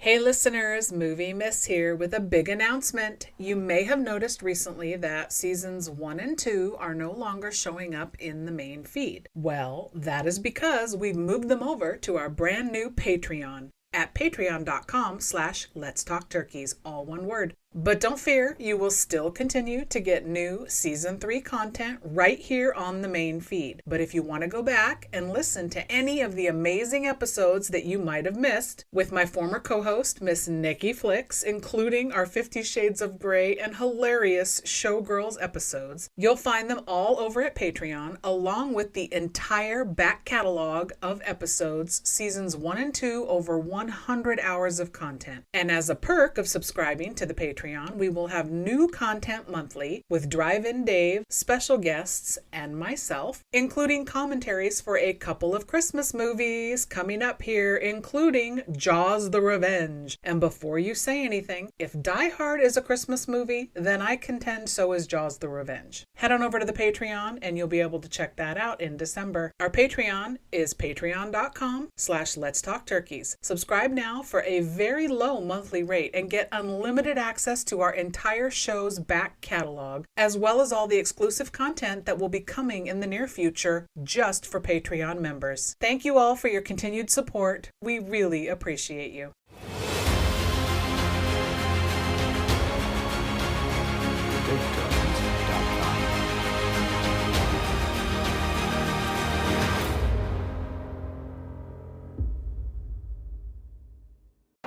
Hey listeners, Movie Miss here with a big announcement. You may have noticed recently that seasons 1 and 2 are no longer showing up in the main feed. Well, that is because we've moved them over to our brand new Patreon at patreon.com/Let's Talk Turkeys, all one word. But don't fear, you will still continue to get new season 3 content right here on the main feed. But if you want to go back and listen to any of the amazing episodes that you might have missed with my former co-host, Miss Nikki Flicks, including our 50 Shades of Grey and hilarious Showgirls episodes, you'll find them all over at Patreon, along with the entire back catalog of episodes, seasons 1 and 2, over 100 hours of content. And as a perk of subscribing to the Patreon, we will have new content monthly with Drive-In Dave, special guests, and myself, including commentaries for a couple of Christmas movies coming up here, including Jaws the Revenge. And before you say anything, if Die Hard is a Christmas movie, then I contend so is Jaws the Revenge. Head on over to the Patreon and you'll be able to check that out in December. Our Patreon is patreon.com/Let's Talk Turkeys. Subscribe now for a very low monthly rate and get unlimited access to our entire show's back catalog, as well as all the exclusive content that will be coming in the near future just for Patreon members. Thank you all for your continued support. We really appreciate you.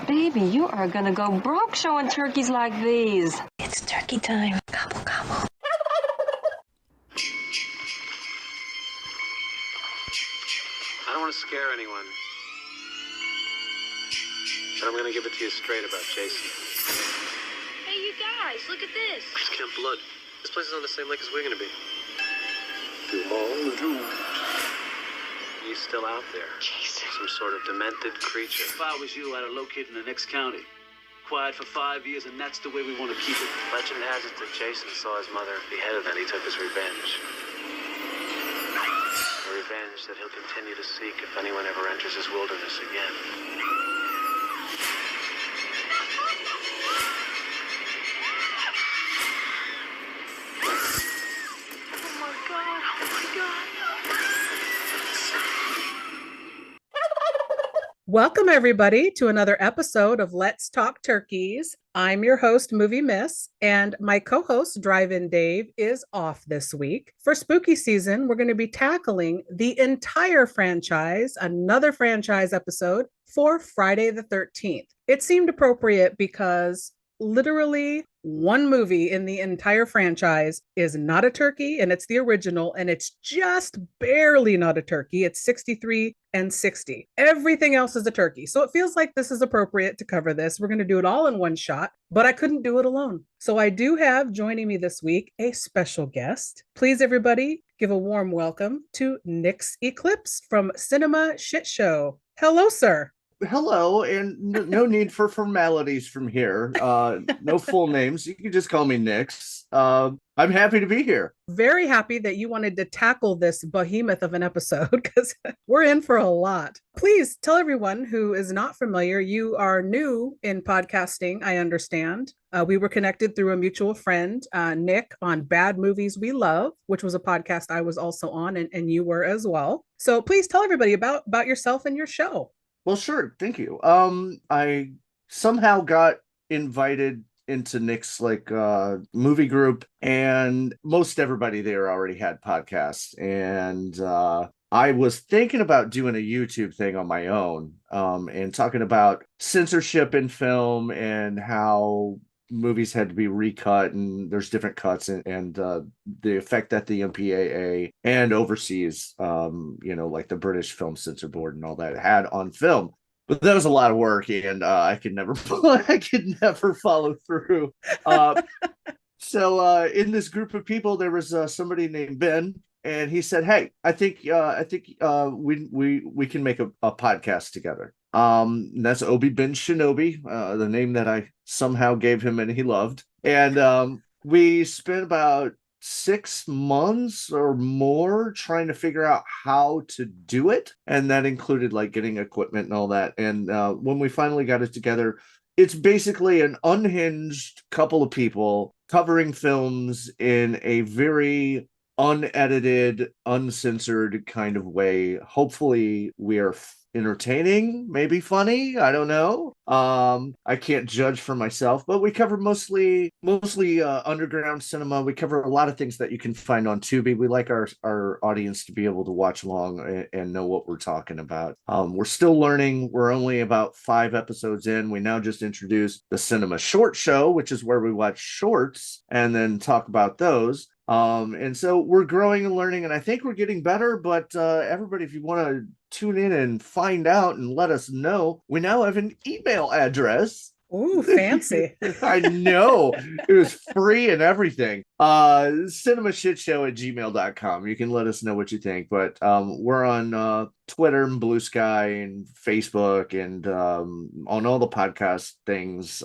Baby, you are gonna go broke showing turkeys like these. It's turkey time. Gobble, gobble. I don't want to scare anyone, but I'm going to give it to you straight about Jason. Hey, you guys, look at this. It's Camp Blood. This place is on the same lake as we're going to be. He's still out there. Jason. Some sort of demented creature. If I was you, I'd have located in the next county. Quiet for 5 years, and that's the way we want to keep it. Legend has it that Jason saw his mother beheaded and he took his revenge. A revenge that he'll continue to seek if anyone ever enters his wilderness again. Oh my god, oh my god. Welcome, everybody, to another episode of Let's Talk Turkeys. I'm your host, Movie Miss, and my co-host, Drive-In Dave, is off this week. For spooky season, we're going to be tackling the entire franchise, another franchise episode for Friday the 13th. It seemed appropriate because literally one movie in the entire franchise is not a turkey, and it's the original, and it's just barely not a turkey. It's 63 and 60. Everything else is a turkey. So it feels like this is appropriate to cover this. We're going to do it all in one shot, but I couldn't do it alone. So I do have joining me this week a special guest. Please, everybody, give a warm welcome to Nick's Eclipse from Cinema Shit Show. Hello, sir. Hello, and no need for formalities from here. No full names. You can just call me Nix. I'm happy to be here. Very happy that you wanted to tackle this behemoth of an episode because we're in for a lot. Please tell everyone who is not familiar, you are new in podcasting, I understand. We were connected through a mutual friend, Nick, on Bad Movies We Love, which was a podcast I was also on, and you were as well. So please tell everybody about yourself and your show. Well, sure. Thank you. I somehow got invited into Nick's movie group, and most everybody there already had podcasts. And I was thinking about doing a YouTube thing on my own, and talking about censorship in film and how movies had to be recut, and there's different cuts, and the effect that the MPAA and overseas, like the British Film Censor Board and all that had on film. But that was a lot of work, and I could never follow through. So in this group of people, there was somebody named Ben, and he said, "Hey, I think we can make a podcast together." That's Obi Ben Shinobi, the name that I somehow gave him and he loved. And we spent about 6 months or more trying to figure out how to do it. And that included like getting equipment and all that. And when we finally got it together, it's basically an unhinged couple of people covering films in a very unedited, uncensored kind of way. Hopefully we are entertaining, maybe funny, I don't know. I can't judge for myself, but we cover mostly underground cinema. We cover a lot of things that you can find on Tubi. We like our audience to be able to watch along and know what we're talking about. We're still learning. We're only about 5 episodes in. We now just introduced the Cinema Short Show, which is where we watch shorts and then talk about those. And so we're growing and learning, and I think we're getting better. But everybody, if you want to tune in and find out and let us know, we now have an email address. Ooh, fancy. I know. It was free and everything. cinemashitshow@gmail.com. You can let us know what you think. But we're on Twitter and Blue Sky and Facebook and on all the podcast things.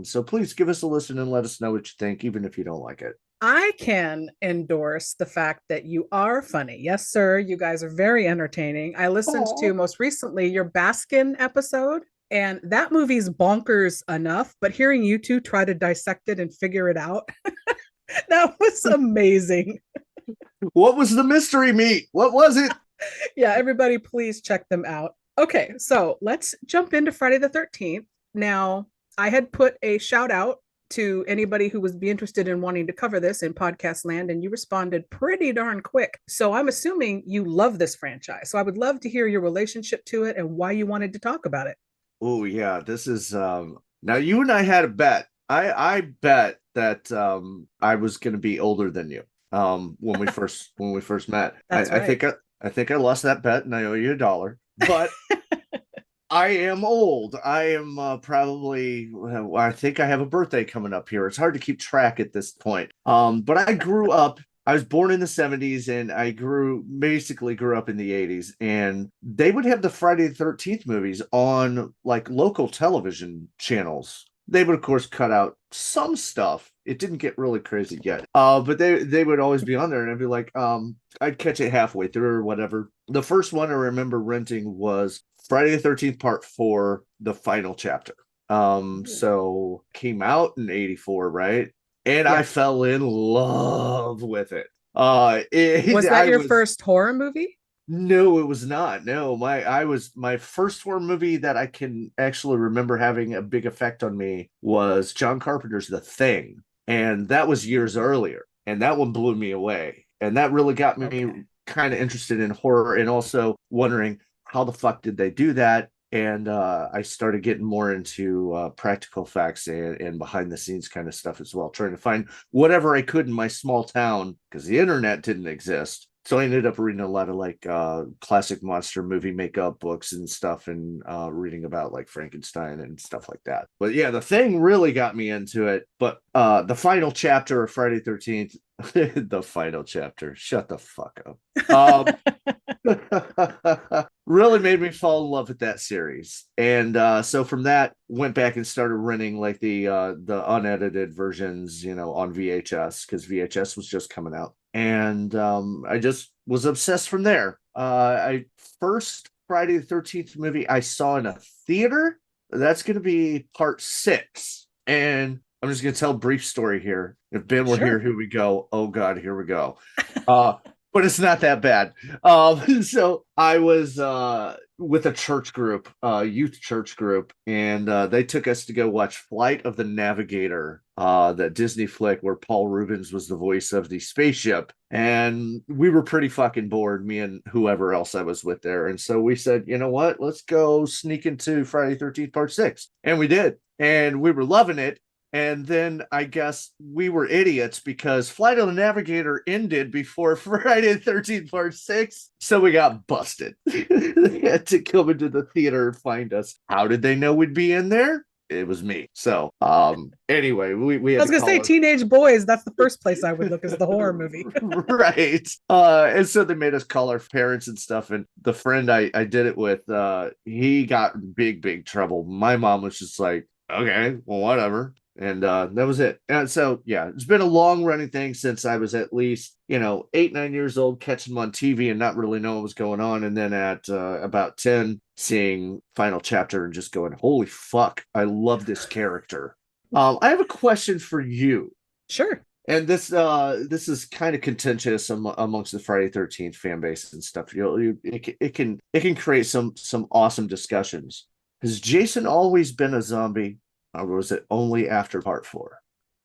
So please give us a listen and let us know what you think, even if you don't like it. I can endorse the fact that you are funny. Yes, sir. You guys are very entertaining. I listened to most recently your Baskin episode, and that movie's bonkers enough, but hearing you two try to dissect it and figure it out, that was amazing. What was the mystery meat? What was it? Yeah, everybody, please check them out. Okay, so let's jump into Friday the 13th. Now, I had put a shout out to anybody who would be interested in wanting to cover this in podcast land, and you responded pretty darn quick. So I'm assuming you love this franchise. So I would love to hear your relationship to it and why you wanted to talk about it. Oh yeah, this is now you and I had a bet. I bet that I was going to be older than you when we first met. That's right. I think I lost that bet and I owe you $1. But I am old. I am probably, I think I have a birthday coming up here. It's hard to keep track at this point. But I grew up, I was born in the 70s and I basically grew up in the 80s. And they would have the Friday the 13th movies on like local television channels. They would, of course, cut out some stuff. It didn't get really crazy yet. But they would always be on there and I'd be like, I'd catch it halfway through or whatever. The first one I remember renting was Friday the 13th Part 4, the final chapter. So came out in 84, right? And I fell in love with it. Was that your first horror movie? No, it was not. No, my first horror movie that I can actually remember having a big effect on me was John Carpenter's The Thing. And that was years earlier. And that one blew me away. And that really got me kind of interested in horror and also wondering how the fuck did they do that? And I started getting more into practical effects and behind the scenes kind of stuff as well, trying to find whatever I could in my small town because the internet didn't exist. So I ended up reading a lot of like classic monster movie makeup books and stuff and reading about like Frankenstein and stuff like that. But yeah, The Thing really got me into it. But the final chapter of Friday 13th, the final chapter, shut the fuck up. Really made me fall in love with that series. And so from that, went back and started renting like the unedited versions, you know, on VHS because VHS was just coming out. And I just was obsessed from there. First Friday the 13th movie I saw in a theater, that's going to be Part 6. And I'm just going to tell a brief story here. If Ben were here we go. Oh, God, here we go. But it's not that bad. So I was with a church group, youth church group, and they took us to go watch Flight of the Navigator, that Disney flick where Paul Rubens was the voice of the spaceship. And we were pretty fucking bored, me and whoever else I was with there. And so we said, you know what? Let's go sneak into Friday 13th Part 6. And we did. And we were loving it. And then I guess we were idiots because Flight of the Navigator ended before Friday the 13th Part 6. So we got busted. They had to come into the theater and find us. How did they know we'd be in there? It was me. So anyway, we had I was going to say teenage boys. That's the first place I would look is the horror movie. Right. And so they made us call our parents and stuff. And the friend I did it with, he got in big trouble. My mom was just like, okay, well, whatever. And that was it. And so yeah, it's been a long running thing since I was at least 8, 9 years old, catching them on TV and not really knowing what was going on, and then at about 10 seeing final chapter and just going, holy fuck, I love this character. I have a question for you. Sure. And this is kind of contentious amongst the Friday 13th fan base and stuff. It can create some awesome discussions. Has Jason always been a zombie, or was it only after part 4?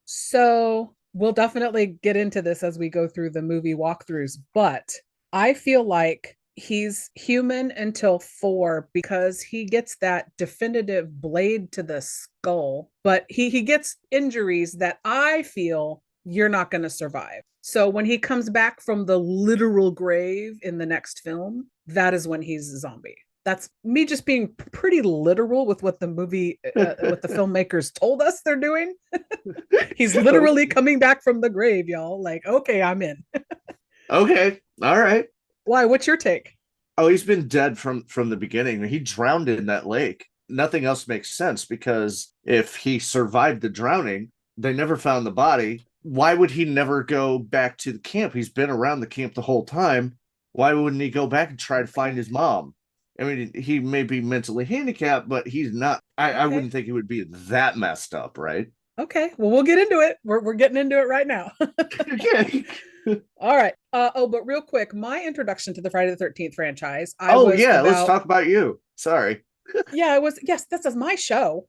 So we'll definitely get into this as we go through the movie walkthroughs, but I feel like he's human until 4 because he gets that definitive blade to the skull, but he gets injuries that I feel you're not going to survive. So when he comes back from the literal grave in the next film, that is when he's a zombie. That's me just being pretty literal with what the movie, what the filmmakers told us they're doing. He's literally coming back from the grave, y'all. Like, okay, I'm in. Okay, all right. Why? What's your take? Oh, he's been dead from the beginning. He drowned in that lake. Nothing else makes sense, because if he survived the drowning, they never found the body. Why would he never go back to the camp? He's been around the camp the whole time. Why wouldn't he go back and try to find his mom? I mean, he may be mentally handicapped, but he's not. I wouldn't think he would be that messed up, right? Okay, well, we'll get into it. We're getting into it right now. Okay. All right. But real quick, my introduction to the Friday the 13th franchise. Let's talk about you. Sorry. Yeah, it was. Yes, this is my show.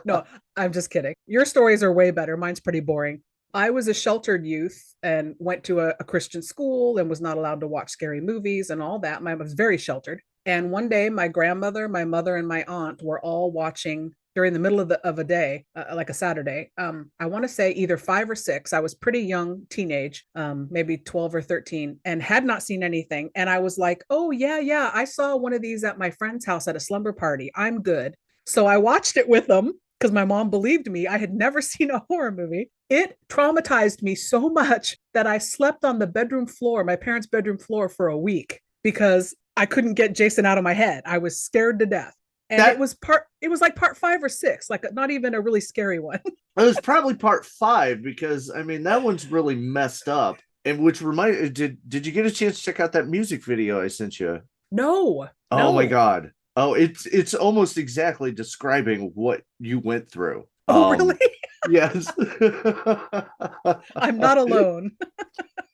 No, I'm just kidding. Your stories are way better. Mine's pretty boring. I was a sheltered youth and went to a Christian school and was not allowed to watch scary movies and all that. I was very sheltered. And one day, my grandmother, my mother, and my aunt were all watching during the middle of a day, like a Saturday. I want to say either 5 or 6. I was pretty young, teenage, maybe 12 or 13, and had not seen anything. And I was like, oh, yeah, I saw one of these at my friend's house at a slumber party. I'm good. So I watched it with them because my mom believed me. I had never seen a horror movie. It traumatized me so much that I slept on the bedroom floor, my parents' bedroom floor, for a week because I couldn't get Jason out of my head. I was scared to death. And it was like part 5 or 6, like not even a really scary one. It was probably part 5, because I mean that one's really messed up. And which did you get a chance to check out that music video I sent you? No. Oh my God. Oh, it's almost exactly describing what you went through. Oh, really? Yes. I'm not alone.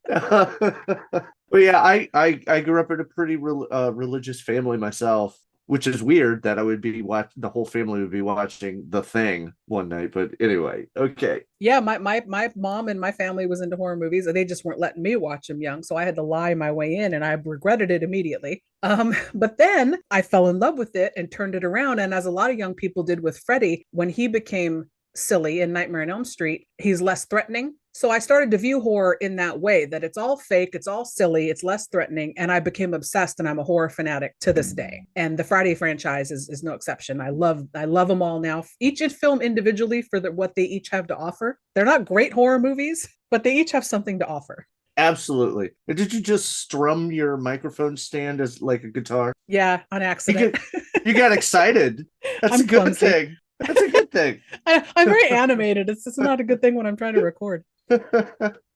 But yeah, I grew up in a pretty religious family myself, which is weird that I would be the whole family would be watching The Thing one night. But anyway, okay. Yeah, my mom and my family was into horror movies, and they just weren't letting me watch them young, so I had to lie my way in, and I regretted it immediately. But then I fell in love with it and turned it around, and as a lot of young people did with Freddy, when he became silly in Nightmare on Elm Street, he's less threatening. So I started to view horror in that way, that it's all fake, it's all silly, it's less threatening, and I became obsessed, and I'm a horror fanatic to this day. And the Friday franchise is no exception. I love them all now. Each film individually for what they each have to offer. They're not great horror movies, but they each have something to offer. Absolutely. Did you just strum your microphone stand as like a guitar? Yeah, on accident. You got excited. That's a good clumsy. thing. That's a good thing. I'm very animated. It's just not a good thing when I'm trying to record.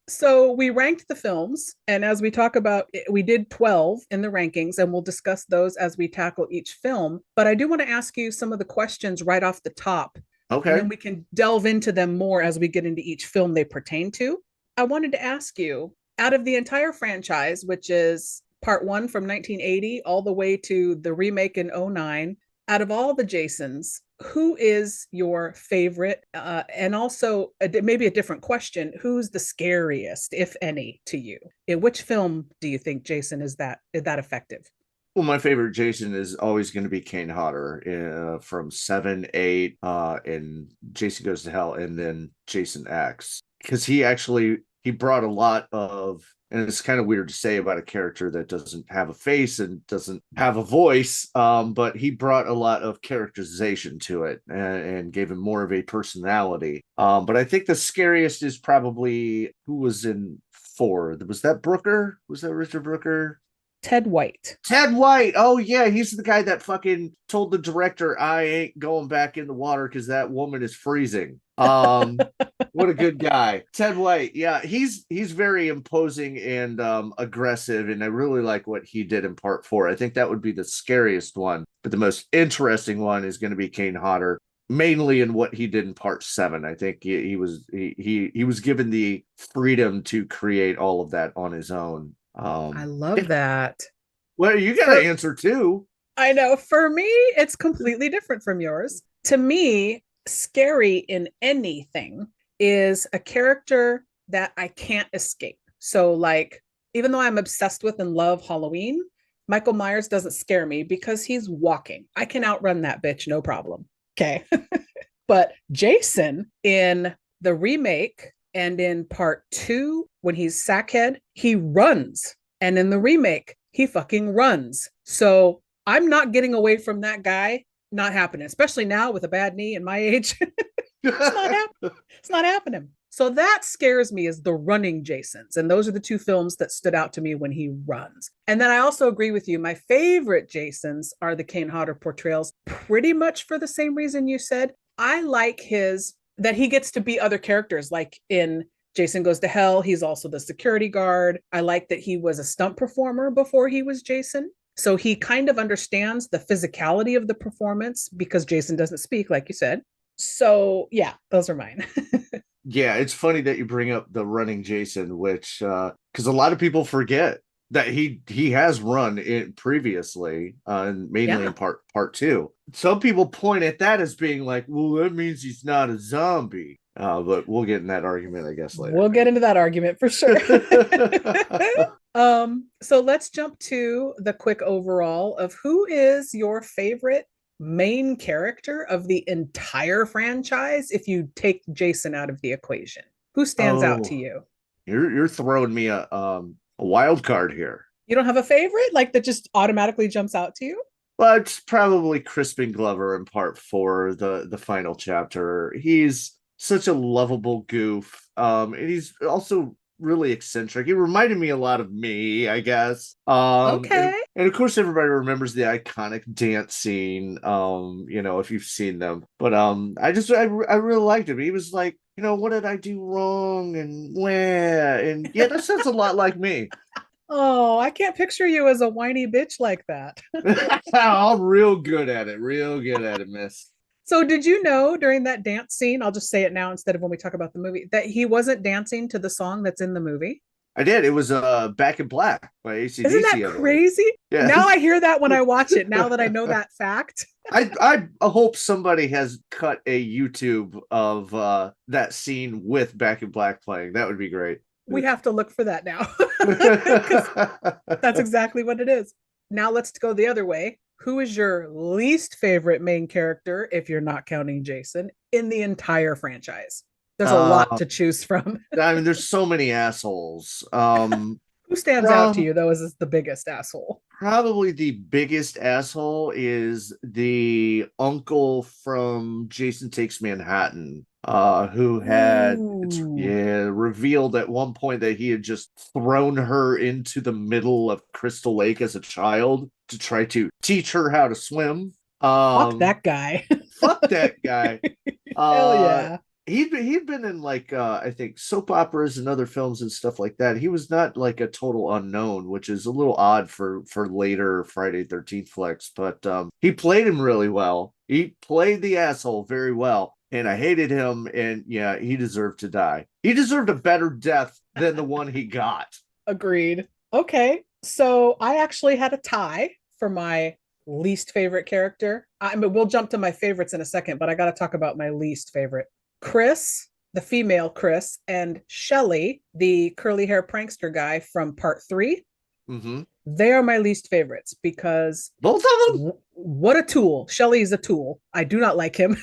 So we ranked the films, and as we talk about, we did 12 in the rankings, and we'll discuss those as we tackle each film. But I do want to ask you some of the questions right off the top. Okay. And then we can delve into them more as we get into each film they pertain to. I wanted to ask you, out of the entire franchise, which is part 1 from 1980 all the way to the remake in 2009, out of all the Jasons, who is your favorite? And also, maybe a different question, who's the scariest, if any, to you? In which film do you think Jason is that effective? Well, my favorite Jason is always going to be Kane Hodder from 7, 8, and Jason Goes to Hell, and then Jason X. Because he brought a lot of, and it's kind of weird to say about a character that doesn't have a face and doesn't have a voice, but he brought a lot of characterization to it and gave him more of a personality. But I think the scariest is probably who was in 4. Was that Brooker? Was that Richard Brooker? Ted White. Ted White. Oh yeah, he's the guy that fucking told the director, "I ain't going back in the water because that woman is freezing." What a good guy, Ted White. Yeah, he's very imposing and aggressive, and I really like what he did in part 4. I think that would be the scariest one, but the most interesting one is going to be Kane Hodder, mainly in what he did in part 7. I think he was given the freedom to create all of that on his own. I love that. Well, you got to answer too. I know. For me, it's completely different from yours. To me, scary in anything is a character that I can't escape. So, like, even though I'm obsessed with and love Halloween, Michael Myers doesn't scare me because he's walking. I can outrun that bitch, no problem. Okay. But Jason in the remake and in part 2, when he's Sackhead, he runs. And in the remake, he fucking runs. So I'm not getting away from that guy. Not happening, especially now with a bad knee and my age. It's not happening. So that scares me, is the running Jasons. And those are the 2 films that stood out to me when he runs. And then I also agree with you. My favorite Jasons are the Kane Hodder portrayals, pretty much for the same reason you said. I like that he gets to be other characters. Like in Jason Goes to Hell, he's also the security guard. I like that he was a stunt performer before he was Jason. So he kind of understands the physicality of the performance because Jason doesn't speak, like you said. So yeah, those are mine. Yeah, it's funny that you bring up the running Jason, which because a lot of people forget that he has run it previously, and mainly in part 2. Some people point at that as being like, well, that means he's not a zombie. But we'll get in that argument, I guess, later. We'll get into that argument for sure. So let's jump to the quick overall of who is your favorite main character of the entire franchise if you take Jason out of the equation. Who stands out to you? You're throwing me a wild card here. You don't have a favorite, like, that just automatically jumps out to you? Well, it's probably Crispin Glover in part 4, the final chapter. He's such a lovable goof. And he's also really eccentric. He reminded me a lot of me, I guess. Okay. And of course everybody remembers the iconic dance scene, if you've seen them. But I really liked him. He was like, what did I do wrong and where? And yeah, that sounds a lot like me. Oh, I can't picture you as a whiny bitch like that. I'm real good at it, miss. So did you know during that dance scene, I'll just say it now instead of when we talk about the movie, that he wasn't dancing to the song that's in the movie? I did. It was Back in Black by AC/DC. Isn't that crazy? Yeah. Now I hear that when I watch it, now that I know that fact. I hope somebody has cut a YouTube of that scene with Back in Black playing. That would be great. We have to look for that now. That's exactly what it is. Now let's go the other way. Who is your least favorite main character, if you're not counting Jason, in the entire franchise? There's a lot to choose from. I mean, there's so many assholes. Who stands out to you, though, as the biggest asshole? Probably the biggest asshole is the uncle from Jason Takes Manhattan, who had revealed at one point that he had just thrown her into the middle of Crystal Lake as a child to try to teach her how to swim. Fuck that guy. Fuck that guy. Hell yeah. He'd been in like I think soap operas and other films and stuff like that. He was not like a total unknown, which is a little odd for later Friday 13th flicks, but he played him really well. He played the asshole very well, and I hated him, and yeah, he deserved to die. He deserved a better death than the one he got. Agreed. Okay, so I actually had a tie for my least favorite character. I mean, we'll jump to my favorites in a second, but I got to talk about my least favorite. Chris, the female Chris, and Shelly, the curly hair prankster guy from part 3. Mm-hmm. They are my least favorites because both of them. What a tool! Shelly is a tool. I do not like him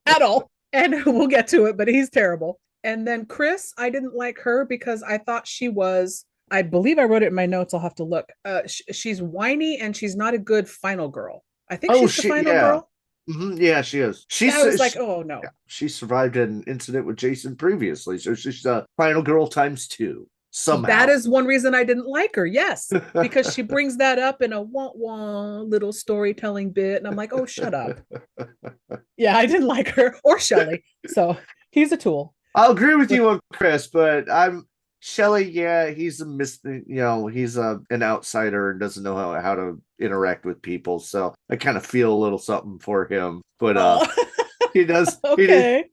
at all, and we'll get to it. But he's terrible. And then Chris, I didn't like her because I thought she was. I believe I wrote it in my notes. I'll have to look. She's whiny and she's not a good final girl. I think she's the final girl. Mm-hmm. Yeah, she is. I was like, oh no. Yeah, she survived an incident with Jason previously, so she's a final girl times 2. somehow. That is one reason I didn't like her. Yes, because she brings that up in a wah little storytelling bit, and I'm like, oh, shut up. Yeah, I didn't like her or Shelley. So he's a tool. I'll agree with you on Chris, but I'm Shelley. Yeah, he's he's an outsider and doesn't know how to interact with people. So I kind of feel a little something for him, but he does. Okay.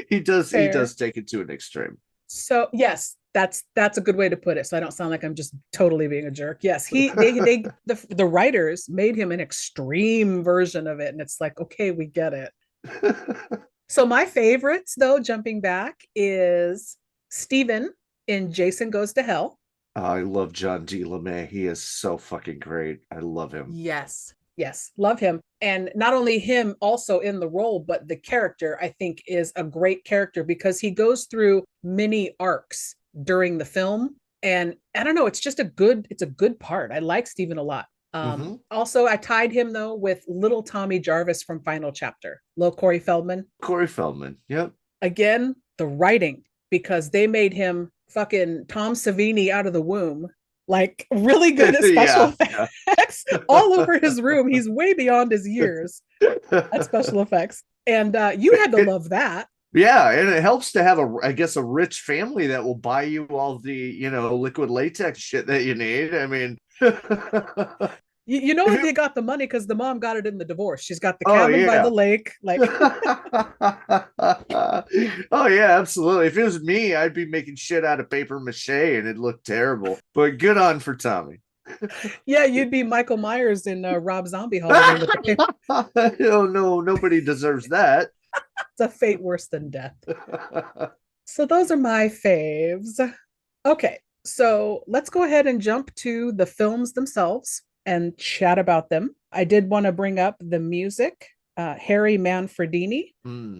He does Fair. take it to an extreme. So yes, that's a good way to put it. So I don't sound like I'm just totally being a jerk. Yes, the writers made him an extreme version of it, and it's like, okay, we get it. So my favorites, though, jumping back, is Steven in Jason Goes to Hell. I love John D. LeMay. He is so fucking great. I love him. Yes, love him. And not only him also in the role, but the character, I think, is a great character because he goes through many arcs during the film. And I don't know, it's a good part. I like Steven a lot. Also, I tied him, though, with little Tommy Jarvis from Final Chapter, little Corey Feldman. Yep. Again, the writing, because they made him fucking Tom Savini out of the womb, like really good at special effects all over his room. He's way beyond his years at special effects. And you had to love that. Yeah, and it helps to have a rich family that will buy you all the, liquid latex shit that you need. I mean, you know they got the money because the mom got it in the divorce. She's got the cabin by the lake. Like, oh yeah, absolutely. If it was me, I'd be making shit out of paper mache, and it'd look terrible. But good on for Tommy. Yeah, you'd be Michael Myers in Rob Zombie Holiday with the paper. No, nobody deserves that. It's a fate worse than death. So those are my faves. Okay, so let's go ahead and jump to the films themselves and chat about them. I did want to bring up the music, Harry Manfredini.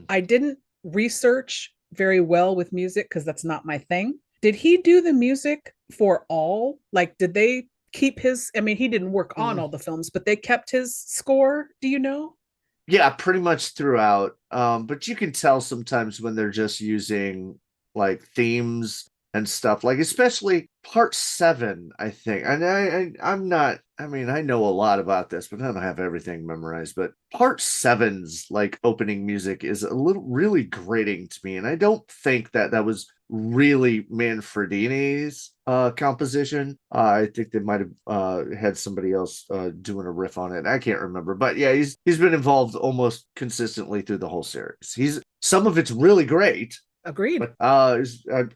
I didn't research very well with music because that's not my thing. Did he do the music for all? Like, did they keep his? I mean, he didn't work on all the films, but they kept his score. Do you know? Yeah, pretty much throughout. But you can tell sometimes when they're just using like themes and stuff, like especially part 7, I think. And I'm not, I mean, I know a lot about this, but I don't have everything memorized. But part 7's like opening music is really grating to me. And I don't think that was really Manfredini's composition. I think they might have had somebody else doing a riff on it. I can't remember, but yeah, he's been involved almost consistently through the whole series. Some of it's really great. Agreed. But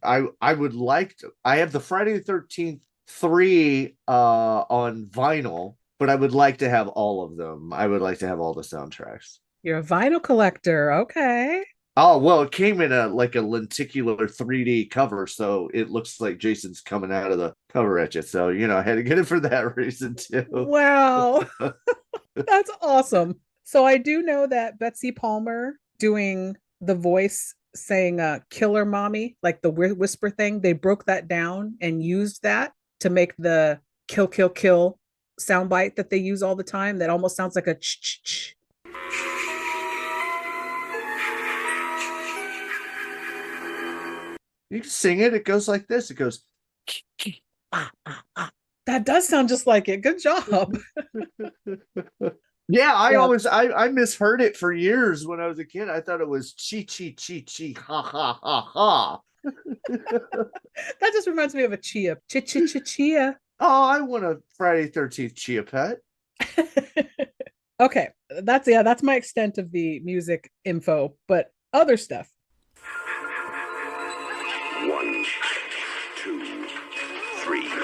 I would like to. I have the Friday the 13th 3 on vinyl, but I would like to have all of them. I would like to have all the soundtracks. You're a vinyl collector, okay? Oh, well, it came in a lenticular 3D cover, so it looks like Jason's coming out of the cover at you. So, I had to get it for that reason, too. Wow. That's awesome. So I do know that Betsy Palmer doing the voice saying killer mommy, like the whisper thing, they broke that down and used that to make the kill, kill, kill soundbite that they use all the time. That almost sounds like a ch-ch-ch. You can sing it. It goes like this. It goes. That does sound just like it. Good job. Yeah, I misheard it for years when I was a kid. I thought it was chi chi chi chi ha ha ha ha. That just reminds me of a chia. Chia. Oh, I want a Friday 13th chia pet. Okay, that's my extent of the music info, but other stuff. 1, 2, 3, 4,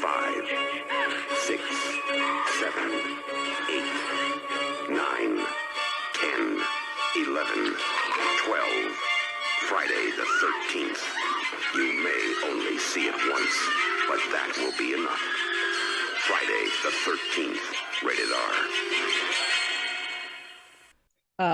5, 6, 7, 8, 9, 10, 11, 12. Friday the 13th. You may only see it once, but that will be enough. Friday the 13th. Rated R.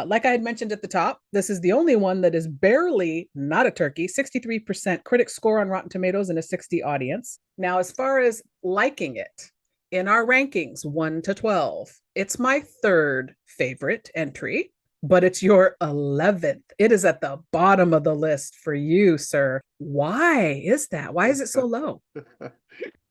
Like I had mentioned at the top, this is the only one that is barely not a turkey. 63% critic score on Rotten Tomatoes and a 60 audience. Now, as far as liking it, in our rankings, 1 to 12, it's my third favorite entry. but it's your 11th. It is at the bottom of the list for you, sir. Why is that? Why is it so low?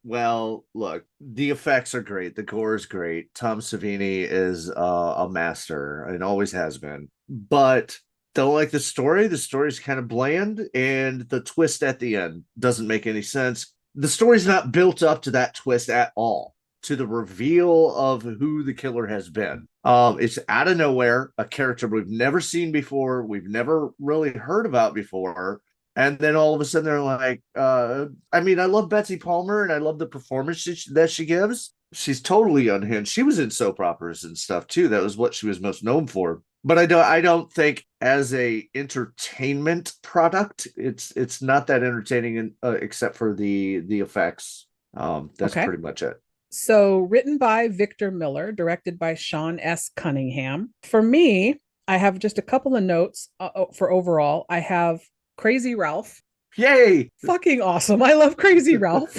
Well, look, the effects are great. The gore is great. Tom Savini is a master and always has been. But don't like the story. The story's kind of bland, and the twist at the end doesn't make any sense. The story's not built up to that twist at all, to the reveal of who the killer has been. It's out of nowhere, a character we've never seen before, we've never really heard about before. And then all of a sudden they're like, I mean, I love Betsy Palmer and I love the performance that she gives. She's totally unhinged. She was in soap operas and stuff too. That was what she was most known for. But I don't think as a entertainment product, it's not that entertaining, except for the effects. That's Okay. pretty much it. So, written by Victor Miller, directed by Sean S. Cunningham. For me, I have just a couple of notes for overall. I have Crazy Ralph. Yay! Fucking awesome. I love Crazy Ralph.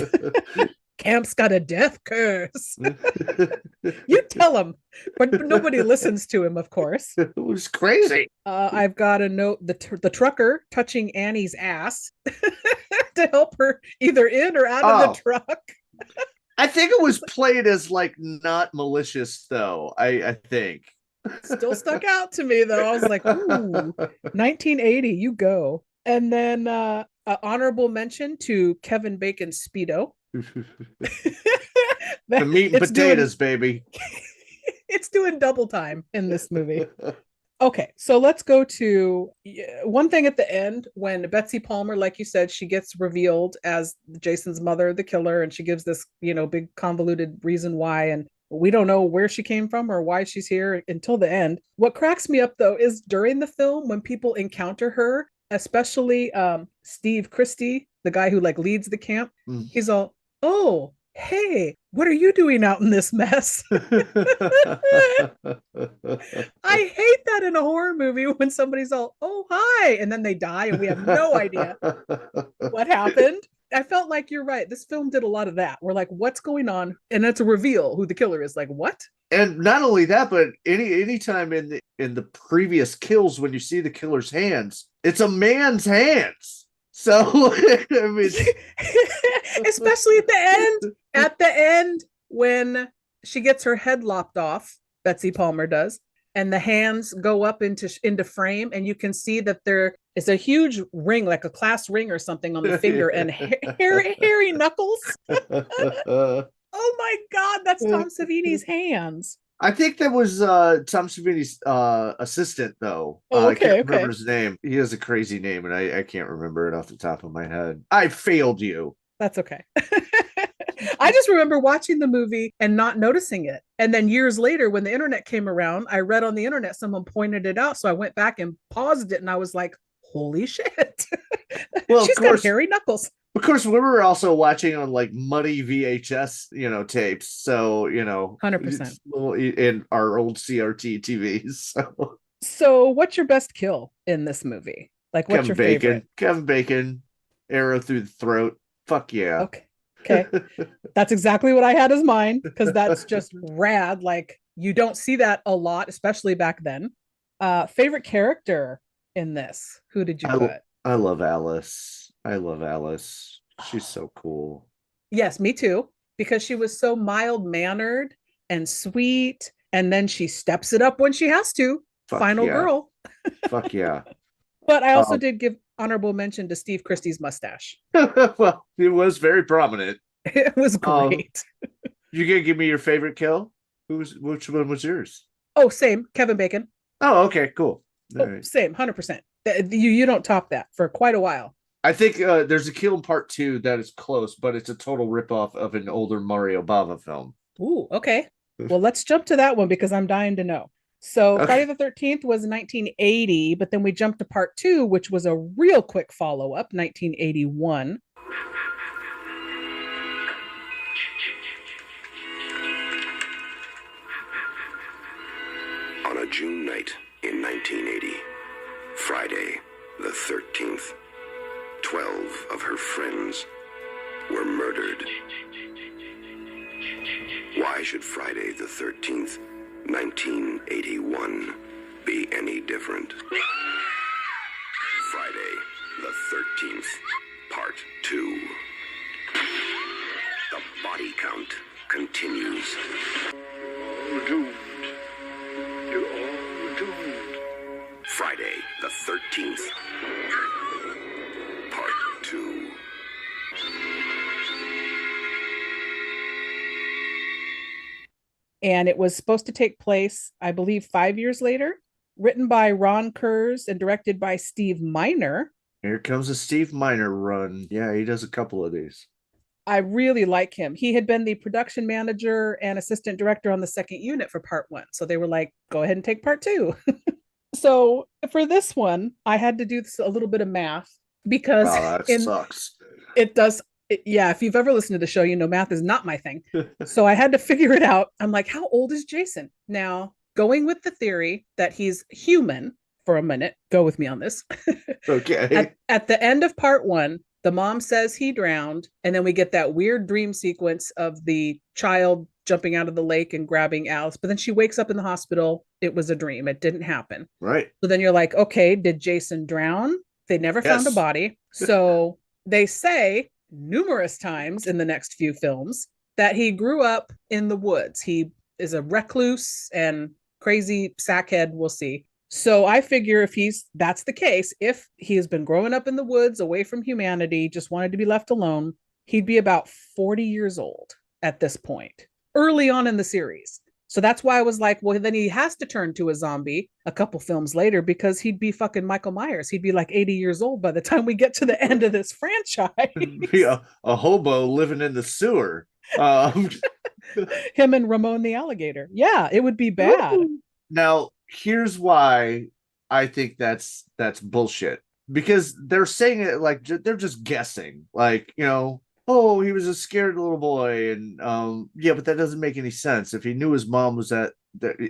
Camp's got a death curse. You tell him, but nobody listens to him, of course. It was crazy. I've got a note, the trucker touching Annie's ass to help her either in or out of the truck. I think it was played as like not malicious, though. I think Still stuck out to me, though. I was like, ooh, 1980, you go. And then honorable mention to Kevin Bacon's Speedo. the meat and potatoes, baby. It's doing double time in this movie. Okay, so let's go to one thing at the end when Betsy Palmer, like you said, she gets revealed as Jason's mother, the killer, and she gives this, big convoluted reason why, and we don't know where she came from or why she's here until the end. What cracks me up, though, is during the film when people encounter her, especially Steve Christie, the guy who like leads the camp, he's all, oh, hey, what are you doing out in this mess? I hate that in a horror movie when somebody's all, oh, hi, and then they die and we have no idea what happened. I felt like you're right. This film did a lot of that. We're like, what's going on? And it's a reveal who the killer is. Like, what? And not only that, but any time in the previous kills when you see the killer's hands, it's a man's hands. So I mean, especially at the end when she gets her head lopped off, Betsy Palmer does, and the hands go up into frame, and you can see that there is a huge ring, like a class ring or something on the finger, and hairy knuckles. Oh my God, that's Tom Savini's hands. I think that was Tom Savini's assistant, though. I can't remember his name. He has a crazy name, and I can't remember it off the top of my head. I failed you. That's okay. I just remember watching the movie and not noticing it. And then years later, when the internet came around, I read on the internet, someone pointed it out. So I went back and paused it, and I was like, holy shit. Well, she's got hairy knuckles. Of course, we were also watching on like muddy VHS, tapes. So, 100% in our old CRT TVs. So what's your best kill in this movie? Like, what's your favorite? Kevin Bacon, arrow through the throat. Fuck yeah. Okay. That's exactly what I had as mine, because that's just rad. Like, you don't see that a lot, especially back then. Favorite character in this? Who did you put? I love Alice. She's so cool. Yes, me too. Because she was so mild-mannered and sweet, and then she steps it up when she has to. Final girl. Fuck yeah. But I also did give honorable mention to Steve Christie's mustache. Well, it was very prominent. It was great. You gonna give me your favorite kill? Which one was yours? Oh, same. Kevin Bacon. Oh, okay, cool. Right. Same, 100%. You don't top that for quite a while. I think there's a kill in part 2 that is close, but it's a total ripoff of an older Mario Bava film. Ooh, okay. Well, let's jump to that one because I'm dying to know. So Friday the 13th was 1980, but then we jumped to part 2, which was a real quick follow-up, 1981. On a June night in 1980, Friday the 13th, 12 of her friends were murdered. Why should Friday the 13th, 1981, be any different. Friday, the 13th, Part 2. The body count continues. All doomed. You're all doomed. Friday, the 13th, Part 2. And it was supposed to take place, I believe, 5 years later. Written by Ron Kurz and directed by Steve Miner. Here comes a Steve Miner run. Yeah, he does a couple of these. I really like him. He had been the production manager and assistant director on the second unit for part 1. So they were like, go ahead and take part 2. So for this one, I had to do a little bit of math because Wow, that sucks. It does. Yeah, if you've ever listened to the show, you know math is not my thing. So I had to figure it out. I'm like, how old is Jason? Now, going with the theory that he's human for a minute, go with me on this. Okay. At the end of part 1, the mom says he drowned, and then we get that weird dream sequence of the child jumping out of the lake and grabbing Alice, but then she wakes up in the hospital. It was a dream. It didn't happen. Right. So then you're like, okay, did Jason drown? They never found a body. So they say numerous times in the next few films that he grew up in the woods. He is a recluse and crazy sackhead. We'll see. So I figure if that's the case, if he has been growing up in the woods away from humanity, just wanted to be left alone, he'd be about 40 years old at this point, early on in the series. So that's why I was like, well, then he has to turn to a zombie a couple films later because he'd be fucking Michael Myers. He'd be like 80 years old by the time we get to the end of this franchise. Be a hobo living in the sewer. Him and Ramon the alligator. Yeah, it would be bad. Now, here's why I think that's bullshit. Because they're saying it like they're just guessing. Like, oh, he was a scared little boy, and yeah, but that doesn't make any sense if he knew his mom was at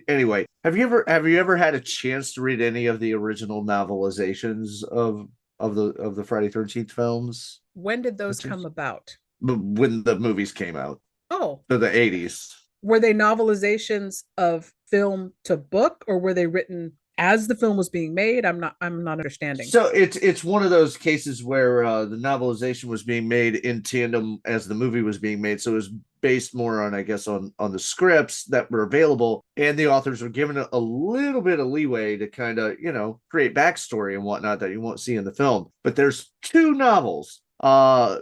anyway. Have you ever had a chance to read any of the original novelizations of the Friday 13th films? When did those come about? When the movies came out. Oh, so the 80s. Were they novelizations of film to book, or were they written as the film was being made? I'm not understanding. So it's one of those cases where the novelization was being made in tandem as the movie was being made. So it was based more on, I guess, on the scripts that were available, and the authors were given a little bit of leeway to kind of, create backstory and whatnot that you won't see in the film. But there's 2 novels.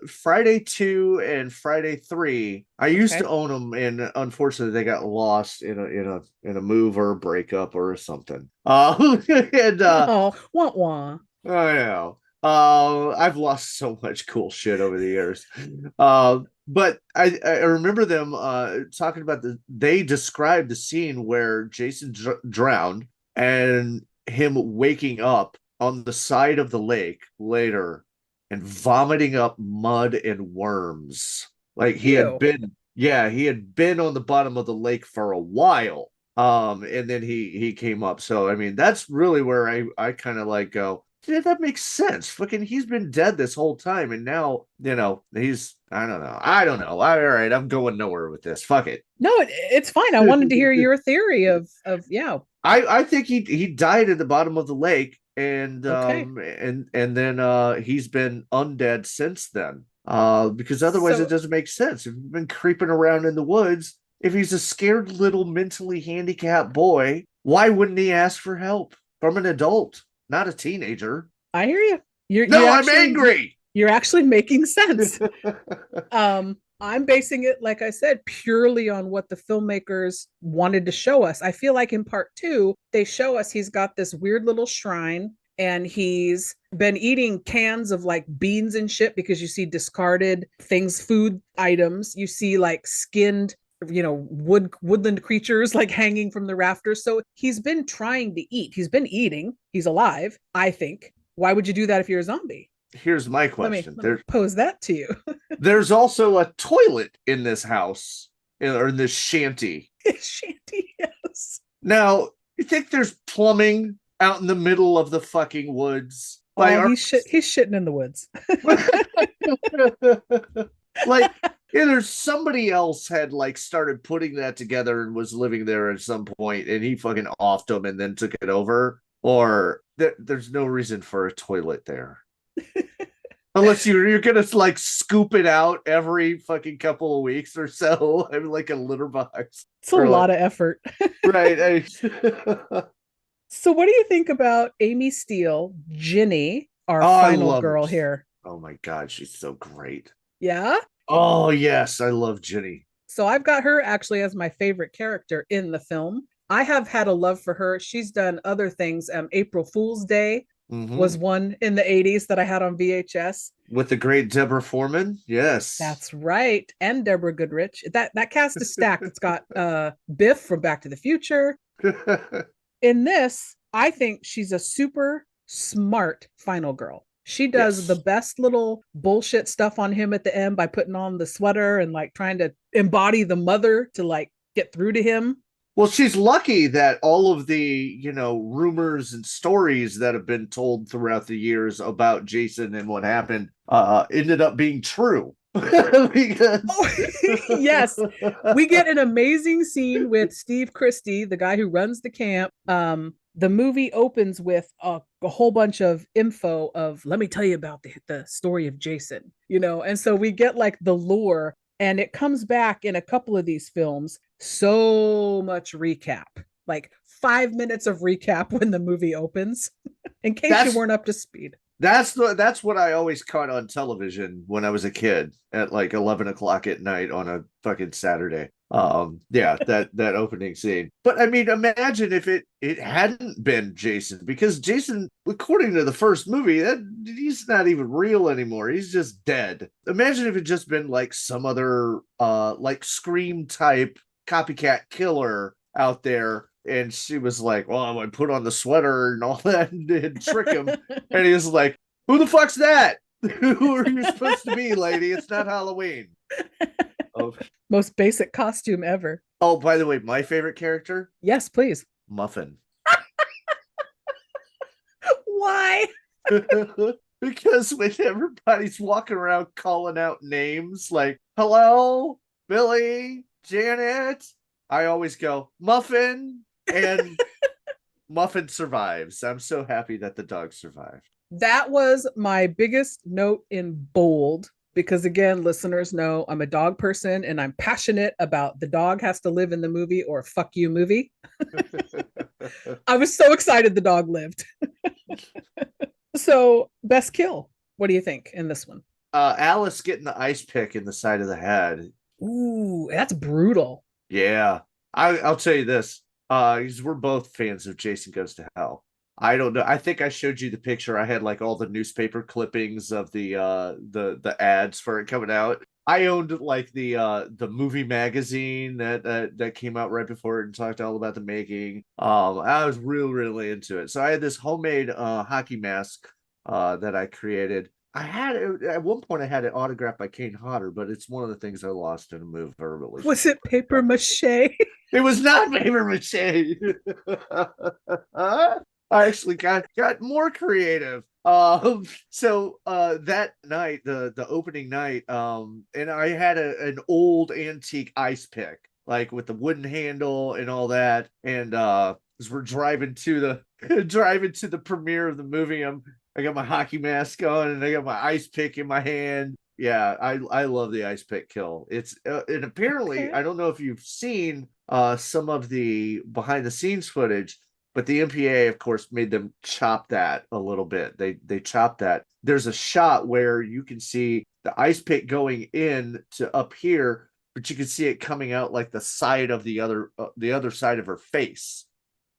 Friday 2 and Friday 3. I used to own them, and unfortunately they got lost in a move or a breakup or something. And wah wah. I know. I've lost so much cool shit over the years. But I remember them talking about they described the scene where Jason drowned and him waking up on the side of the lake later and vomiting up mud and worms. Like he had been on the bottom of the lake for a while. And then he came up. So I mean, that's really where I kind of like go, yeah, that makes sense. Fucking he's been dead this whole time, and now he's I don't know. All right, I'm going nowhere with this. Fuck it. No, it's fine. I wanted to hear your theory of yeah. I think he died at the bottom of the lake. And and then he's been undead since then, because otherwise it doesn't make sense. If you've been creeping around in the woods, if he's a scared little mentally handicapped boy, why wouldn't he ask for help from an adult, not a teenager? I hear you. I'm angry. You're actually making sense. I'm basing it, like I said, purely on what the filmmakers wanted to show us. I feel like in part 2, they show us he's got this weird little shrine and he's been eating cans of like beans and shit because you see discarded things, food items. You see like skinned, woodland creatures like hanging from the rafters. So he's been trying to eat. He's been eating. He's alive, I think. Why would you do that if you're a zombie? Here's my question. Let me pose that to you. There's also a toilet in this house, or in this shanty. Shanty, yes. Now, you think there's plumbing out in the middle of the fucking woods? Like, he's shitting in the woods. Like, Yeah, there's somebody else had like started putting that together and was living there at some point, and he fucking offed them and then took it over. Or there's no reason for a toilet there. Unless you're gonna like scoop it out every fucking couple of weeks or so. I mean, like a litter box. It's a lot of effort. Right. So what do you think about Amy Steele, Ginny, our I final love girl her. here? Oh my god, she's so great. Yeah. Oh yes, I love Ginny. So I've got her actually as my favorite character in the film. I have had a love for her. She's done other things. April Fool's Day was one in the 80s that I had on VHS. With the great Deborah Foreman. Yes. That's right. And Deborah Goodrich. That cast is stacked. It's got Biff from Back to the Future. In this, I think she's a super smart final girl. She does the best little bullshit stuff on him at the end by putting on the sweater and like trying to embody the mother to like get through to him. Well, she's lucky that all of the, rumors and stories that have been told throughout the years about Jason and what happened ended up being true. Because... Yes, we get an amazing scene with Steve Christie, the guy who runs the camp. The movie opens with a whole bunch of info of, let me tell you about the story of Jason, and so we get like the lore, and it comes back in a couple of these films. So much recap, like 5 minutes of recap when the movie opens, in case you weren't up to speed. That's what I always caught on television when I was a kid at like 11 o'clock at night on a fucking Saturday. That opening scene. But I mean, imagine if it hadn't been Jason, because Jason, according to the first movie, he's not even real anymore. He's just dead. Imagine if it just been like some other like Scream type copycat killer out there. And she was like, well, I'm going to put on the sweater and all that and trick him. And he was like, who the fuck's that? Who are you supposed to be, lady? It's not Halloween. Oh. Most basic costume ever. Oh, by the way, my favorite character? Yes, please. Muffin. Why? Because when everybody's walking around calling out names like, hello, Billy, Janet, I always go, Muffin, and Muffin survives. I'm so happy that the dog survived. That was my biggest note in bold, because again, listeners know I'm a dog person and I'm passionate about the dog has to live in the movie or fuck you movie. I was so excited the dog lived. So, best kill. What do you think in this one? Alice getting the ice pick in the side of the head. Ooh, that's brutal. Yeah. I'll tell you this. Because we're both fans of Jason Goes to Hell. I don't know. I think I showed you the picture. I had like all the newspaper clippings of the ads for it coming out. I owned like the movie magazine that came out right before it and talked all about the making. I was really into it. So I had this homemade hockey mask that I created. I had it at one point. I had it autographed by Kane Hodder, but it's one of the things I lost in a move. Was it paper mache? It was not paper mache. I actually got more creative. So that night, the opening night, and I had an old antique ice pick, like with the wooden handle and all that. And as we're driving to the premiere of the movie, I got my hockey mask on and I got my ice pick in my hand. Yeah, I love the ice pick kill. It's and apparently, okay. I don't know if you've seen some of the behind the scenes footage, but the MPA, of course, made them chop that a little bit. They chopped that. There's a shot where you can see the ice pick going in to up here, but you can see it coming out like the side of the other side of her face.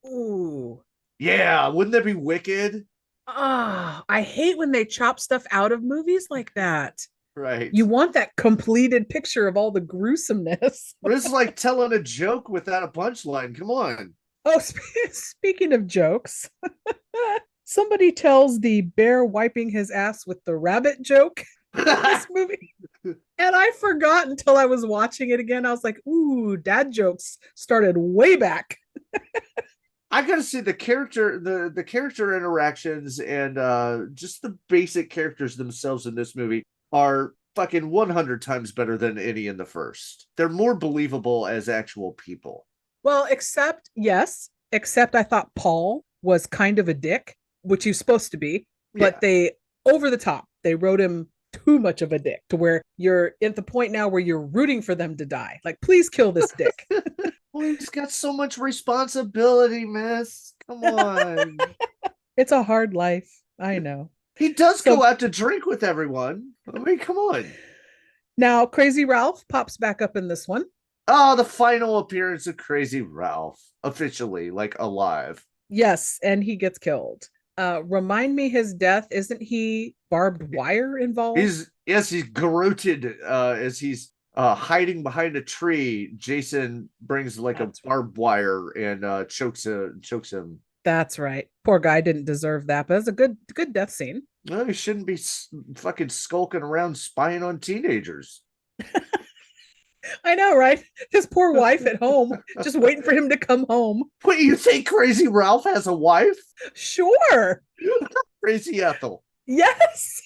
Ooh. Yeah, wouldn't that be wicked? I hate when they chop stuff out of movies like that. Right. You want that completed picture of all the gruesomeness. But it's like telling a joke without a punchline. Come on. Oh, speaking of jokes, somebody tells the bear wiping his ass with the rabbit joke in this movie. And I forgot until I was watching it again. I was like, ooh, dad jokes started way back. I gotta say the character interactions and just the basic characters themselves in this movie are fucking 100 times better than any in the first. They're more believable as actual people. Well, except I thought Paul was kind of a dick, which he's supposed to be, but they over the top. They wrote him too much of a dick to where you're at the point now where you're rooting for them to die. Like, please kill this dick. Well, he's got so much responsibility, miss. Come on. It's a hard life. I know. He does go out to drink with everyone. I mean, come on. Now, Crazy Ralph pops back up in this one. Oh, the final appearance of Crazy Ralph, officially, like, alive. Yes, and he gets killed. Remind me his death. Isn't he barbed wire involved? He's garroted as he's hiding behind a tree. Jason brings like a barbed wire and chokes him. That's right. Poor guy didn't deserve that, but it's a good death scene. No, he shouldn't be fucking skulking around spying on teenagers. I know, right? His poor wife at home, just waiting for him to come home. What, you think Crazy Ralph has a wife? Sure. Crazy Ethel. Yes.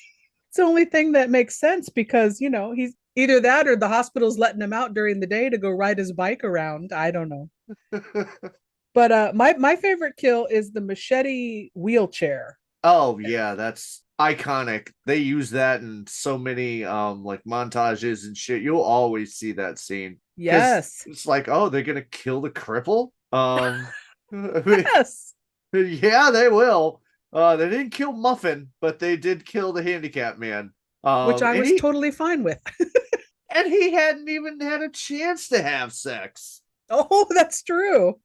It's the only thing that makes sense because, he's either that or the hospital's letting him out during the day to go ride his bike around. I don't know. But my favorite kill is the machete wheelchair. Oh, yeah, that's iconic. They use that in so many like montages and shit. You'll always see that scene. Yes. It's like, oh, they're gonna kill the cripple. Yes. Yeah, they will. They didn't kill Muffin, but they did kill the handicapped man. Which I was totally fine with. And he hadn't even had a chance to have sex. Oh, that's true.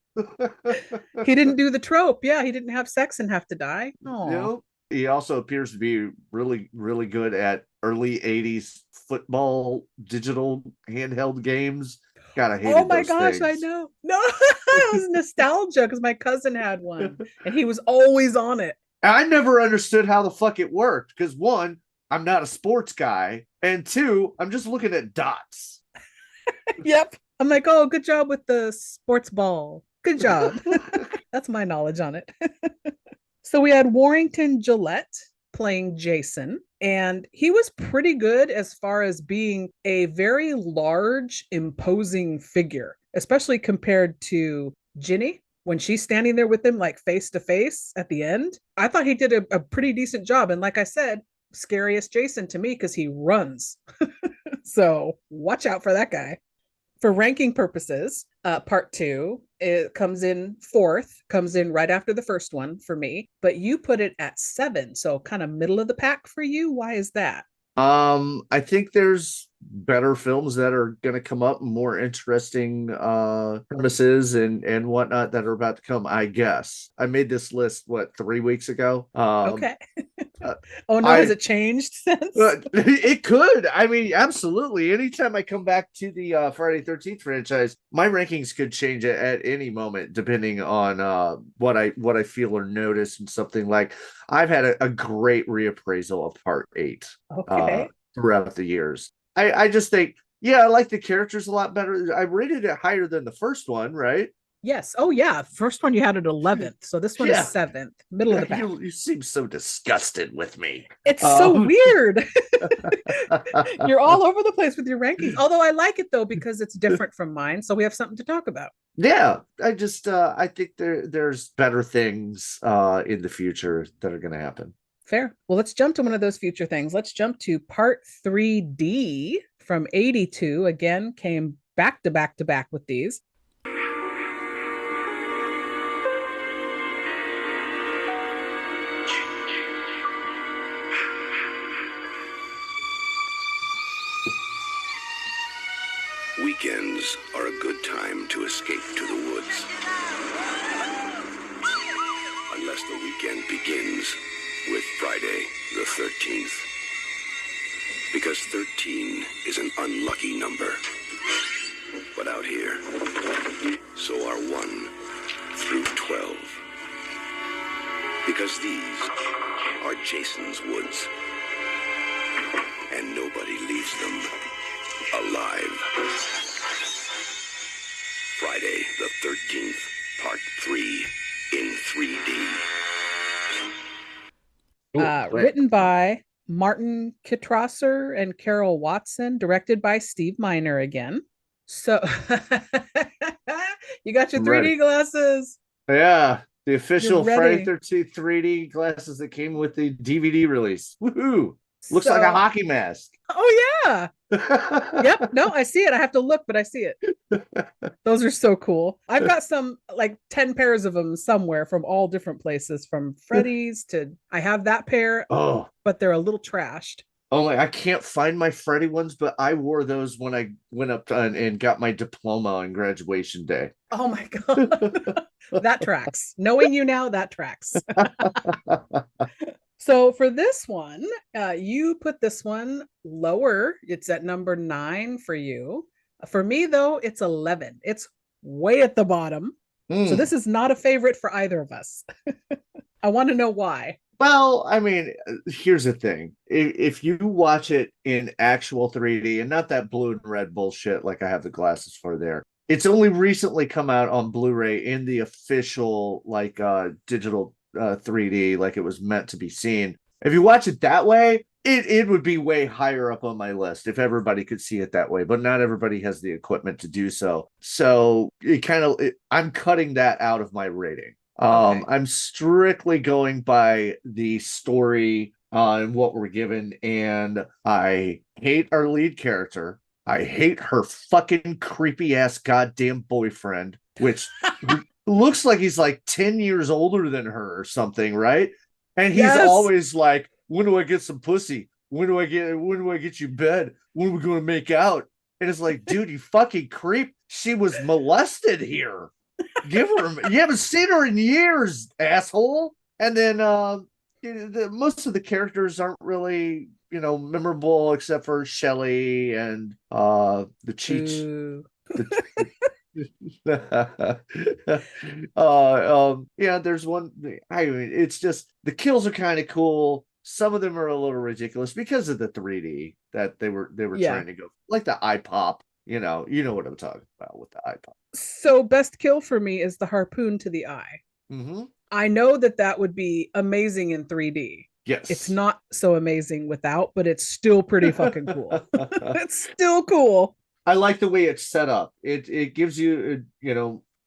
He didn't do the trope. Yeah, he didn't have sex and have to die. No. He also appears to be really, really good at early 80s football digital handheld games. God, I hated Oh my those gosh, things. I know. No, it was nostalgia because my cousin had one and he was always on it. I never understood how the fuck it worked because one, I'm not a sports guy, and two, I'm just looking at dots. Yep. I'm like, oh, good job with the sports ball. Good job. That's my knowledge on it. So we had Warrington Gillette playing Jason, and he was pretty good as far as being a very large, imposing figure, especially compared to Ginny when she's standing there with him like face to face at the end. I thought he did a pretty decent job. And like I said, scariest Jason to me because he runs. So watch out for that guy. For ranking purposes, part 2, it comes in right after the first one for me, but you put it at 7, so kind of middle of the pack for you. Why is that? I think there's better films that are going to come up, more interesting premises and whatnot that are about to come, I guess. I made this list 3 weeks ago. Okay. Has it changed since? It could. I mean, absolutely. Anytime I come back to the Friday 13th franchise, my rankings could change at any moment depending on what I feel or notice and something. Like I've had a great reappraisal of part 8 throughout the years. I just think, I like the characters a lot better. I rated it higher than the first one, right? Yes. Oh, yeah. First one you had at 11th. So this one is 7th, middle of the pack. You seem so disgusted with me. It's so weird. You're all over the place with your rankings. Although I like it, though, because it's different from mine. So we have something to talk about. Yeah. I just, I think there's better things in the future that are going to happen. Fair. Well, let's jump to one of those future things. Let's jump to part 3D from 82. Again, came back to back to back with these. Weekends are a good time to escape to the woods. Unless the weekend begins with Friday the 13th. Because 13 is an unlucky number. But out here, so are 1 through 12. Because these are Jason's woods. And nobody leaves them alive. Friday the 13th, part 3 in 3D. Written by Martin Kitrosser and Carol Watson, directed by Steve Miner again. So you got your I'm 3D ready. glasses. Yeah, the official You're ready. Friday 13th 3D glasses that came with the DVD release. Woohoo! Looks So, like a hockey mask. oh yeah. Yep. No, I see it. I have to look, but I see it. Those are so cool. I've got some like 10 pairs of them somewhere from all different places, from Freddy's to I have that pair, Oh, but they're a little trashed. only I can't find my Freddy ones, but I wore those when I went up and got my diploma on graduation day. Oh my God. That tracks. Knowing you now, that tracks. So for this one, you put this one lower. It's at number 9 for you. For me, though, it's 11. It's way at the bottom. So this is not a favorite for either of us. I want to know why. Well, I mean, here's the thing. If you watch it in actual 3D and not that blue and red bullshit like I have the glasses for there, it's only recently come out on Blu-ray in the official like digital 3D like it was meant to be seen. If you watch it that way, it would be way higher up on my list if everybody could see it that way, but not everybody has the equipment to do so. So I'm cutting that out of my rating. Okay. I'm strictly going by the story and what we're given, and I hate our lead character. I hate her fucking creepy ass goddamn boyfriend, which looks like he's like 10 years older than her or something, right? And he's Yes. always like, when do I get some pussy? When do I get you bed? When are we gonna make out? And it's like, dude, you fucking creep. She was molested here. Give her, you haven't seen her in years, asshole. And then most of the characters aren't really, memorable except for Shelley and the Cheech. Ooh. Yeah, there's one. I mean, it's just the kills are kind of cool. Some of them are a little ridiculous because of the 3D that they were Yeah. trying to go, like the eye pop. You know what I'm talking about with the eye pop. So best kill for me is the harpoon to the eye. Mm-hmm. I know that would be amazing in 3D. Yes, It's not so amazing without, but it's still pretty fucking cool. It's still cool. I like the way it's set up. It gives you,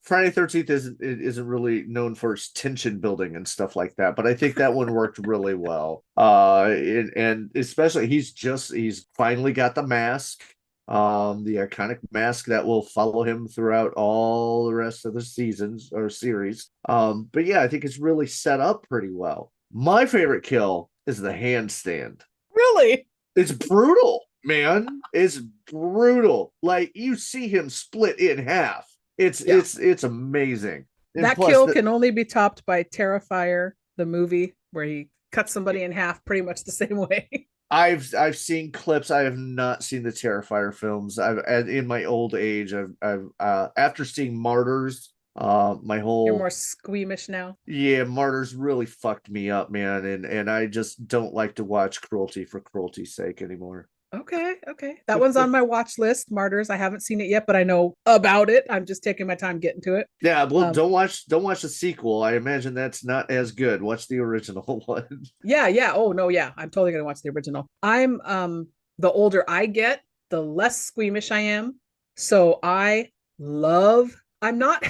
Friday 13th isn't really known for its tension building and stuff like that, but I think that one worked really well. And especially he's finally got the mask, the iconic mask that will follow him throughout all the rest of the seasons or series. But yeah, I think it's really set up pretty well. My favorite kill is the handstand. Really? It's brutal, man. It's brutal. Like you see him split in half. It's amazing. And That plus kill can only be topped by Terrifier, the movie, where he cuts somebody in half pretty much the same way. I've seen clips. I have not seen the Terrifier films. In my old age, I've after seeing Martyrs, my whole You're more squeamish now. yeah, Martyrs really fucked me up, man, and I just don't like to watch cruelty for cruelty's sake anymore. Okay. That one's on my watch list, Martyrs. I haven't seen it yet, but I know about it. I'm just taking my time getting to it. Yeah, well, don't watch the sequel. I imagine that's not as good. Watch the original one. Yeah. Oh no, yeah. I'm totally gonna watch the original. I'm the older I get, the less squeamish I am. So I'm not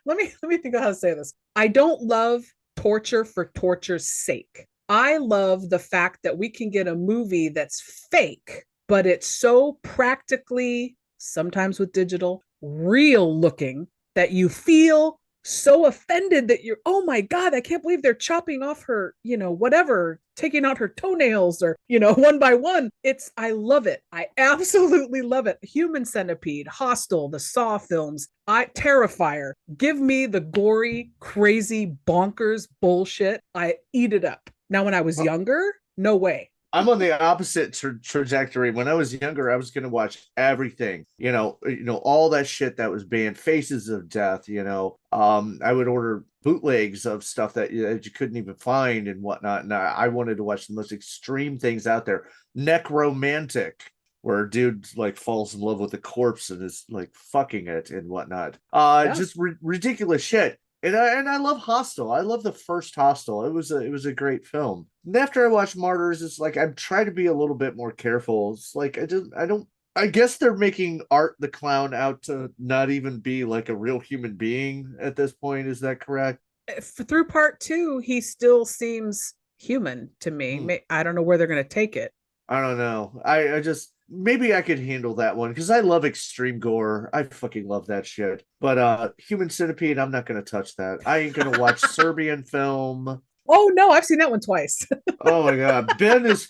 let me think of how to say this. I don't love torture for torture's sake. I love the fact that we can get a movie that's fake, but it's so practically, sometimes with digital, real looking that you feel so offended that you're, oh my God, I can't believe they're chopping off her, whatever, taking out her toenails or, one by one. I love it. I absolutely love it. Human Centipede, Hostel, the Saw films, Terrifier. Give me the gory, crazy, bonkers bullshit. I eat it up. Now, when I was younger, no way. I'm on the opposite trajectory. When I was younger, I was going to watch everything, all that shit that was banned, Faces of Death, I would order bootlegs of stuff that you couldn't even find and whatnot. And I wanted to watch the most extreme things out there. Necromantic, where a dude like falls in love with a corpse and is like fucking it and whatnot. Just ridiculous shit. And I love Hostel. I love the first Hostel. It was a great film. And after I watched Martyrs, it's like I'm trying to be a little bit more careful. It's like I don't I guess they're making Art the Clown out to not even be like a real human being at this point. Is that correct? Through part two, he still seems human to me. I don't know where they're going to take it. I don't know. I just maybe I could handle that one because I love extreme gore. I fucking love that shit. But Human Centipede, I'm not gonna touch that. I ain't gonna watch Serbian film. Oh no, I've seen that one twice. Oh my god. Ben is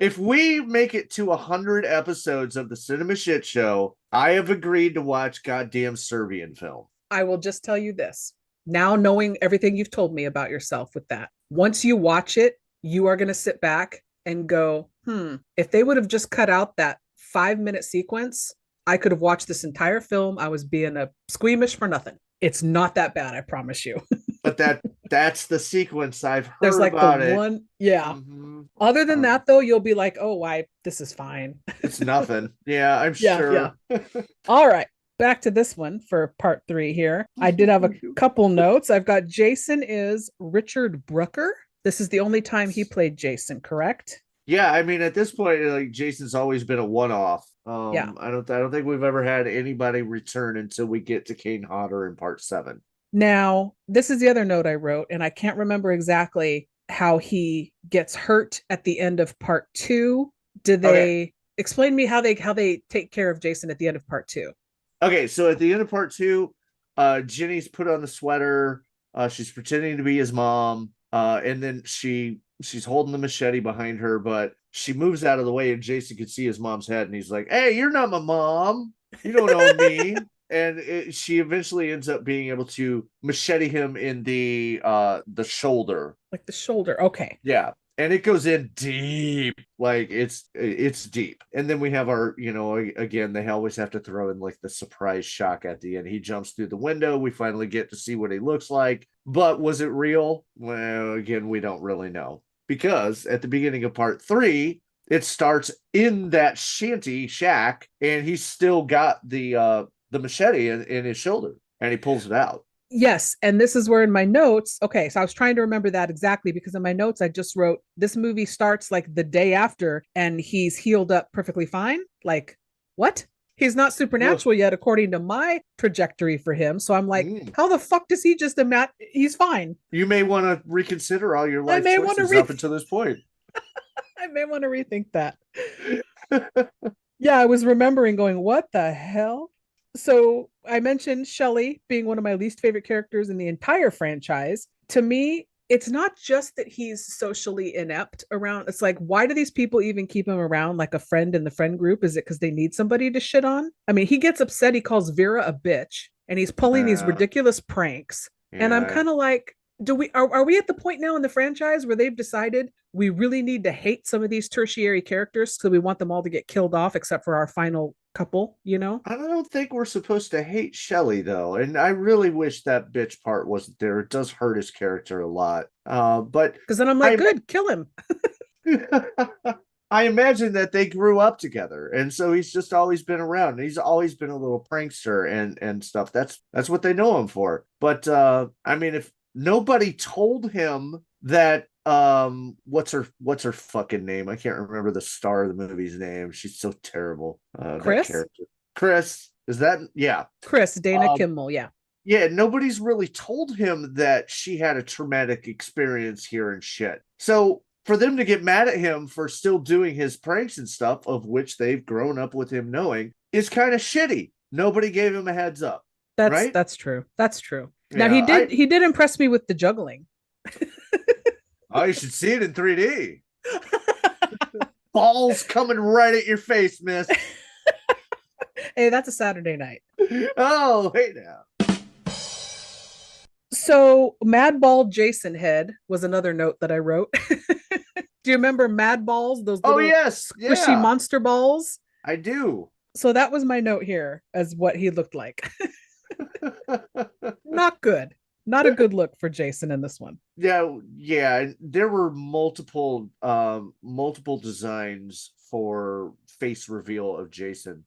if we make it to 100 episodes of the Cinema Shit Show, I have agreed to watch goddamn Serbian film. I will just tell you this. Now knowing everything you've told me about yourself with that, once you watch it, you are going to sit back and go, if they would have just cut out that 5-minute sequence, I could have watched this entire film. I was being a squeamish for nothing. It's not that bad, I promise you. But that's the sequence I've heard There's like about the it. one, yeah. Mm-hmm. Other than that, though, you'll be like, oh, this is fine. It's nothing. Yeah, I'm sure. Yeah. All right. Back to this one for part 3 here. I did have a couple notes. I've got Jason is Richard Brooker. This is the only time he played Jason, correct? Yeah, I mean, at this point, like Jason's always been a one-off. Yeah. I don't think we've ever had anybody return until we get to Kane Hodder in part 7. Now, this is the other note I wrote, and I can't remember exactly how he gets hurt at the end of part 2. Did they explain to me how they take care of Jason at the end of part 2? Okay, so at the end of part 2, Jenny's put on the sweater. She's pretending to be his mom, and then she's holding the machete behind her, but she moves out of the way, and Jason can see his mom's head, and he's like, "Hey, you're not my mom. You don't own me." And she eventually ends up being able to machete him in the shoulder, like the shoulder. Okay, yeah. And it goes in deep, like it's deep. And then we have our, again, they always have to throw in like the surprise shock at the end. He jumps through the window. We finally get to see what he looks like. But was it real? Well, again, we don't really know. Because at the beginning of part 3, it starts in that shanty shack, and he's still got the machete in his shoulder, and he pulls it out. Yes, and this is where in my notes, okay, so I was trying to remember that exactly because in my notes I just wrote this movie starts like the day after and he's healed up perfectly fine. Like, what? He's not supernatural yet according to my trajectory for him. So I'm like, how the fuck does he just he's fine. You may want to reconsider all your life choices up until this point. I may want to rethink that. Yeah, I was remembering going, what the hell? So I mentioned Shelley being one of my least favorite characters in the entire franchise. To me, it's not just that he's socially inept around. It's like, why do these people even keep him around like a friend in the friend group? Is it because they need somebody to shit on? I mean, he gets upset. He calls Vera a bitch and he's pulling these ridiculous pranks. Yeah. And I'm kind of like, are we at the point now in the franchise where they've decided we really need to hate some of these tertiary characters because we want them all to get killed off except for our final couple, I don't think we're supposed to hate Shelley though, and I really wish that bitch part wasn't there. It does hurt his character a lot, but because then I'm like, good, kill him. I imagine that they grew up together, and so he's just always been around. He's always been a little prankster and stuff. That's what they know him for. But I mean, if nobody told him that what's her fucking name? I can't remember the star of the movie's name. She's so terrible. Chris? Chris, is that? Yeah. Chris, Dana Kimmel, yeah. Yeah, nobody's really told him that she had a traumatic experience here and shit. So for them to get mad at him for still doing his pranks and stuff, of which they've grown up with him knowing, is kind of shitty. Nobody gave him a heads up. That's true. That's true. Yeah, now he did impress me with the juggling. Oh, you should see it in 3D. Balls coming right at your face, miss. Hey, that's a Saturday night. Oh, hey now. So, Madball Jason head was another note that I wrote. Do you remember Mad Balls? Those little squishy monster balls? I do. So that was my note here as what he looked like. Not good. Not a good look for Jason in this one. Yeah. There were multiple designs for face reveal of Jason.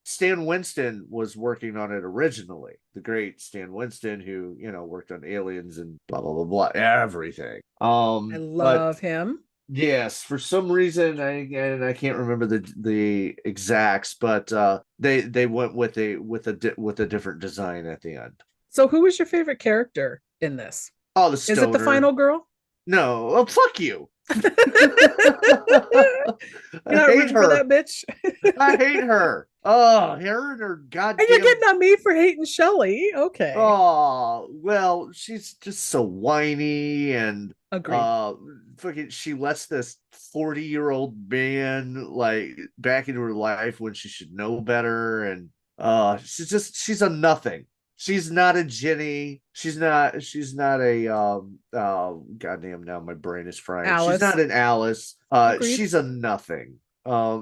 Stan Winston was working on it originally. The great Stan Winston, who worked on Aliens and blah blah blah blah, everything. I love him. Yes, for some reason, I can't remember the exacts, but they went with a different design at the end. So, who was your favorite character in this? Oh, the Is stoner. it the final girl? No, oh, fuck you. You're not rooting for that bitch. I hate her. Oh, her and her goddamn. And you're getting on me for hating Shelley. Okay. Oh, well, she's just so whiny and Agreed. Fucking, she lets this 40-year-old man like back into her life when she should know better, and she's a nothing. She's not a Jenny. She's not a goddamn, now my brain is frying. Alice. She's not an Alice. Agreed. She's a nothing.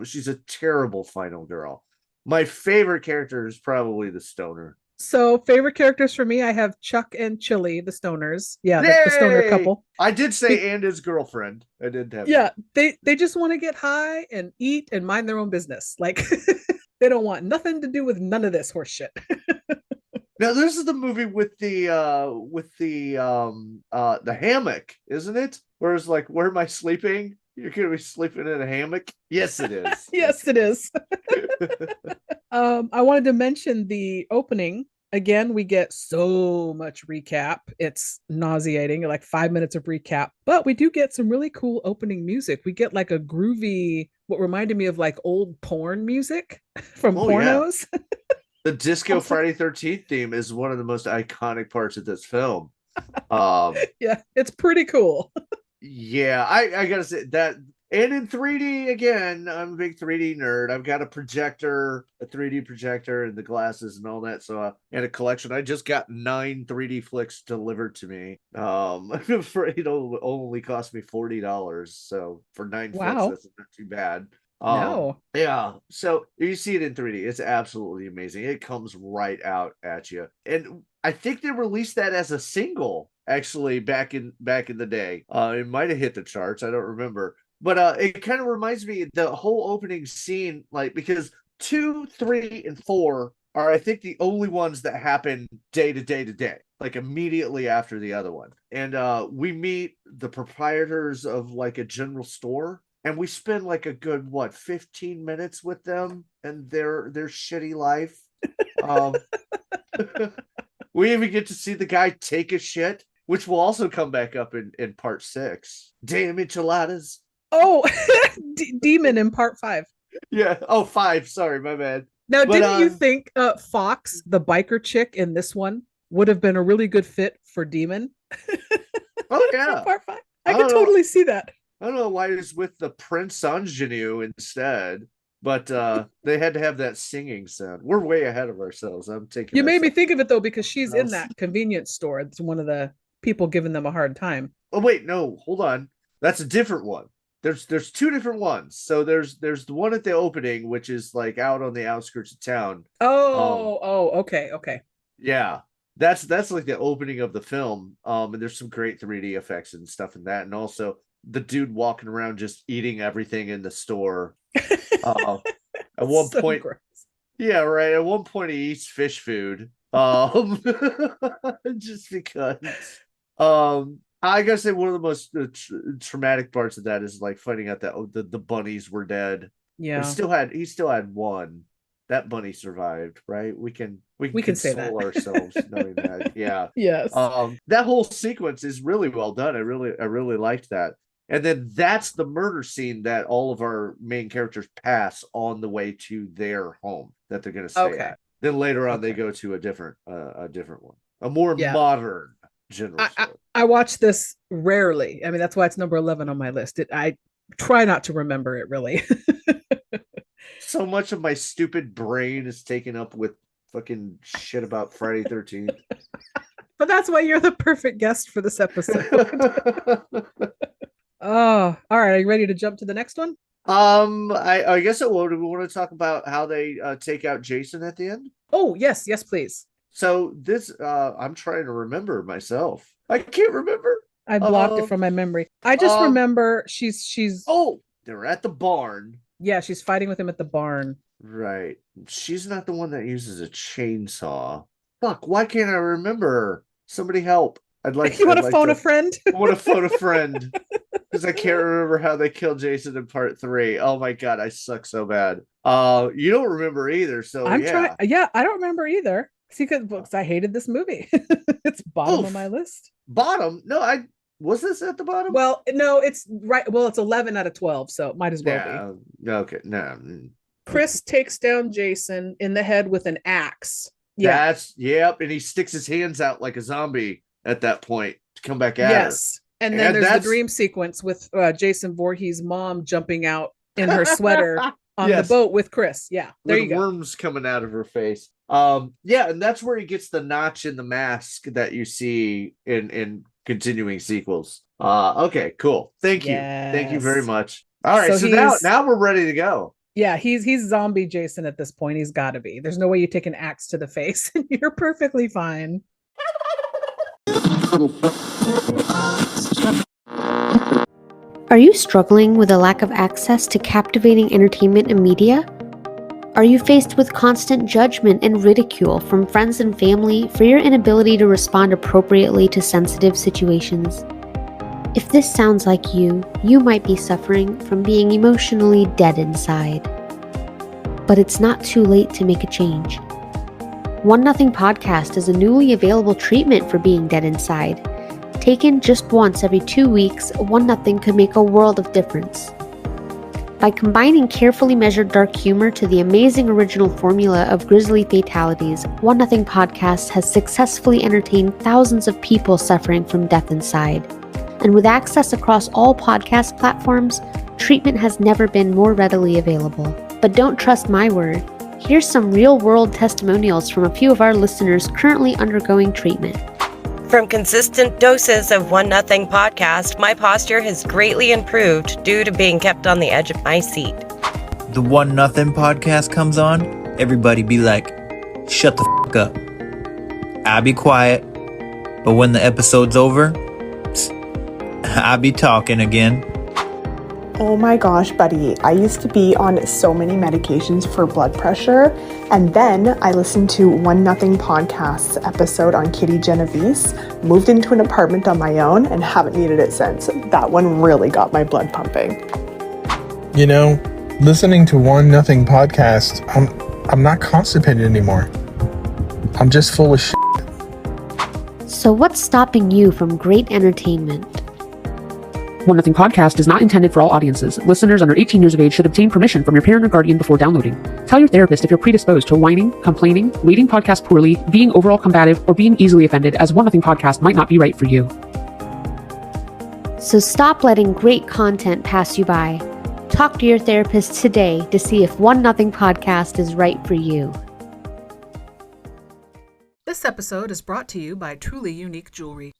She's a terrible final girl. My favorite character is probably the stoner. So, favorite characters for me, I have Chuck and Chili, the stoners. Yeah, the stoner couple. I did say and his girlfriend. I did have. Yeah, they just want to get high and eat and mind their own business. Like they don't want nothing to do with none of this horse shit. Now this is the movie with the hammock, isn't it? Where it's like, where am I sleeping? You're gonna be sleeping in a hammock? Yes, it is. Yes, it is. I wanted to mention the opening. Again, we get so much recap. It's nauseating, like 5 minutes of recap. But we do get some really cool opening music. We get like a groovy, what reminded me of like old porn music from pornos. Yeah. The Disco Friday 13th theme is one of the most iconic parts of this film. Yeah, it's pretty cool. Yeah, I gotta say that. And in 3D, again, I'm a big 3D nerd. I've got a projector, a 3D projector, and the glasses and all that. So, and a collection. I just got 9 3D flicks delivered to me. For only cost me $40. So for 9 flicks, that's not too bad. No. Yeah. So you see it in 3D. It's absolutely amazing. It comes right out at you. And I think they released that as a single, actually, back in the day. It might have hit the charts. I don't remember. But it kind of reminds me the whole opening scene, like, because 2, 3, and 4 are, I think, the only ones that happen day to day, like immediately after the other one. And we meet the proprietors of like a general store, and we spend like a good 15 minutes with them and their shitty life. We even get to see the guy take a shit, which will also come back up in part 6. Damn enchiladas. Oh, Demon in part 5. Yeah. Oh, 5. Sorry, my bad. Now, didn't you think Fox, the biker chick in this one, would have been a really good fit for Demon? Oh, yeah. Part 5. I could totally see that. I don't know why he was with the Prince Ingenue instead, but they had to have that singing sound. We're way ahead of ourselves. I'm taking. You made me think of it though, because she's in that convenience store. It's one of the people giving them a hard time. Oh wait, no, hold on. That's a different one. There's 2 different ones. So there's the one at the opening, which is like out on the outskirts of town. Okay. Yeah. That's like the opening of the film. And there's some great 3D effects and stuff in that. And also the dude walking around just eating everything in the store. At one point, gross. Yeah, right. At one point he eats fish food. Just because. I gotta say one of the most traumatic parts of that is like finding out that the bunnies were dead. Yeah, he still had one. That bunny survived, right? We can say that ourselves knowing that. Yeah. Yes. That whole sequence is really well done. I really liked that. And then that's the murder scene that all of our main characters pass on the way to their home that they're going to stay at. Then later on, they go to a different one, a more modern general store. I watch this rarely. I mean, that's why it's number 11 on my list. I try not to remember it really. So much of my stupid brain is taken up with fucking shit about Friday 13th. But that's why you're the perfect guest for this episode. Oh, all right. Are you ready to jump to the next one? I guess it will. Do we want to talk about how they take out Jason at the end? Oh, yes, please. So this, I'm trying to remember myself. I can't remember. I blocked it from my memory. I just remember she's. Oh, they're at the barn. Yeah, she's fighting with him at the barn. Right. She's not the one that uses a chainsaw. Fuck, why can't I remember her? Somebody help. I'd like You want I'd to like phone a friend? I want to phone a friend. Because I can't remember how they killed Jason in part 3. Oh my god, I suck so bad. You don't remember either, so I'm yeah. trying. Yeah, I don't remember either. See, because I hated this movie. It's bottom of Oof. my list. Bottom? No, I was this at the bottom? Well, no, it's right. Well, it's 11 out of 12, so it might as well be. Yeah. Okay. No. Chris takes down Jason in the head with an axe. Yeah. Yep, and he sticks his hands out like a zombie at that point to come back at her. Yes. And then there's the dream sequence with Jason Voorhees' mom jumping out in her sweater on the boat with Chris. Yeah. There you go. Worms coming out of her face. Yeah, and that's where he gets the notch in the mask that you see in continuing sequels. Okay, cool. Thank you. Thank you very much. All right, so now we're ready to go. Yeah, he's zombie Jason at this point. He's got to be. There's no way you take an axe to the face and you're perfectly fine. Are you struggling with a lack of access to captivating entertainment and media? Are you faced with constant judgment and ridicule from friends and family for your inability to respond appropriately to sensitive situations? If this sounds like you might be suffering from being emotionally dead inside. But it's not too late to make a change. One Nothing Podcast is a newly available treatment for being dead inside. Taken just once every 2 weeks, One Nothing could make a world of difference. By combining carefully measured dark humor to the amazing original formula of grisly fatalities, One Nothing Podcast has successfully entertained thousands of people suffering from death inside. And with access across all podcast platforms, treatment has never been more readily available. But don't trust my word. Here's some real-world testimonials from a few of our listeners currently undergoing treatment. From consistent doses of One Nothing Podcast, my posture has greatly improved due to being kept on the edge of my seat. The One Nothing Podcast comes on, everybody be like, shut the f*** up. I'll be quiet, but when the episode's over, I'll be talking again. Oh my gosh, buddy. I used to be on so many medications for blood pressure, and then I listened to One Nothing Podcast's episode on Kitty Genovese, moved into an apartment on my own, and haven't needed it since. That one really got my blood pumping. You know, listening to One Nothing Podcast, I'm not constipated anymore. I'm just full of shit. So what's stopping you from great entertainment? One Nothing Podcast is not intended for all audiences. Listeners under 18 years of age should obtain permission from your parent or guardian before downloading. Tell your therapist if you're predisposed to whining, complaining, rating podcasts poorly, being overall combative, or being easily offended, as One Nothing Podcast might not be right for you. So stop letting great content pass you by. Talk to your therapist today to see if One Nothing Podcast is right for you. This episode is brought to you by Truly Unique Jewelry.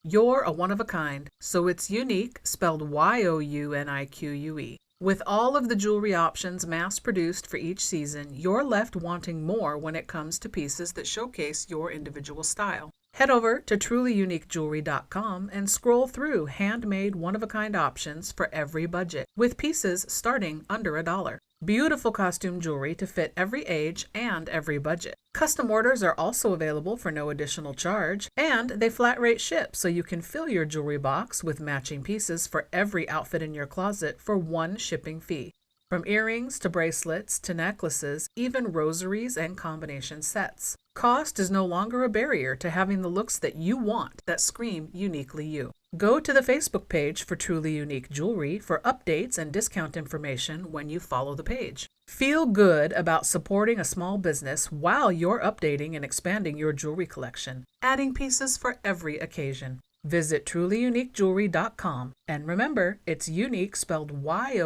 You're a one-of-a-kind, so it's unique, spelled Y-O-U-N-I-Q-U-E. With all of the jewelry options mass-produced for each season, you're left wanting more when it comes to pieces that showcase your individual style. Head over to trulyuniquejewelry.com and scroll through handmade one-of-a-kind options for every budget, with pieces starting under $1. Beautiful costume jewelry to fit every age and every budget. Custom orders are also available for no additional charge, and they flat rate ship so you can fill your jewelry box with matching pieces for every outfit in your closet for one shipping fee. From earrings to bracelets to necklaces, even rosaries and combination sets. Cost is no longer a barrier to having the looks that you want that scream uniquely you. Go to the Facebook page for Truly Unique Jewelry for updates and discount information when you follow the page. Feel good about supporting a small business while you're updating and expanding your jewelry collection, adding pieces for every occasion. Visit trulyuniquejewelry.com, and remember, it's unique spelled Y-O-U-N-I-Q-U-E.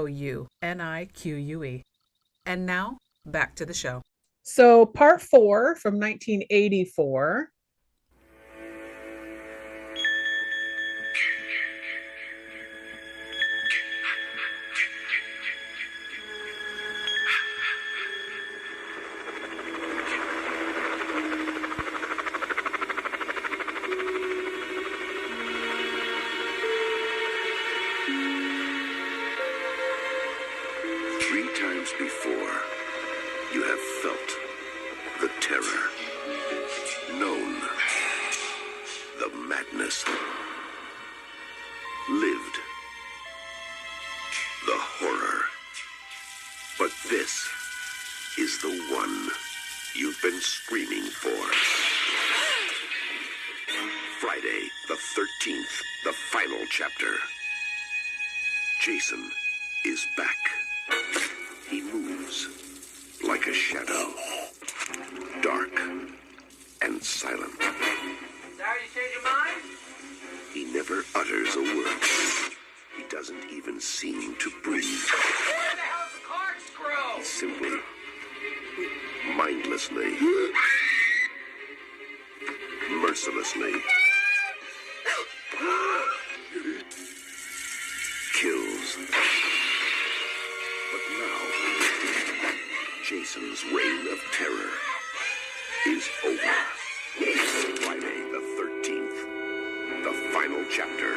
And now, back to the show. So, part 4 from 1984. times before, you have felt the terror, known the madness, lived the horror. But this is the one you've been screaming for. Friday the 13th, the final chapter. Jason is back. He moves like a shadow, dark and silent. Sorry you changed your mind? He never utters a word. He doesn't even seem to breathe. Where the hell's the corkscrew? He simply, mindlessly, mercilessly kills. But now, Jason's reign of terror is over. Friday the 13th, the final chapter.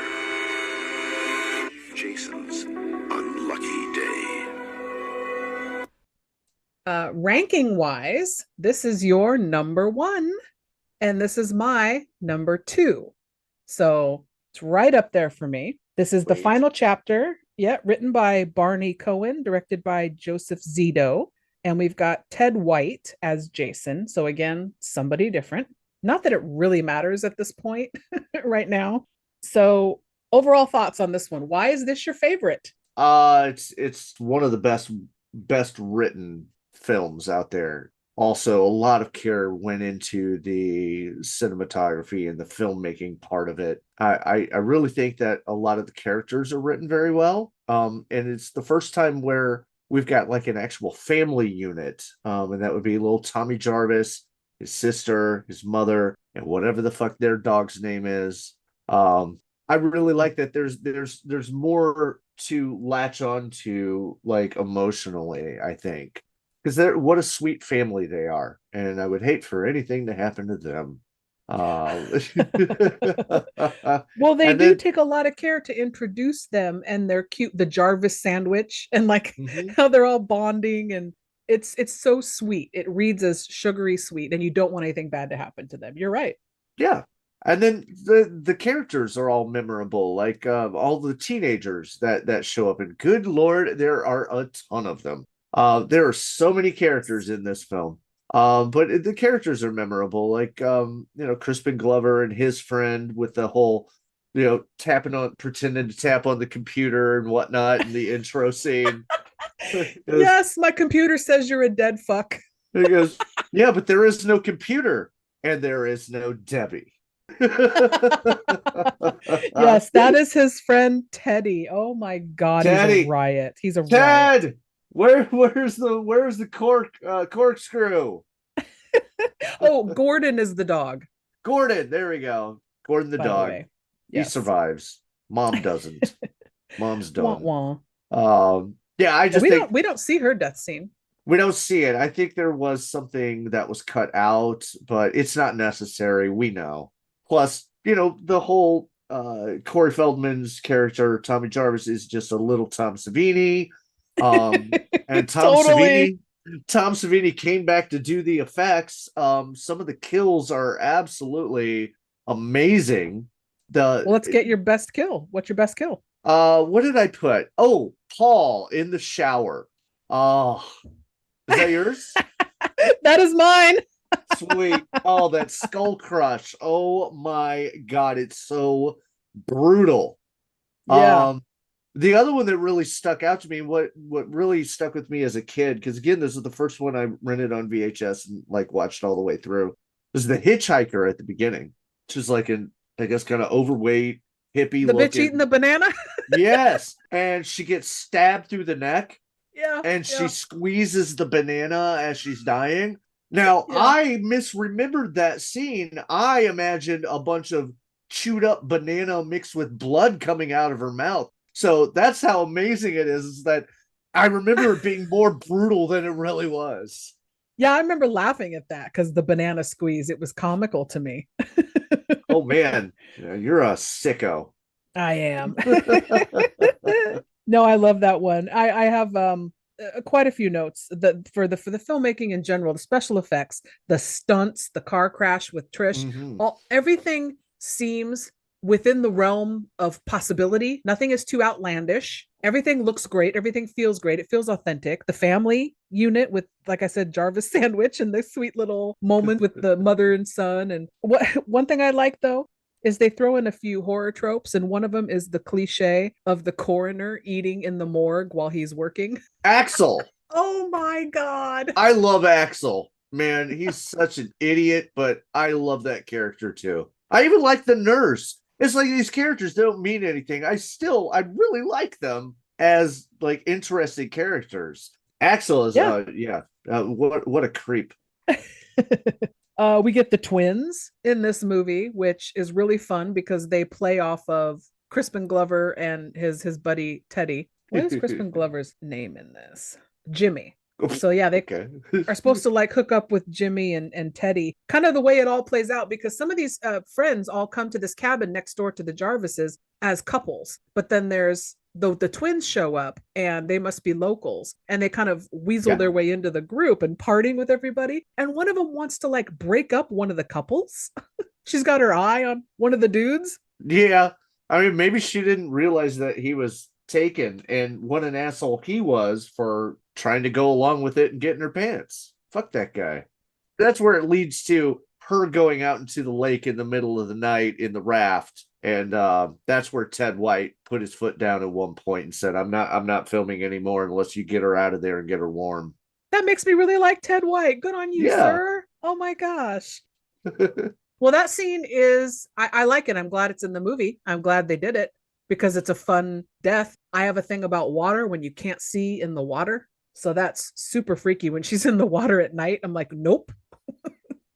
Jason's unlucky day. Ranking wise, this is your number 1, and this is my number 2. So it's right up there for me. This is the final chapter. Yeah, written by Barney Cohen, directed by Joseph Zito. And we've got Ted White as Jason. So again, somebody different. Not that it really matters at this point right now. So overall thoughts on this one. Why is this your favorite? It's one of the best written films out there. Also, a lot of care went into the cinematography and the filmmaking part of it. I really think that a lot of the characters are written very well. And it's the first time where we've got like an actual family unit. And that would be little Tommy Jarvis, his sister, his mother, and whatever the fuck their dog's name is. I really like that there's more to latch on to, like, emotionally, I think. Because what a sweet family they are, and I would hate for anything to happen to them. Well, they do take a lot of care to introduce them, and they're cute. The Jarvis sandwich, and like how they're all bonding, and it's so sweet. It reads as sugary sweet, and you don't want anything bad to happen to them. You're right. Yeah. And then the characters are all memorable, like all the teenagers that show up, and good Lord, there are a ton of them. There are so many characters in this film, but the characters are memorable, like Crispin Glover and his friend with the whole pretending to tap on the computer and whatnot in the intro scene. Yes, my computer says you're a dead fuck. He goes, yeah, but there is no computer and there is no Debbie. Yes, that is his friend Teddy. Oh my God, Teddy. He's a riot. He's a Ted. Riot. Where's the corkscrew? Oh, Gordon is the dog. Gordon, there we go. Gordon the dog. Yes. He survives. Mom doesn't. Mom's done. Wah, wah. Yeah, I just think we don't see her death scene. We don't see it. I think there was something that was cut out, but it's not necessary. We know. Plus, the whole Corey Feldman's character, Tommy Jarvis, is just a little Tom Savini. And Tom Savini came back to do the effects. Some of the kills are absolutely amazing. Let's get your best kill. What's your best kill? What did I put? Oh, Paul in the shower. Oh, is that yours? That is mine. Sweet. Oh, that skull crush. Oh my God, it's so brutal. Yeah. The other one that really stuck out to me, what really stuck with me as a kid, because again, this is the first one I rented on VHS and watched all the way through, was the hitchhiker at the beginning, which is like an, I guess, kind of overweight hippie. The bitch eating the banana. Yes, and she gets stabbed through the neck. Yeah, and she squeezes the banana as she's dying. Now, I misremembered that scene. I imagined a bunch of chewed up banana mixed with blood coming out of her mouth. So that's how amazing it is that I remember it being more brutal than it really was. Yeah, I remember laughing at that because the banana squeeze, it was comical to me. Oh, man, you're a sicko. I am. No, I love that one. I have quite a few notes for the filmmaking in general, the special effects, the stunts, the car crash with Trish, everything seems within the realm of possibility. Nothing is too outlandish. Everything looks great. Everything feels great. It feels authentic. The family unit with, like I said, Jarvis Sandwich and the sweet little moment with the mother and son. And one thing I like though is they throw in a few horror tropes, and one of them is the cliche of the coroner eating in the morgue while he's working. Axel. Oh my God. I love Axel. Man, he's such an idiot, but I love that character too. I even like the nurse. It's like these characters don't mean anything. I really like them as like interesting characters. Axel is what a creep. We get the twins in this movie, which is really fun because they play off of Crispin Glover and his buddy Teddy. What is Crispin Glover's name in this? Jimmy. So yeah, they are supposed to like hook up with Jimmy and Teddy, kind of the way it all plays out, because some of these friends all come to this cabin next door to the Jarvises as couples, but then there's the twins show up and they must be locals, and they kind of weasel their way into the group and partying with everybody, and one of them wants to like break up one of the couples. She's got her eye on one of the dudes. Yeah, I mean, maybe she didn't realize that he was taken, and what an asshole he was for trying to go along with it and get in her pants. Fuck that guy. That's where it leads to her going out into the lake in the middle of the night in the raft, and that's where Ted White put his foot down at one point and said, I'm not filming anymore unless you get her out of there and get her warm. That makes me really like Ted White. Good on you, sir. Oh my gosh. Well, that scene is, I like it. I'm glad it's in the movie. I'm glad they did it because it's a fun death. I have a thing about water when you can't see in the water. So that's super freaky when she's in the water at night. I'm like, nope,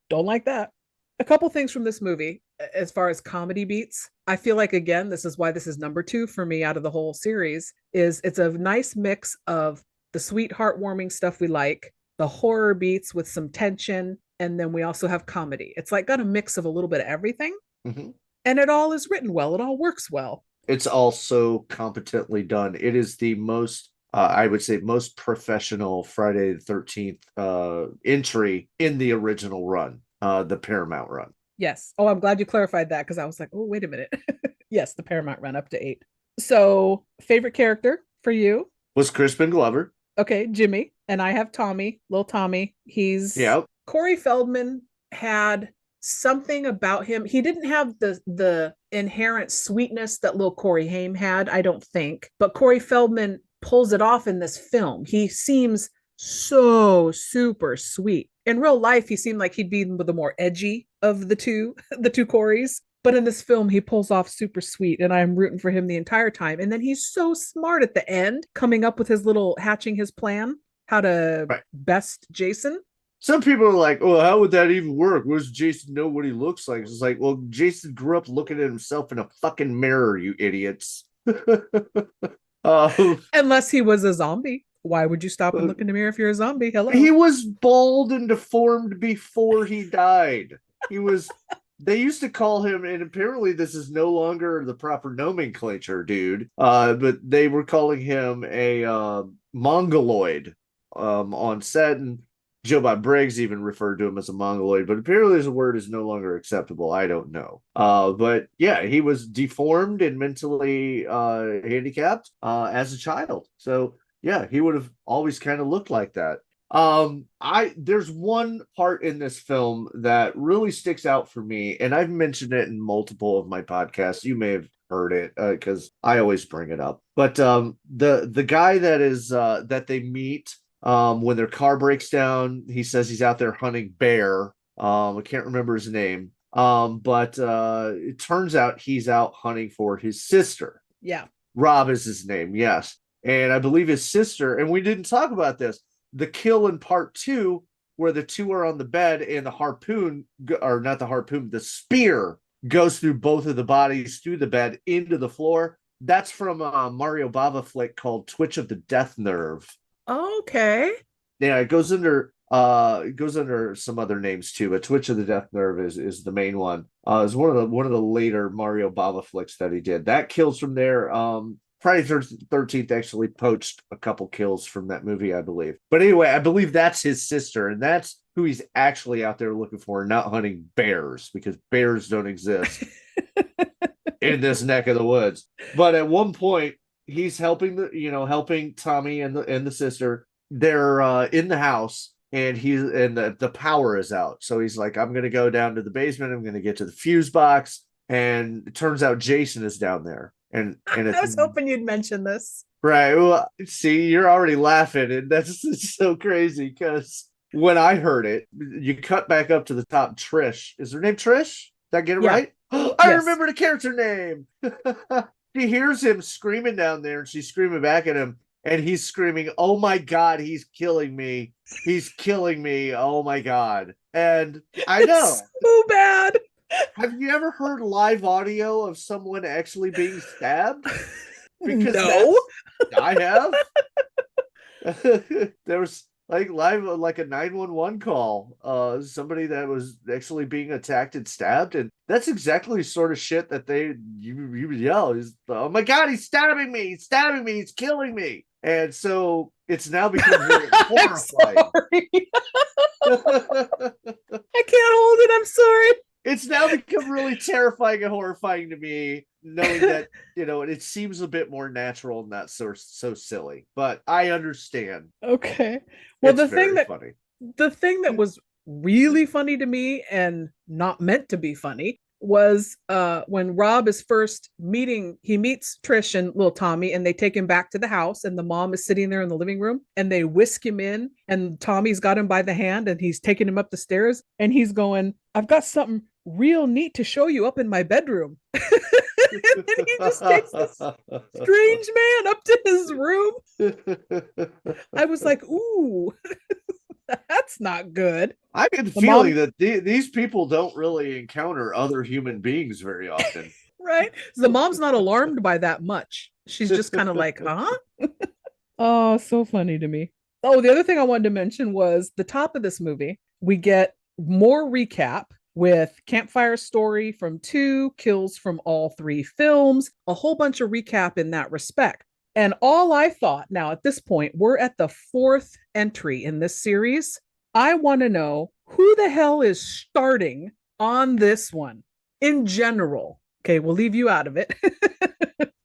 don't like that. A couple things from this movie as far as comedy beats. I feel like, again, this is why this is number 2 for me out of the whole series, is it's a nice mix of the sweet, heartwarming stuff we like, the horror beats with some tension, and then we also have comedy. It's like got a mix of a little bit of everything, and it all is written well. It all works well. It's also competently done. It is the most, I would say, most professional Friday the 13th entry in the original run, the Paramount run. Yes. Oh, I'm glad you clarified that, because I was like, oh, wait a minute. Yes, the Paramount run up to 8. So, favorite character for you? Was Crispin Glover. Okay, Jimmy. And I have Tommy, little Tommy. He's... Yep. Corey Feldman had something about him. He didn't have the inherent sweetness that little Corey Haim had, I don't think. But Corey Feldman pulls it off in this film. He seems so super sweet. In real life, he seemed like he'd be the more edgy of the two Coreys. But in this film, he pulls off super sweet, and I'm rooting for him the entire time. And then he's so smart at the end, coming up with hatching his plan, how to best Jason. Some people are like, oh, how would that even work? Where does Jason know what he looks like? It's like, well, Jason grew up looking at himself in a fucking mirror, you idiots. Unless he was a zombie. Why would you stop and look in the mirror if you're a zombie? Hello. He was bald and deformed before he died. He was... They used to call him, and apparently this is no longer the proper nomenclature, dude. But they were calling him a mongoloid on set, and Joe Bob Briggs even referred to him as a mongoloid. But apparently this word is no longer acceptable. I don't know. But yeah, he was deformed and mentally handicapped as a child. So yeah, he would have always kind of looked like that. There's one part in this film that really sticks out for me, and I've mentioned it in multiple of my podcasts. You may have heard it because I always bring it up. But the guy that is that they meet when their car breaks down, he says he's out there hunting bear. I can't remember his name. But it turns out he's out hunting for his sister. Yeah. Rob is his name, yes. And I believe his sister, and we didn't talk about this, the kill in part 2, where the two are on the bed and the harpoon, or not the harpoon, the spear goes through both of the bodies, through the bed, into the floor. That's from a Mario Bava flick called Twitch of the Death Nerve. Okay. Yeah, it goes under some other names too, but Twitch of the Death Nerve is the main one. It's one of the later Mario Bava flicks that he did. That kills from there. Friday the 13th actually poached a couple kills from that movie, I believe. But anyway, I believe that's his sister, and that's who he's actually out there looking for, not hunting bears, because bears don't exist in this neck of the woods. But at one point, he's helping Tommy and the sister. They're in the house, and the power is out. So he's like, I'm gonna go down to the basement, I'm gonna get to the fuse box, and it turns out Jason is down there. And I was hoping you'd mention this. Right. Well, see, you're already laughing, and that's so crazy because when I heard it, you cut back up to the top. Trish, is her name Trish? Did I get it right? I remember the character name. She hears him screaming down there, and she's screaming back at him, and he's screaming, "Oh my God, he's killing me! He's killing me! Oh my God!" And I know, it's so bad. Have you ever heard live audio of someone actually being stabbed? Because no, I have. There was like a 911 call. Somebody that was actually being attacked and stabbed, and that's exactly the sort of shit that you yell is, "Oh my God, he's stabbing me! He's stabbing me! He's killing me!" And so it's now become very horrifying. I can't hold it. I'm sorry. It's now become really terrifying and horrifying to me, knowing that, it seems a bit more natural and not so silly. But I understand. Okay. Well, the thing that was really funny to me and not meant to be funny was when Rob is first he meets Trish and little Tommy, and they take him back to the house, and the mom is sitting there in the living room, and they whisk him in, and Tommy's got him by the hand, and he's taking him up the stairs, and he's going, "I've got something real neat to show you up in my bedroom." And then he just takes this strange man up to his room. I was like, ooh, that's not good. I get the feeling that these people don't really encounter other human beings very often. Right? The mom's not alarmed by that much. She's just kind of like, huh? Oh, so funny to me. Oh, the other thing I wanted to mention was the top of this movie. We get more recap with campfire story from 2, kills from all 3 films, a whole bunch of recap in that respect. And all I thought, now at this point, we're at the 4th entry in this series. I want to know who the hell is starting on this one in general. Okay, we'll leave you out of it.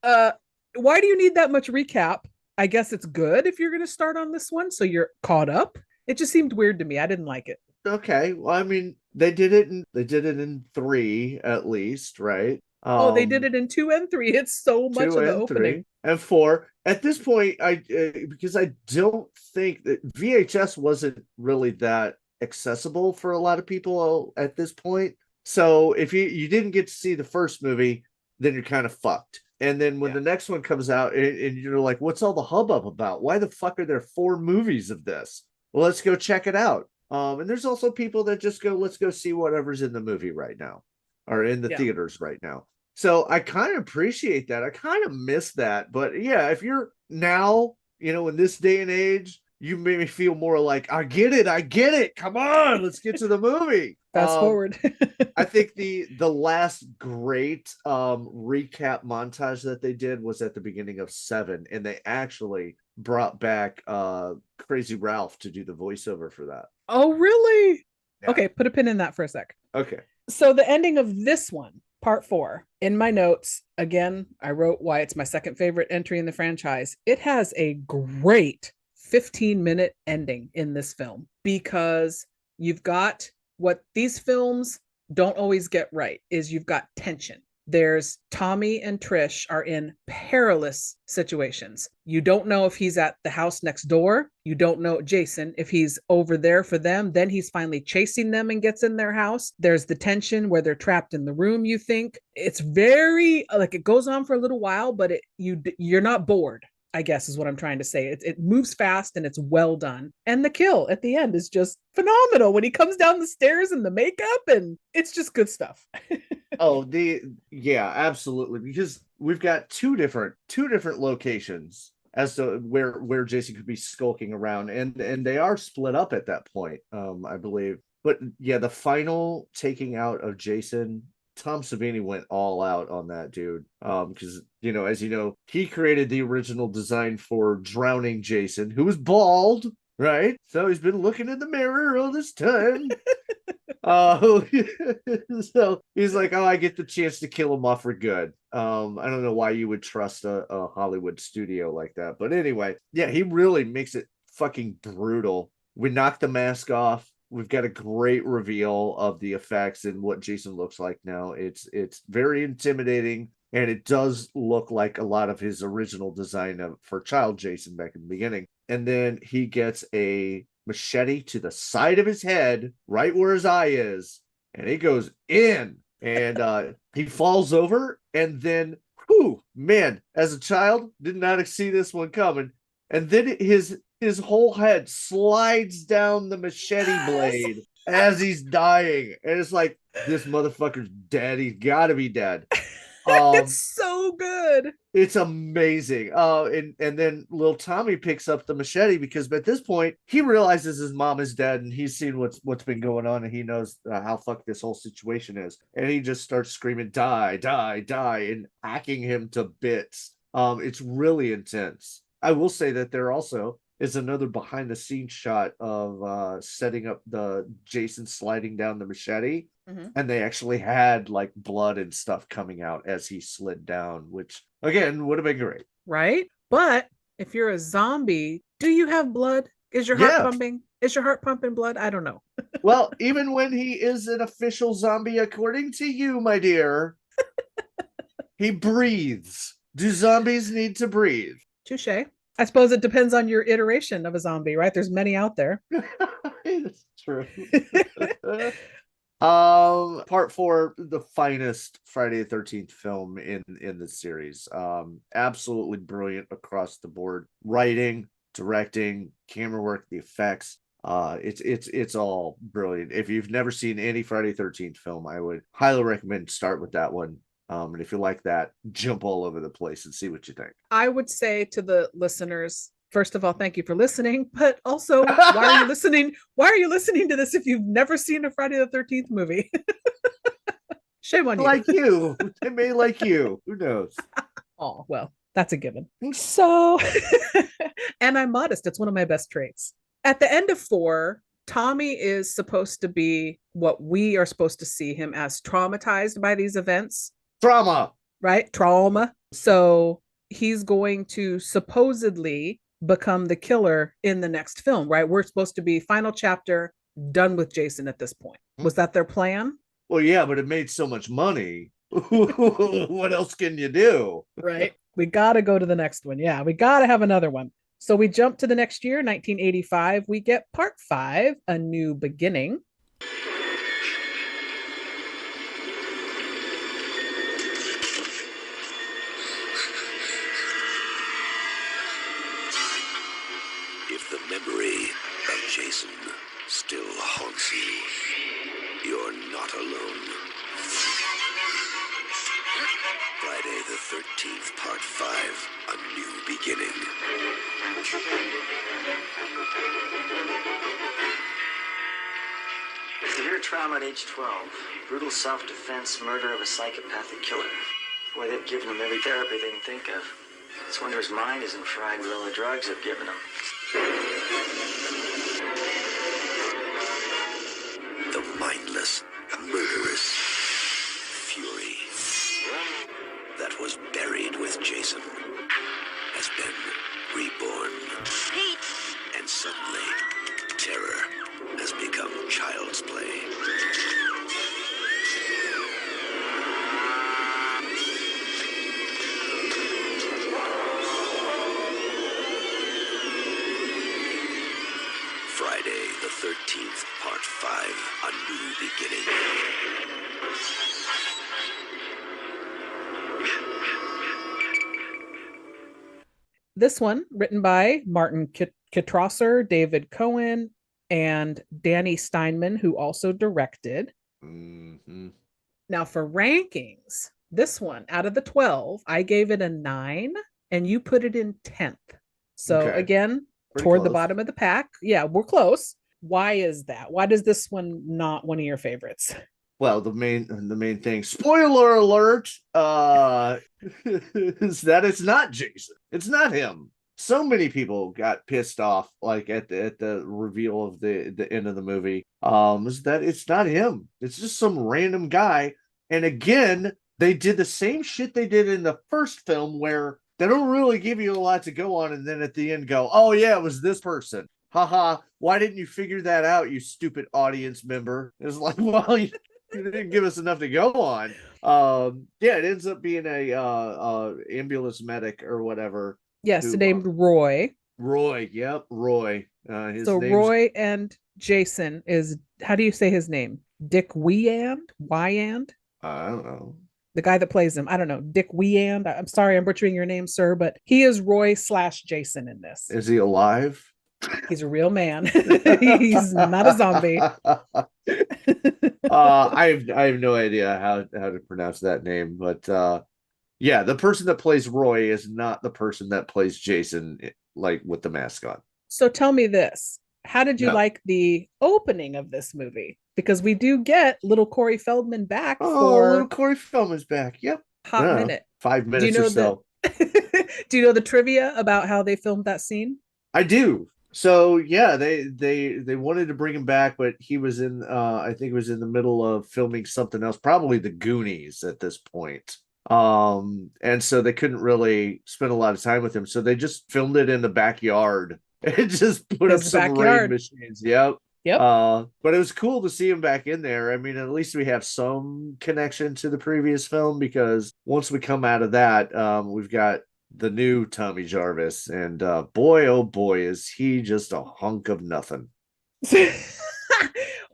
Why do you need that much recap? I guess it's good if you're going to start on this one, so you're caught up. It just seemed weird to me. I didn't like it. Okay, well, I mean, they did it in 3 at least, right? They did it in 2 and 3. It's so much of the opening. 3 and 4. At this point, because I don't think that VHS wasn't really that accessible for a lot of people at this point. So if you didn't get to see the first movie, then you're kind of fucked. And then when the next one comes out, and you're like, what's all the hubbub about? Why the fuck are there 4 movies of this? Well, let's go check it out. And there's also people that just go, let's go see whatever's in the movie right now, or in the theaters right now. So I kind of appreciate that. I kind of miss that. But yeah, if you're now, in this day and age, you made me feel more like, I get it. Come on, let's get to the movie. Fast forward. I think the last great recap montage that they did was at the beginning of 7, and they actually brought back Crazy Ralph to do the voiceover for that. Oh, really? Yeah. Okay, put a pin in that for a sec. Okay. So the ending of this one, part 4, in my notes, again, I wrote why it's my second favorite entry in the franchise. It has a great 15-minute ending in this film, because you've got what these films don't always get right is you've got tension. There's Tommy and Trish are in perilous situations. You don't know if he's at the house next door. You don't know Jason, if he's over there for them. Then he's finally chasing them and gets in their house. There's the tension where they're trapped in the room, you think. It's very, it goes on for a little while, but you're not bored, I guess is what I'm trying to say. It moves fast and it's well done. And the kill at the end is just phenomenal when he comes down the stairs in the makeup, and it's just good stuff. Yeah, absolutely. Because we've got two different locations as to where Jason could be skulking around, and they are split up at that point, I believe. But yeah, the final taking out of Jason Tom Savini went all out on that dude. Because, you know, as you know, he created the original design for Drowning Jason, who was bald, right? So he's been looking in the mirror all this time. So he's like, oh, I get the chance to kill him off for good. I don't know why you would trust a Hollywood studio like that. But anyway, yeah, he really makes it fucking brutal. We knock the mask off. We've got a great reveal of the effects and what Jason looks like now. It's very intimidating, and it does look like a lot of his original design for Child Jason back in the beginning. And then he gets a machete to the side of his head, right where his eye is, and it goes in, and he falls over, and then, whew, man, as a child, did not see this one coming. And then his whole head slides down the machete blade as he's dying. And it's like, this motherfucker's dead. He's got to be dead. It's so good. It's amazing. And then little Tommy picks up the machete because at this point, he realizes his mom is dead and he's seen what's been going on, and he knows how fucked this whole situation is. And he just starts screaming, die, die, die, and hacking him to bits. It's really intense. I will say that there also is another behind the scenes shot of setting up the Jason sliding down the machete. Mm-hmm. And they actually had like blood and stuff coming out as he slid down, which again would have been great. Right? But if you're a zombie, do you have blood? Is your heart pumping? Is your heart pumping blood? I don't know. Well, even when he is an official zombie, according to you, my dear, he breathes. Do zombies need to breathe? Touche. I suppose it depends on your iteration of a zombie, right? There's many out there. It's true. Part 4, the finest Friday the 13th film in the series. Absolutely brilliant across the board. Writing, directing, camera work, the effects. It's all brilliant. If you've never seen any Friday the 13th film, I would highly recommend start with that one. And if you like that, jump all over the place and see what you think. I would say to the listeners, first of all, thank you for listening, but also, why are you listening? Why are you listening to this if you've never seen a Friday the 13th movie? Shame on you. Like you. They may like you. Who knows? Oh, well, that's a given. So, and I'm modest. It's one of my best traits. At the end of 4, Tommy is supposed to be what we are supposed to see him as, traumatized by these events. Trauma. Right? Trauma. So he's going to supposedly become the killer in the next film, right? We're supposed to be final chapter, done with Jason at this point. Was that their plan? Well, yeah, but it made so much money. What else can you do? Right. We got to go to the next one. Yeah, we got to have another one. So we jump to the next year, 1985. We get part 5, A New Beginning. If the memory of Jason still haunts you, you're not alone. Friday the 13th, Part 5, A New Beginning. Severe trauma at age 12. Brutal self-defense, murder of a psychopathic killer. Boy, they've given him every therapy they can think of. It's wonder his mind isn't fried with all the drugs they've given him. The mindless, murderous fury that was buried with Jason has been reborn. Pete! And suddenly, terror has become child's play. Friday the 13th, Part 5, A New Beginning. This one, written by Martin Kitrosser, David Cohen, and Danny Steinman, who also directed. Mm-hmm. Now, for rankings, this one, out of the 12, I gave it a 9, and you put it in 10th. So, Okay. again, Pretty toward the close. bottom of the pack. Yeah, we're close. Why is that? Why does this one not one of your favorites? well, the main thing, spoiler alert, is that it's not Jason. It's not him. So many people got pissed off, like at the reveal of the end of the movie. Is that it's not him. It's just some random guy. And again, they did the same shit they did in the first film, where they don't really give you a lot to go on, and then at the end go, "Oh yeah, it was this person." Haha, why didn't you figure that out, you stupid audience member? It's like, well, you didn't give us enough to go on. Yeah, it ends up being a ambulance medic or whatever. Yes, who, named Roy. Roy, yep, Roy. His So name's Roy and Jason is, how do you say his name? Dick Wyand? I don't know. The guy that plays him. I don't know. Dick Wyand. I'm sorry, I'm butchering your name, sir, but he is Roy/Jason in this. Is he alive? He's a real man. He's not a zombie. I have no idea how to pronounce that name, but yeah, the person that plays Roy is not the person that plays Jason, like with the mask on. So tell me this. How did you No. like the opening of this movie? Because we do get little Corey Feldman back Oh, for little Corey Feldman's back. Yep. hot Yeah, minute. 5 Do minutes you know or so. Do you know the trivia about how they filmed that scene? I do. So yeah, they wanted to bring him back, but he was in I think he was in the middle of filming something else, probably the Goonies at this point. And so they couldn't really spend a lot of time with him. So they just filmed it in the backyard and just put up His some rain backyard. machines. Yep. Yep. But it was cool to see him back in there. I mean, at least we have some connection to the previous film, because once we come out of that, we've got the new Tommy Jarvis, and boy, oh boy, is he just a hunk of nothing.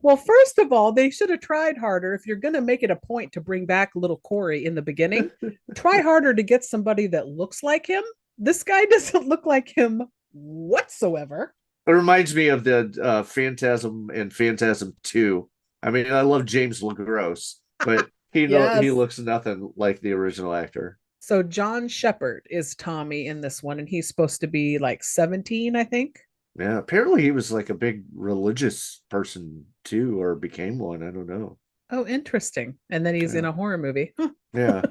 Well, first of all, they should have tried harder. If you're going to make it a point to bring back little Corey in the beginning, try harder to get somebody that looks like him. This guy doesn't look like him whatsoever. It reminds me of the Phantasm and Phantasm 2. I mean, I love James LaGrosse, but Yes. he looks nothing like the original actor. So John Shepard is Tommy in this one, and he's supposed to be like 17, I think. Yeah, apparently he was like a big religious person too, or became one. I don't know. Oh, interesting. And then he's in a horror movie. Huh. Yeah.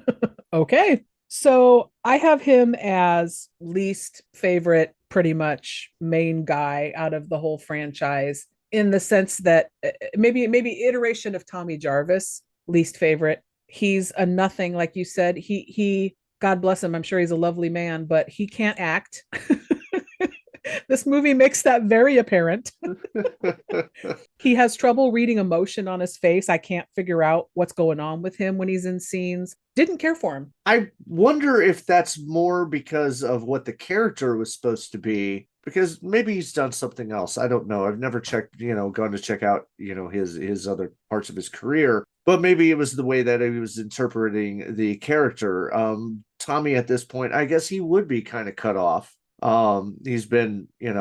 Okay. So I have him as least favorite, pretty much main guy out of the whole franchise, in the sense that maybe iteration of Tommy Jarvis, least favorite. He's a nothing, like you said. He God bless him, I'm sure he's a lovely man, but he can't act. This movie makes that very apparent. He has trouble reading emotion on his face. I can't figure out what's going on with him when he's in scenes. Didn't care for him. I wonder if that's more because of what the character was supposed to be, because maybe he's done something else. I don't know. I've never checked, gone to check out, his other parts of his career, but maybe it was the way that he was interpreting the character. Tommy at this point, I guess he would be kind of cut off. He's been, in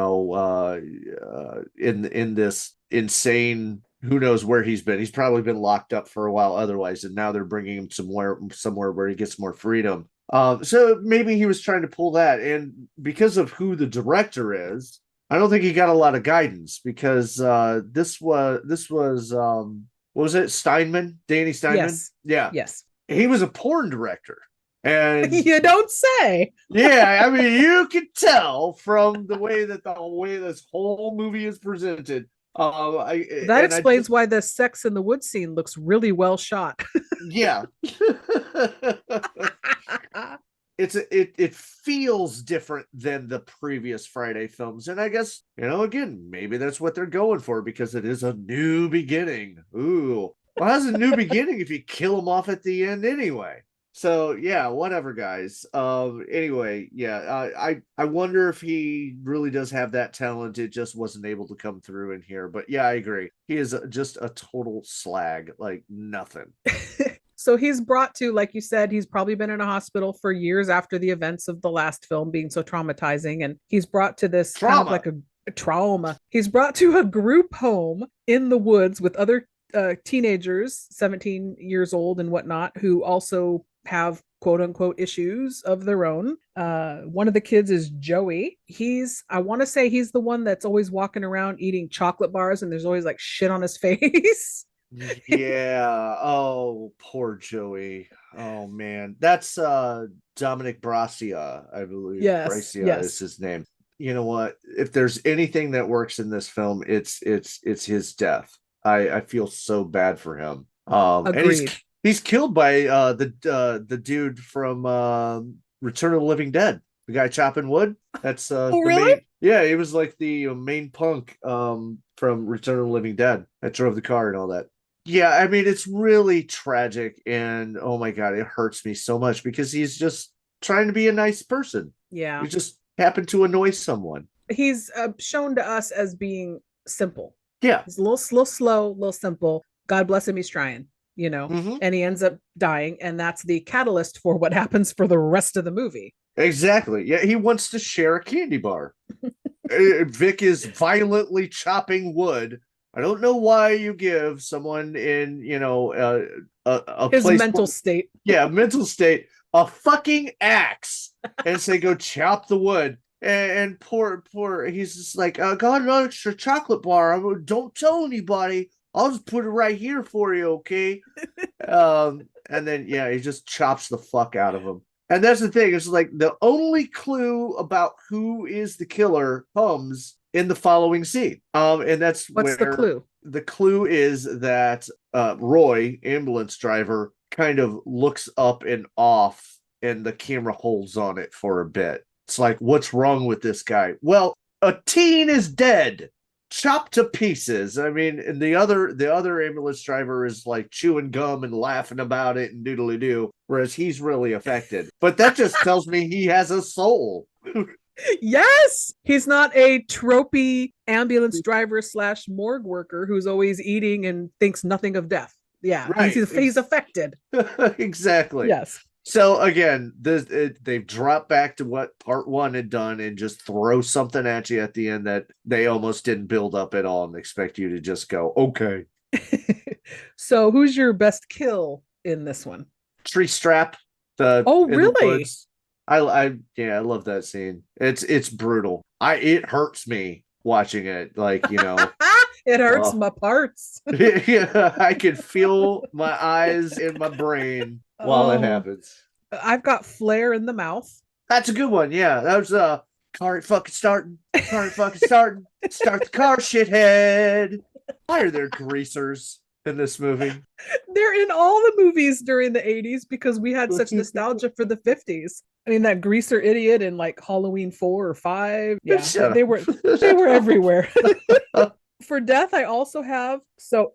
this insane, who knows where he's been. He's probably been locked up for a while otherwise, and now they're bringing him somewhere where he gets more freedom. So maybe he was trying to pull that, and because of who the director is, I don't think he got a lot of guidance, because this was what was it, Steinman, Danny Steinman? Yes. Yeah. Yes. He was a porn director. And you don't say. Yeah, I mean, you could tell from the way this whole movie is presented. That explains why the sex in the woods scene looks really well shot. Yeah. It feels different than the previous Friday films, and I guess, again, maybe that's what they're going for, because it is a new beginning. Ooh, well, how's a new beginning if you kill him off at the end anyway? So yeah, whatever, guys. Anyway, yeah, I wonder if he really does have that talent. It just wasn't able to come through in here. But yeah, I agree. He is just a total slag, like nothing. So he's brought to, like you said, he's probably been in a hospital for years after the events of the last film being so traumatizing, and he's brought to this kind of like a trauma. He's brought to a group home in the woods with other teenagers, 17 years old and whatnot, who also have quote unquote issues of their own. One of the kids is Joey. I want to say he's the one that's always walking around eating chocolate bars, and there's always like shit on his face. Yeah. Oh, poor Joey. Oh man. That's Dominic Braccia, I believe. Yes, Braccia is yes. his name. You know what? If there's anything that works in this film, it's his death. I feel so bad for him. And Agreed. he's killed by the dude from Return of the Living Dead, the guy chopping wood. That's Oh, the really? main. Yeah, he was like the main punk from Return of the Living Dead that drove the car and all that. Yeah, I mean it's really tragic, and oh my god, it hurts me so much because he's just trying to be a nice person. Yeah. He just happened to annoy someone. He's shown to us as being simple. Yeah. He's a little slow, a little simple. God bless him, he's trying, you know, and he ends up dying. And that's the catalyst for what happens for the rest of the movie. Exactly. Yeah, he wants to share a candy bar. Vic is violently chopping wood. I don't know why you give someone in, you know, a His place mental state. Yeah, mental state, a fucking axe, and say go chop the wood. And poor, he's just like, I got an extra chocolate bar. Don't tell anybody. I'll just put it right here for you, okay? And then yeah, he just chops the fuck out of him. And that's the thing. It's like the only clue about who is the killer comes in the following scene. And that's What's the clue? The clue is that Roy, ambulance driver, kind of looks up and off, and the camera holds on it for a bit. It's like, what's wrong with this guy? Well, a teen is dead, chopped to pieces. I mean, and the other ambulance driver is like chewing gum and laughing about it and doodly doo, whereas he's really affected. But that just tells me he has a soul. Yes, he's not a tropey ambulance driver / morgue worker who's always eating and thinks nothing of death. Yeah, Right. he's affected. Exactly. Yes. So again, they've dropped back to what part one had done and just throw something at you at the end that they almost didn't build up at all and expect you to just go, okay. So who's your best kill in this one? Tree strap. In the Really? woods. I love that scene. It's brutal. It hurts me watching it. Like, you know. It hurts my parts. Yeah, I can feel my eyes in my brain while it happens. I've got flare in the mouth. That's a good one. Yeah, that was car ain't fucking starting. Car ain't fucking starting. Start the car, shithead. Why are there greasers in this movie? They're in all the movies during the 80s because we had such nostalgia for the 50s. I mean, that greaser idiot in like Halloween 4 or 5. Yeah, Shut they up. were everywhere. For death, I also have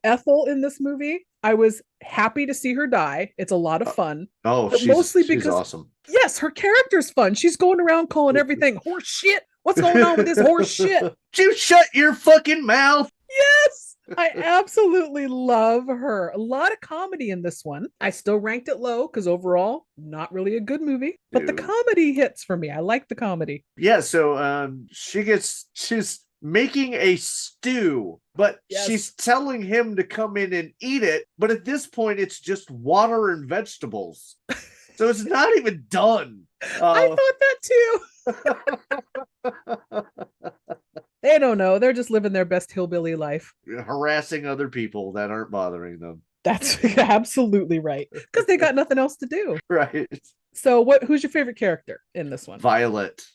Ethel in this movie. I was happy to see her die. It's a lot of fun. Oh, but she's mostly because awesome. yes, her character's fun. She's going around calling everything horse shit. What's going on with this horse shit? You shut your fucking mouth. Yes, I absolutely love her. A lot of comedy in this one. I still ranked it low because overall, not really a good movie, but the comedy hits for me. I like the comedy. Yeah, so she's making a stew, but she's telling him to come in and eat it. But at this point, it's just water and vegetables. So it's not even done. I thought that too. They don't know. They're just living their best hillbilly life. Harassing other people that aren't bothering them. That's absolutely right. Because they got nothing else to do. Right. So who's your favorite character in this one? Violet.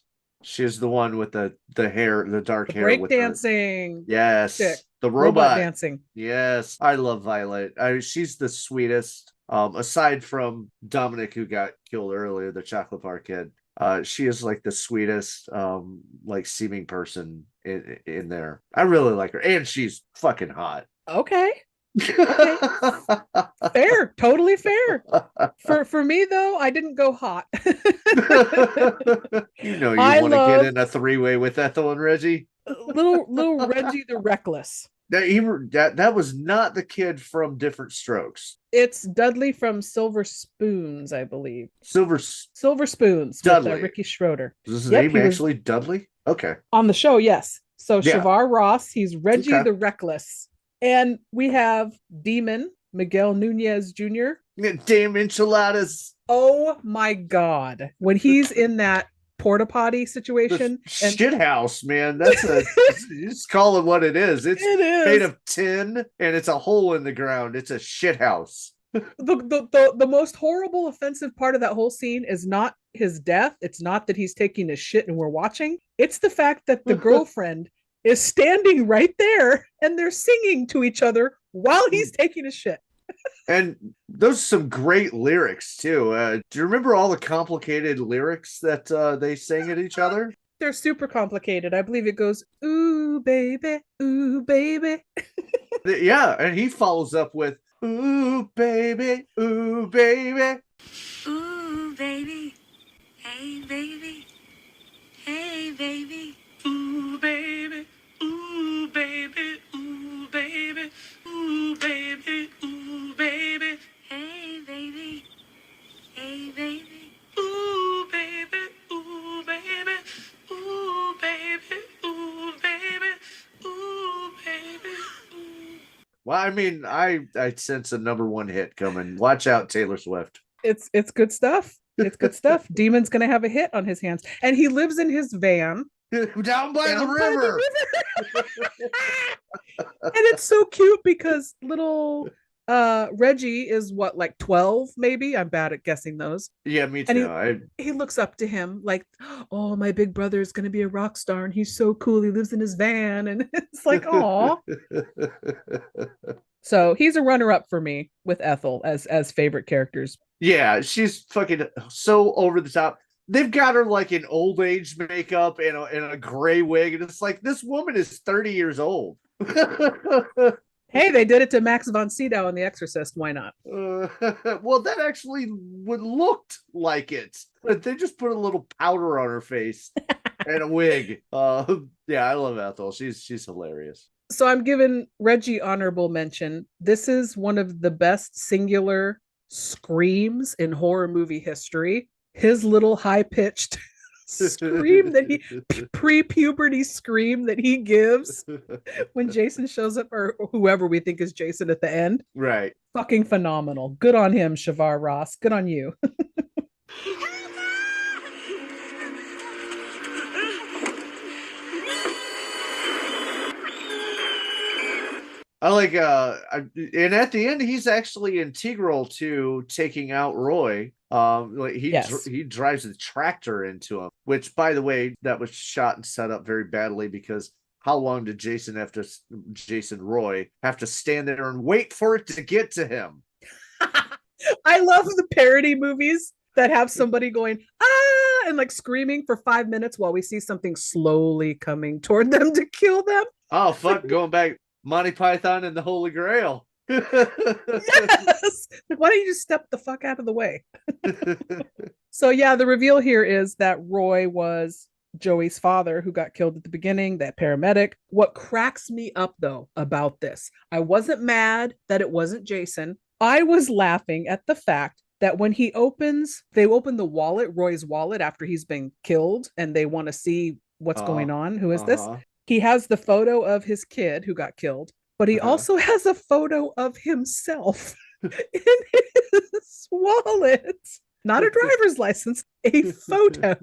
She's the one with the hair, the dark hair. Break dancing. Yes. Chick. The robot dancing. Yes. I love Violet. She's the sweetest. Aside from Dominic, who got killed earlier, the chocolate bar kid. She is like the sweetest, like seeming person in there. I really like her. And she's fucking hot. Okay. Fair, totally fair. For me though, I didn't go hot. You know, you want to get in a three-way with Ethel and Reggie. Little Reggie the Reckless. That was not the kid from Different Strokes. It's Dudley from Silver Spoons, I believe. Silver Spoons. Dudley. With Ricky Schroeder. Is his name actually Dudley? Okay. On the show, yes. So Yeah. Shavar Ross, he's Reggie Okay. the Reckless. And we have Demon, Miguel Nunez Jr. Damn enchiladas. Oh my God. When he's in that porta potty situation. And Shit house, man. That's you just call it what it is. It's made of tin and it's a hole in the ground. It's a shit house. The most horrible, offensive part of that whole scene is not his death. It's not that he's taking a shit and we're watching. It's the fact that the girlfriend is standing right there and they're singing to each other while he's taking a shit. And those are some great lyrics too. Do you remember all the complicated lyrics that they sang at each other? They're super complicated. I believe it goes, ooh, baby, ooh, baby. Yeah, and he follows up with, ooh, baby, ooh, baby. Ooh, baby. Hey, baby. Hey, baby. Ooh, baby. Ooh, baby. Ooh, baby. Ooh, baby. Ooh, baby. Hey, baby. Hey, baby. Ooh, baby. Ooh, baby. Ooh, baby. Ooh, baby. Ooh, baby. Well, I mean, I sense a #1 hit coming. Watch out, Taylor Swift. It's good stuff. It's good stuff. Demon's gonna have a hit on his hands, and he lives in his van down by the river. And it's so cute because little Reggie is what, like 12 maybe? I'm bad at guessing those. Yeah, me too. And he looks up to him like, oh, my big brother is going to be a rock star and he's so cool. He lives in his van. And it's like, aw. So he's a runner-up for me with Ethel as favorite characters. Yeah, she's fucking so over the top. They've got her like in old age makeup and a gray wig. And it's like, this woman is 30 years old. Hey, they did it to Max von Sydow in The Exorcist. Why not? Well, that actually would looked like it, but they just put a little powder on her face and a wig. Yeah, I love Ethel. She's hilarious. So I'm giving Reggie honorable mention. This is one of the best singular screams in horror movie history. His little high-pitched scream that he pre-puberty scream that he gives when Jason shows up, or whoever we think is Jason at the end. Right. Fucking phenomenal. Good on him, Shavar Ross. Good on you. I like and at the end he's actually integral to taking out Roy. Like he drives the tractor into him, which, by the way, that was shot and set up very badly, because how long did Jason Roy have to stand there and wait for it to get to him? I love the parody movies that have somebody going ah and like screaming for 5 minutes while we see something slowly coming toward them to kill them. Oh fuck, going back, Monty Python and the Holy Grail. Yes. Why don't you just step the fuck out of the way? So yeah, the reveal here is that Roy was Joey's father who got killed at the beginning, that paramedic. What cracks me up though about this, I wasn't mad that it wasn't Jason. I was laughing at the fact that when they open the wallet, Roy's wallet, after he's been killed, and they want to see what's going on. Who is this? He has the photo of his kid who got killed, but he also has a photo of himself in his wallet. Not a driver's license, a photo.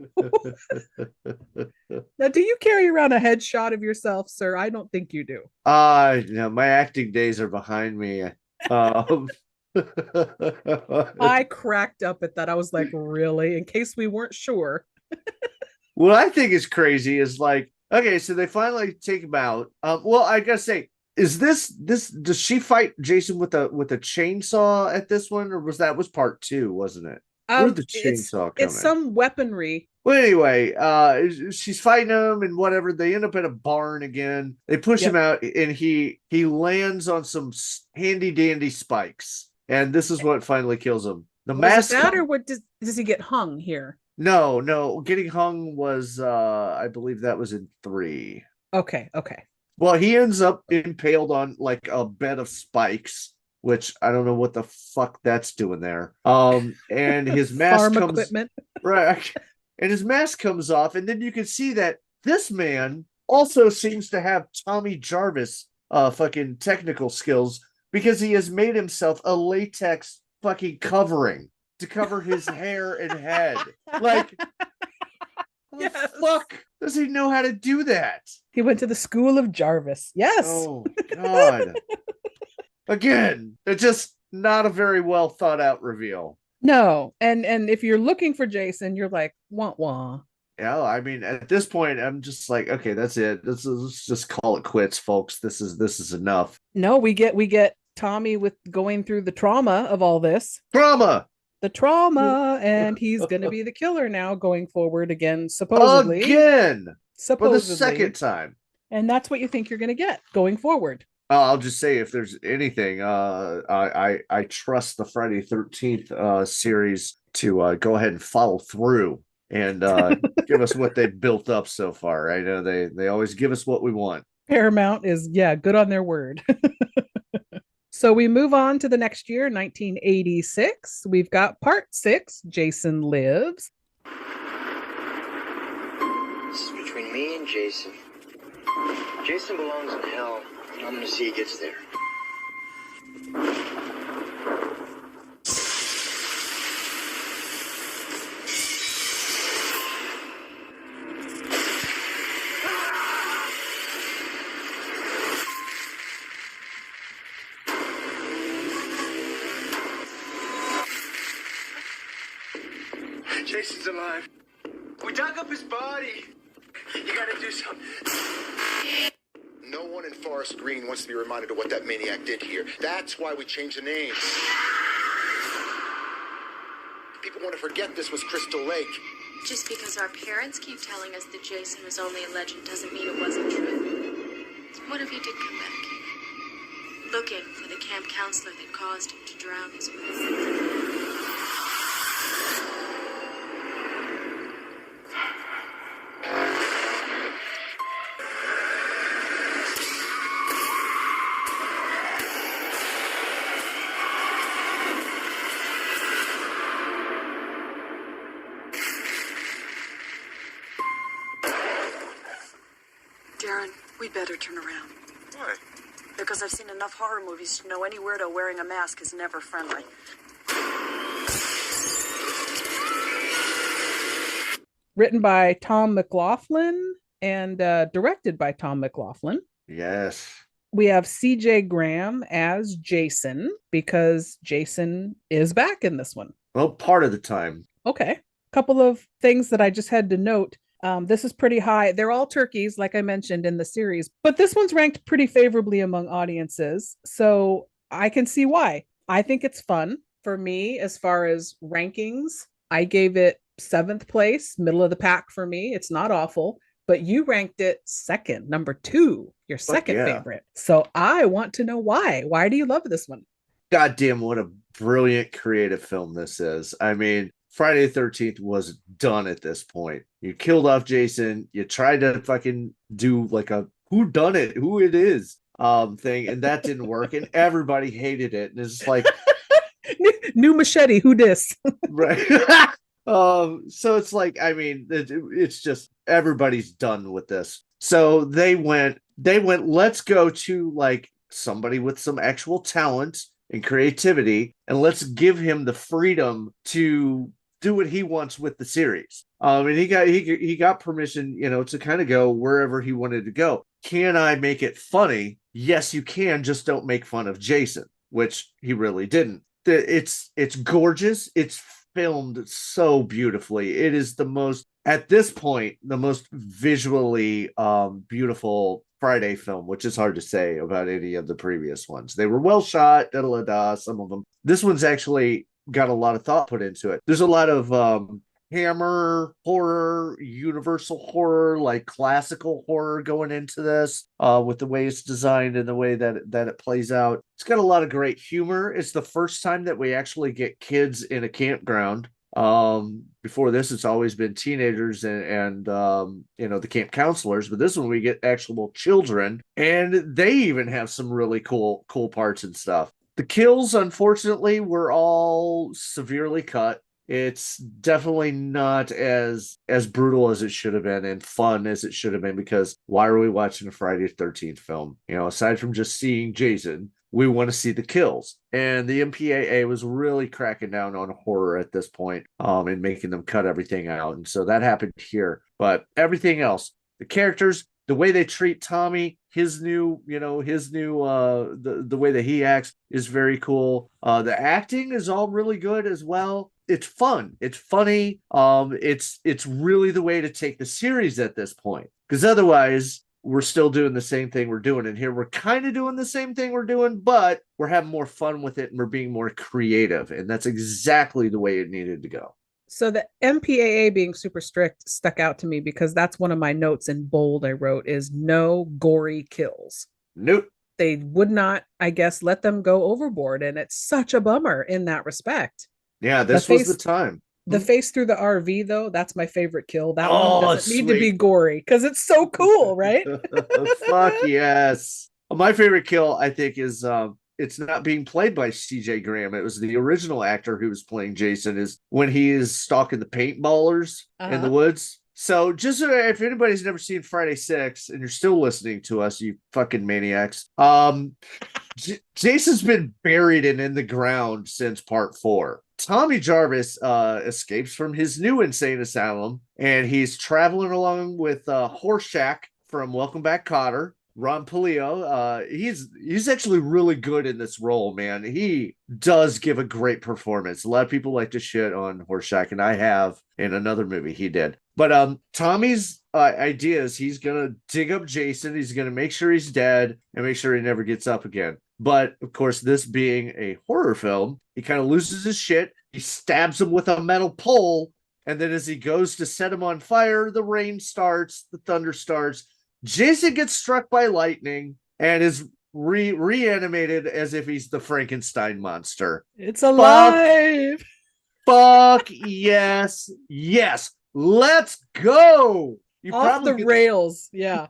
Now, do you carry around a headshot of yourself, sir? I don't think you do. No, my acting days are behind me. I cracked up at that. I was like, really? In case we weren't sure. What I think is crazy is like, okay, so they finally take him out. Well, I gotta say, is this does she fight Jason with a chainsaw at this one, or was part 2, wasn't it? Where's the chainsaw coming? It's some weaponry. Well, anyway, she's fighting him and whatever. They end up at a barn again. They push him out, and he lands on some handy dandy spikes, and this is what finally kills him. The mask. Or what does he get hung here? No, getting hung was I believe that was in 3. Okay. Well, he ends up impaled on like a bed of spikes, which I don't know what the fuck that's doing there. And his mask comes equipment. Right. And his mask comes off, and then you can see that this man also seems to have Tommy Jarvis fucking technical skills, because he has made himself a latex fucking covering to cover his hair and head. Like, Yes. fuck does he know how to do that? He went to the school of Jarvis. Yes. Oh God. Again, it's just not a very well thought out reveal. No. And if you're looking for Jason, you're like, wah wah. Yeah, I mean, at this point, I'm just like, okay, that's it. Let's just call it quits, folks. This is enough. No, we get Tommy with going through the trauma of all this. Trauma. The trauma, and he's gonna be the killer now going forward again, supposedly. Again. Supposedly. For the second time. And that's what you think you're gonna get going forward. I'll just say, if there's anything, I trust the Friday 13th series to go ahead and follow through and give us what they've built up so far. I know they always give us what we want. Paramount is, good on their word. So we move on to the next year, 1986. We've got part 6, Jason Lives. This is between me and Jason. Jason belongs in hell, and I'm gonna see he gets there. Jason's alive. We dug up his body. You gotta do something. No one in Forest Green wants to be reminded of what that maniac did here. That's why we changed the name. People want to forget this was Crystal Lake. Just because our parents keep telling us that Jason was only a legend doesn't mean it wasn't true. What if he did come back here? Looking for the camp counselor that caused him to drown his wife. Darren, we better turn around. Why? Because I've seen enough horror movies to know any weirdo wearing a mask is never friendly. Written by Tom McLaughlin and directed by Tom McLaughlin. Yes. We have CJ Graham as Jason because Jason is back in this one. Well, part of the time. Okay. Couple of things that I just had to note. This is pretty high. They're all turkeys, like I mentioned in the series, but this one's ranked pretty favorably among audiences. So I can see why. I think it's fun. For me, as far as rankings, I gave it 7th place, middle of the pack for me. It's not awful, but you ranked it second, number 2, your second favorite. So I want to know why. Why do you love this one? Goddamn, what a brilliant creative film this is. I mean, Friday the 13th was done at this point. You killed off Jason. You tried to fucking do like a who done it, who it is thing, and that didn't work. And everybody hated it. And it's like new machete, who dis? Right. So it's like, I mean, it's just everybody's done with this. So they went, let's go to like somebody with some actual talent and creativity, and let's give him the freedom to do what he wants with the series. And he got permission, to kind of go wherever he wanted to go. Can I make it funny? Yes, you can. Just don't make fun of Jason, which he really didn't. It's gorgeous. It's filmed so beautifully. It is at this point, the most visually beautiful Friday film, which is hard to say about any of the previous ones. They were well shot, some of them. This one's actually got a lot of thought put into it. There's a lot of Hammer horror, Universal horror, like classical horror going into this, with the way it's designed and the way that it plays out. It's got a lot of great humor. It's the first time that we actually get kids in a campground. Before this, it's always been teenagers and the camp counselors, but this one we get actual children, and they even have some really cool parts and stuff. The kills, unfortunately, were all severely cut. It's definitely not as brutal as it should have been and fun as it should have been, because why are we watching a Friday the 13th film? Aside from just seeing Jason, we want to see the kills. And the MPAA was really cracking down on horror at this point, and making them cut everything out. And so that happened here. But everything else, the characters, the way they treat Tommy, the way that he acts is very cool. The acting is all really good as well. It's fun. It's funny. It's really the way to take the series at this point. Because otherwise, we're still doing the same thing we're doing. And here we're kind of doing the same thing we're doing, but we're having more fun with it and we're being more creative. And that's exactly the way it needed to go. So the MPAA being super strict stuck out to me because that's one of my notes in bold I wrote is no gory kills. Nope. They would not, I guess, let them go overboard. And it's such a bummer in that respect. Yeah, this was the time. The face through the RV, though, that's my favorite kill. That one doesn't need to sweet. be gory because it's so cool, right? Fuck yes. My favorite kill, I think, is it's not being played by CJ Graham. It was the original actor who was playing Jason, is when he is stalking the paintballers in the woods. So just if anybody's never seen Friday 6 and you're still listening to us, you fucking maniacs, Jason's been buried and in the ground since part 4. Tommy Jarvis escapes from his new insane asylum, and he's traveling along with Horshack from Welcome Back, Kotter. Ron Palio, he's actually really good in this role, man. He does give a great performance. A lot of people like to shit on Horshack, and I have in another movie he did. But Tommy's idea is he's gonna dig up Jason. He's gonna make sure he's dead and make sure he never gets up again. But of course, this being a horror film, he kind of loses his shit. He stabs him with a metal pole, and then as he goes to set him on fire, the rain starts, the thunder starts. Jason gets struck by lightning and is reanimated as if he's the Frankenstein monster. It's alive. Fuck yes. Yes. Let's go. You Off the rails. Yeah.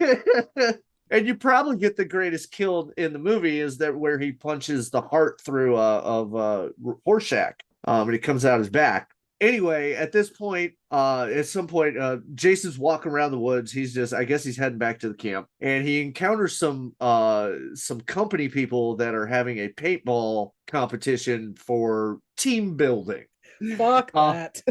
And you probably get the greatest kill in the movie is that where he punches the heart through of Horshack, and he comes out his back. Anyway, at this point, at some point, Jason's walking around the woods. I guess he's heading back to the camp, and he encounters some company people that are having a paintball competition for team building. Fuck that.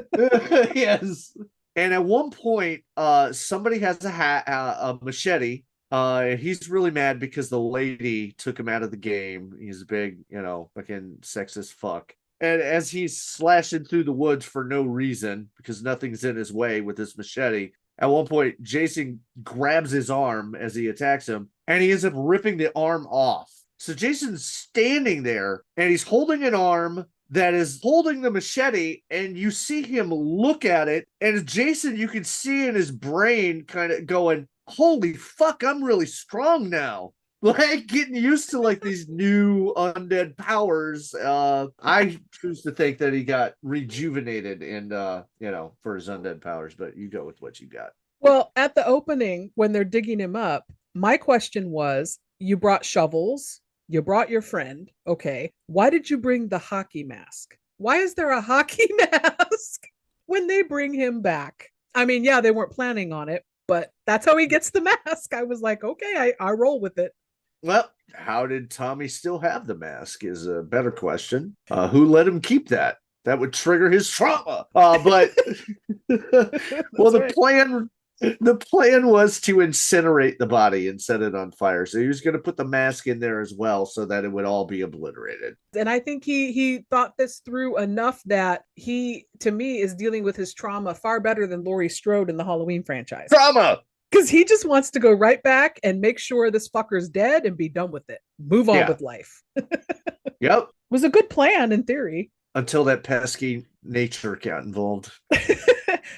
Yes. And at one point, somebody has a machete. He's really mad because the lady took him out of the game. He's a big, fucking sexist fuck. And as he's slashing through the woods for no reason, because nothing's in his way with his machete, at one point, Jason grabs his arm as he attacks him, and he ends up ripping the arm off. So Jason's standing there, and he's holding an arm that is holding the machete, and you see him look at it, and Jason, you can see in his brain kind of going, holy fuck, I'm really strong now. Like getting used to like these new undead powers. I choose to think that he got rejuvenated and for his undead powers, but you go with what you got. Well, at the opening, when they're digging him up, my question was, you brought shovels, you brought your friend. Okay. Why did you bring the hockey mask? Why is there a hockey mask when they bring him back? I mean, yeah, they weren't planning on it, but that's how he gets the mask. I was like, okay, I roll with it. Well, how did Tommy still have the mask is a better question. Who let him keep that? That would trigger his trauma. But well, the plan was to incinerate the body and set it on fire. So he was going to put the mask in there as well so that it would all be obliterated. And I think he thought this through enough that he, to me, is dealing with his trauma far better than Laurie Strode in the Halloween franchise. Trauma! Because he just wants to go right back and make sure this fucker's dead and be done with it. Move on with life. Yep. Was a good plan in theory. Until that pesky nature got involved.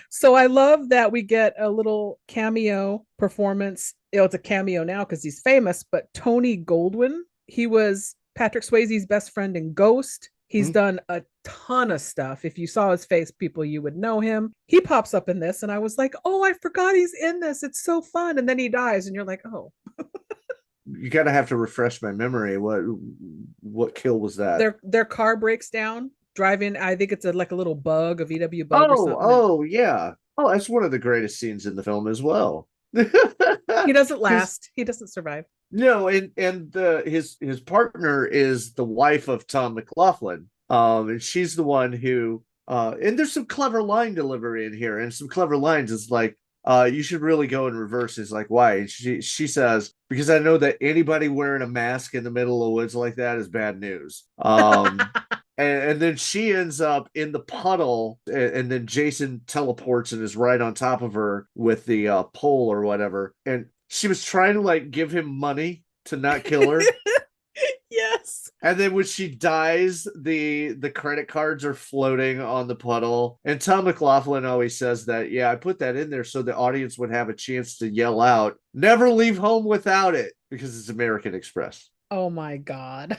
So I love that we get a little cameo performance. It's a cameo now because he's famous, but Tony Goldwyn, he was Patrick Swayze's best friend in Ghost. He's done a ton of stuff. If you saw his face, people, you would know him. He pops up in this, and I was like, oh, I forgot he's in this. It's so fun. And then he dies, and you're like, oh. You gotta have to refresh my memory. What kill was that? Their car breaks down, driving. I think it's like a little bug, a VW bug or something. Oh, yeah. Oh, that's one of the greatest scenes in the film as well. He doesn't last. He doesn't survive. No, and his partner is the wife of Tom McLaughlin. And she's the one who and there's some clever line delivery in here, and some clever lines is like, you should really go in reverse. Is like, why? And she says, because I know that anybody wearing a mask in the middle of the woods like that is bad news. And then she ends up in the puddle, and then Jason teleports and is right on top of her with the pole or whatever. And she was trying to like give him money to not kill her. Yes. And then when she dies, the credit cards are floating on the puddle. And Tom McLaughlin always says that, yeah, I put that in there so the audience would have a chance to yell out, "Never leave home without it," because it's American Express. Oh my God.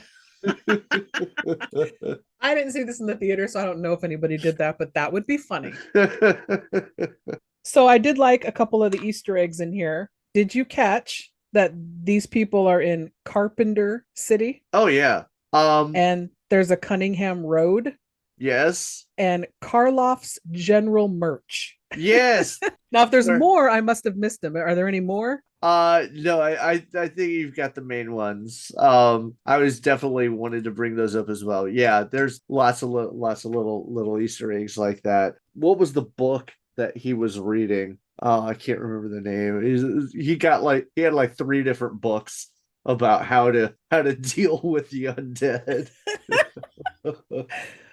I didn't see this in the theater, so I don't know if anybody did that, but that would be funny. So I did like a couple of the Easter eggs in here. Did you catch that these people are in Carpenter City? Oh yeah. And there's a Cunningham Road. Yes. And Karloff's General Merch. Yes. Now, if there's more, I must have missed them. Are there any more? No, I think you've got the main ones. I was definitely wanted to bring those up as well. Yeah, there's lots of little Easter eggs like that. What was the book that he was reading? I can't remember the name. He had like 3 different books about how to deal with the undead.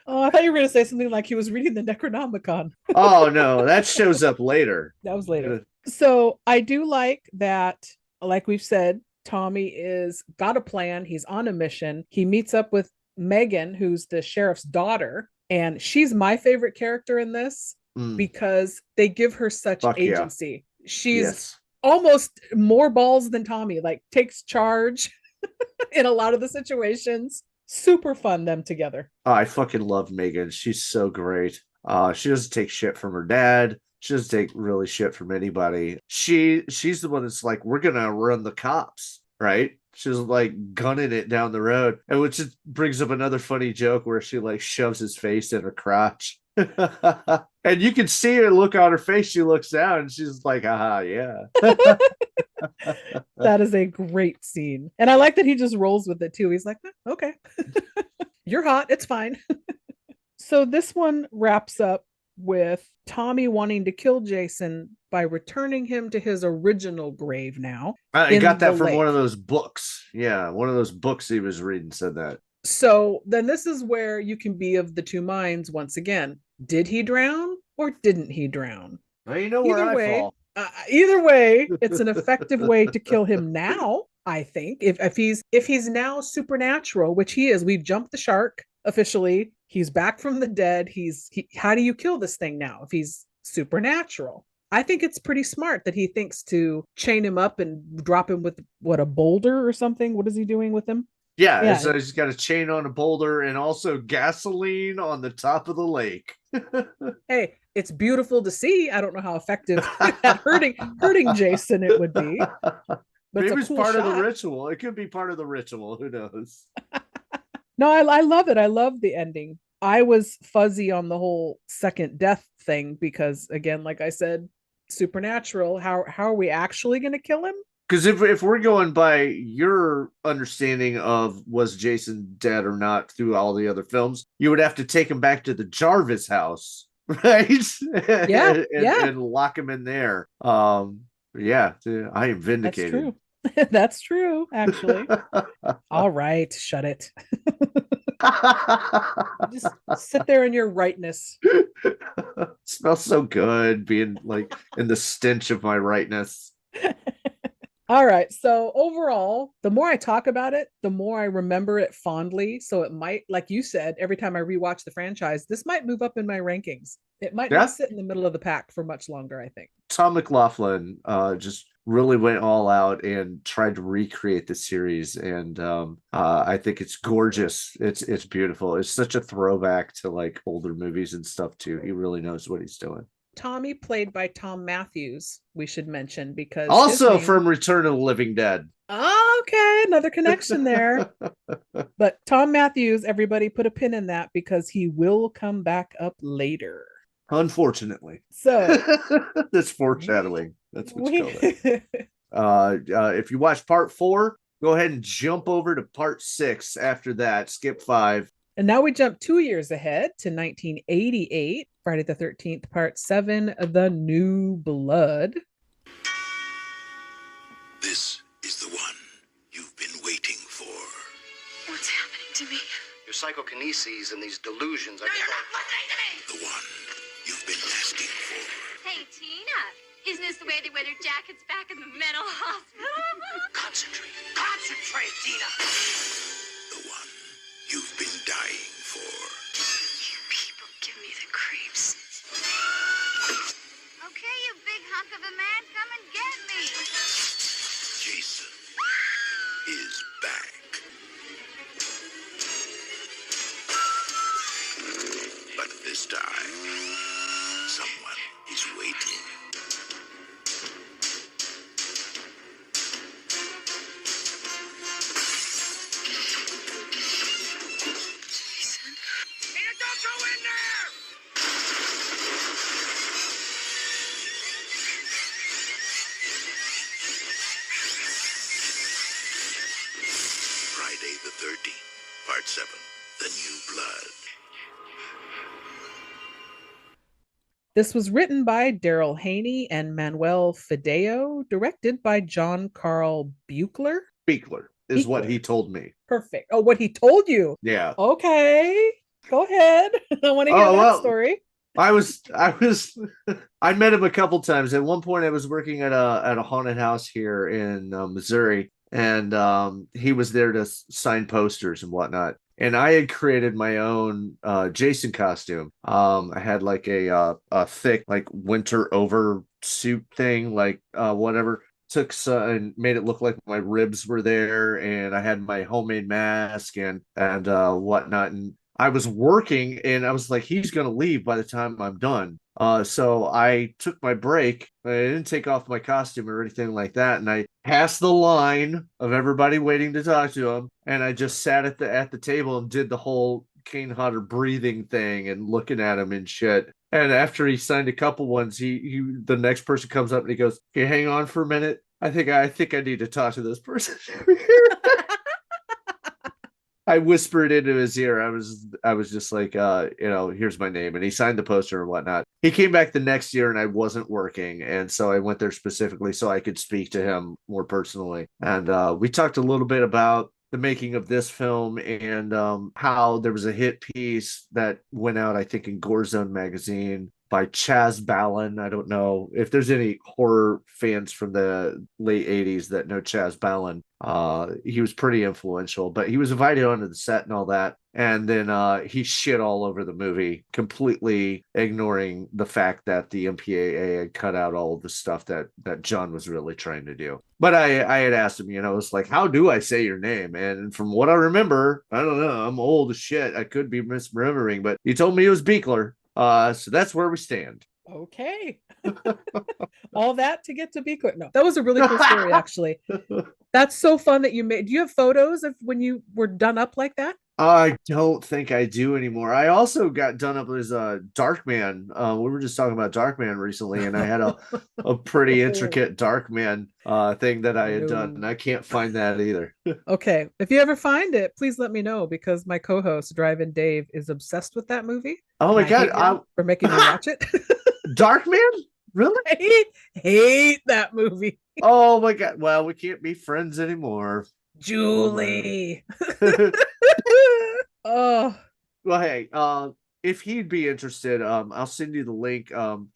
Oh, I thought you were going to say something like he was reading the Necronomicon. Oh no, that shows up later. That was later. So I do like that, like we've said, Tommy is got a plan. He's on a mission. He meets up with Megan, who's the sheriff's daughter, and she's my favorite character in this because they give her such agency. Yeah. She's almost more balls than Tommy, like takes charge in a lot of the situations. Super fun, them together. Oh, I fucking love Megan. She's so great. She doesn't take shit from her dad. She doesn't take really shit from anybody. She's the one that's like, we're gonna run the cops, right? She's like gunning it down the road, and which just brings up another funny joke where she like shoves his face in her crotch. And you can see her look on her face. She looks down and she's like, aha, yeah. That is a great scene. And I like that he just rolls with it too. He's like, okay, you're hot. It's fine. So this one wraps up with Tommy wanting to kill Jason by returning him to his original grave now. I got that from one of those books. Yeah, one of those books he was reading said that. So then this is where you can be of the two minds once again. Did he drown or didn't he drown? Well, you know where I fall. Either way, it's an effective way to kill him now, I think. If he's now supernatural, which he is, we've jumped the shark officially. He's back from the dead. How do you kill this thing now if he's supernatural? I think it's pretty smart that he thinks to chain him up and drop him with a boulder or something. What is he doing with him? Yeah. So he's got a chain on a boulder and also gasoline on the top of the lake. Hey, it's beautiful to see. I don't know how effective at hurting Jason it would be. But maybe it's part of the ritual. It could be part of the ritual. Who knows? No, I love it. I love the ending. I was fuzzy on the whole second death thing because, again, like I said, supernatural. How are we actually going to kill him? Because if we're going by your understanding of was Jason dead or not through all the other films, you would have to take him back to the Jarvis house, right? Yeah, and lock him in there. Yeah, I am vindicated. That's true. That's true, actually. All right, shut it. Just sit there in your rightness. Smells so good being like in the stench of my rightness. All right. So overall, the more I talk about it, the more I remember it fondly. So it might, like you said, every time I rewatch the franchise, this might move up in my rankings. It might not sit in the middle of the pack for much longer, I think. Tom McLaughlin just really went all out and tried to recreate the series. And I think it's gorgeous. It's beautiful. It's such a throwback to like older movies and stuff too. He really knows what he's doing. Tommy, played by Tom Matthews, we should mention, because also from Return of the Living Dead. Okay, another connection there. But Tom Matthews, everybody put a pin in that because he will come back up later. Unfortunately. So that's foreshadowing. That's what you call it. If you watch part 4, go ahead and jump over to part 6 after that. Skip 5. And now we jump 2 years ahead to 1988, Friday the 13th, part 7, The New Blood. This is the one you've been waiting for. What's happening to me? Your psychokineses and these delusions. No, you're not listening to me! The one you've been asking for. Hey, Tina. Isn't this the way they wear their jackets back in the mental hospital? Concentrate. Concentrate, Tina. The one you've been dying for. You people give me the creeps. Okay, you big hunk of a man, come and get me. Jason is back. But this time, someone is waiting. Tina, don't go in there! Friday the 13th, Part 7, The New Blood. This was written by Daryl Haney and Manuel Fideo, directed by John Carl Buechler. Buechler is what he told me. Perfect. Oh, what he told you? Yeah. Okay. Go ahead. I want to hear that story. I met him a couple times. At one point I was working at a haunted house here in Missouri, and he was there to sign posters and whatnot. And I had created my own Jason costume. I had like a thick like winter over suit thing, like whatever. Took and made it look like my ribs were there, and I had my homemade mask and whatnot. And I was working, and I was like, he's gonna leave by the time I'm done. So I took my break. I didn't take off my costume or anything like that, and I passed the line of everybody waiting to talk to him, and I just sat at the table and did the whole Kane Hodder breathing thing and looking at him and shit. And after he signed a couple ones, the next person comes up and he goes, "Okay, hang on for a minute. I think I need to talk to this person over here." I whispered into his ear. I was just like, here's my name. And he signed the poster and whatnot. He came back the next year and I wasn't working. And so I went there specifically so I could speak to him more personally. And we talked a little bit about the making of this film and how there was a hit piece that went out, I think, in Gore Zone magazine by Chaz Ballin. I don't know if there's any horror fans from the late 80s that know Chaz Ballin. He was pretty influential, but he was invited onto the set and all that. And then he shit all over the movie, completely ignoring the fact that the MPAA had cut out all of the stuff that John was really trying to do. But I had asked him, it's like, how do I say your name? And from what I remember, I don't know, I'm old as shit. I could be misremembering, but he told me it was Buechler. So that's where we stand. Okay. All that to get to Buechler. No, that was a really cool story, actually. That's so fun that you made. Do you have photos of when you were done up like that? I don't think I do anymore. I also got done up as a Darkman. We were just talking about Darkman recently, and I had a pretty intricate Darkman thing that I had done, and I can't find that either. Okay. If you ever find it, please let me know, because my co-host, Drive-In Dave, is obsessed with that movie. Oh my God. For making me watch it. Darkman? Really? I hate that movie. Oh my God. Well, we can't be friends anymore. Julie. Oh. Well, hey, if he'd be interested, I'll send you the link.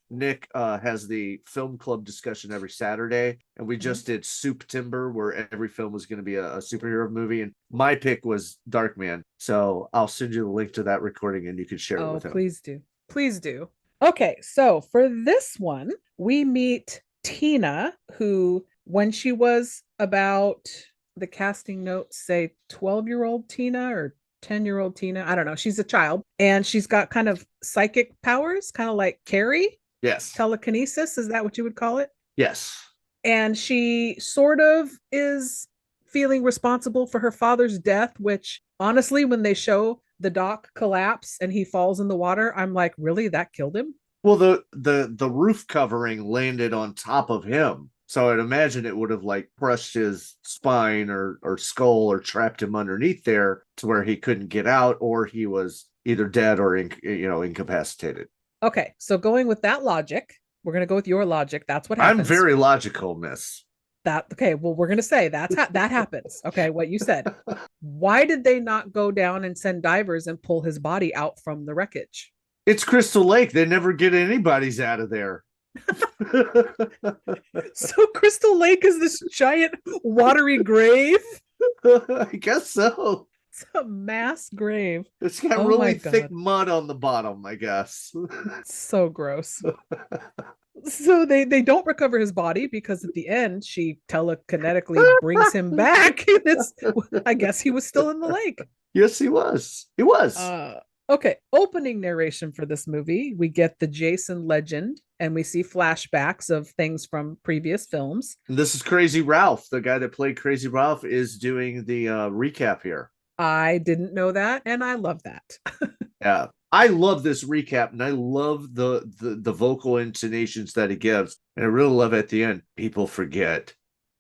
Nick has the film club discussion every Saturday, and we just did Soup Timber, where every film was going to be a superhero movie, and my pick was Darkman. So I'll send you the link to that recording, and you can share it with him. Please do. Please do. Okay, so for this one, we meet Tina, who, when she was about, the casting notes say 12-year-old Tina or 10-year-old Tina. I don't know. She's a child, and she's got kind of psychic powers, kind of like Carrie. Yes. Telekinesis. Is that what you would call it? Yes. And she sort of is feeling responsible for her father's death, which honestly, when they show the dock collapse and he falls in the water, I'm like, really? That killed him? Well, the roof covering landed on top of him. So I'd imagine it would have like crushed his spine or skull or trapped him underneath there to where he couldn't get out, or he was either dead or incapacitated. Okay, so going with that logic, we're gonna go with your logic. That's what happens. I'm very logical, miss. Okay, well, we're gonna say that happens. Okay, what you said. Why did they not go down and send divers and pull his body out from the wreckage? It's Crystal Lake. They never get anybody's out of there. So Crystal Lake is this giant watery grave? I guess so. It's a mass grave. It's got really thick mud on the bottom, I guess. So gross. So they don't recover his body because at the end she telekinetically brings him back. I guess he was still in the lake. Yes, he was. He was. Okay, opening narration for this movie, we get the Jason legend, and we see flashbacks of things from previous films. This is Crazy Ralph. The guy that played Crazy Ralph is doing the recap here. I didn't know that, and I love that. Yeah, I love this recap, and I love the vocal intonations that he gives. And I really love at the end, people forget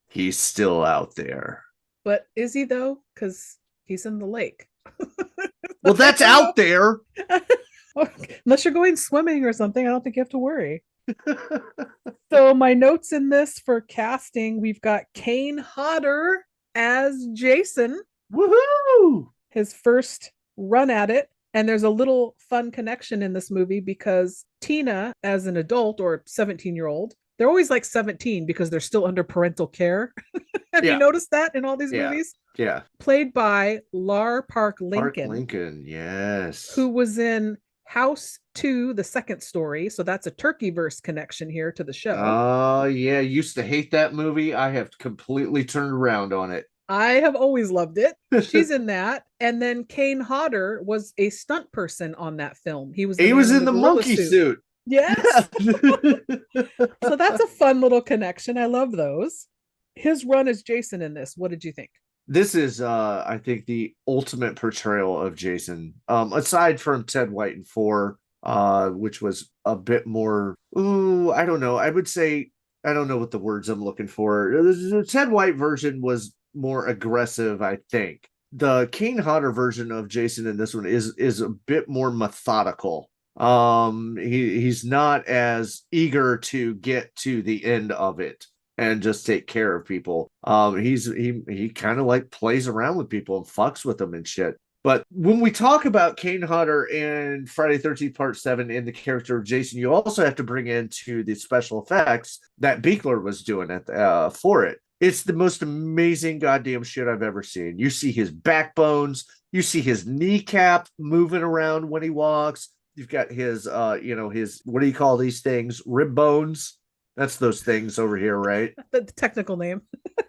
he's still out there. But is he, though? Because he's in the lake. Well, that's out there. Unless you're going swimming or something, I don't think you have to worry. So my notes in this for casting, we've got Kane Hodder as Jason. Woohoo! His first run at it. And there's a little fun connection in this movie because Tina, as an adult or 17-year-old, they're always like 17 because they're still under parental care. Have you noticed that in all these movies? Yeah. Played by Lar Park Lincoln. Park Lincoln, yes. Who was in House 2, the second story. So that's a Turkeyverse connection here to the show. Oh, yeah. Used to hate that movie. I have completely turned around on it. I have always loved it. She's in that. And then Kane Hodder was a stunt person on that film. He was in the monkey suit. Yes. So that's a fun little connection. I love those. His run as Jason in this. What did you think? This is I think the ultimate portrayal of Jason. Aside from Ted White in 4, which was a bit more I don't know. I would say I don't know what the words I'm looking for. The Ted White version was more aggressive, I think. The Kane Hodder version of Jason in this one is a bit more methodical. He's not as eager to get to the end of it and just take care of people. He kind of like plays around with people and fucks with them and shit. But when we talk about Kane Hodder in Friday the 13th Part 7 in the character of Jason, you also have to bring into the special effects that Buechler was doing for it. It's the most amazing goddamn shit I've ever seen. You see his backbones, you see his kneecap moving around when he walks. You've got his his, what do you call these things? Rib bones. That's those things over here, right? The technical name.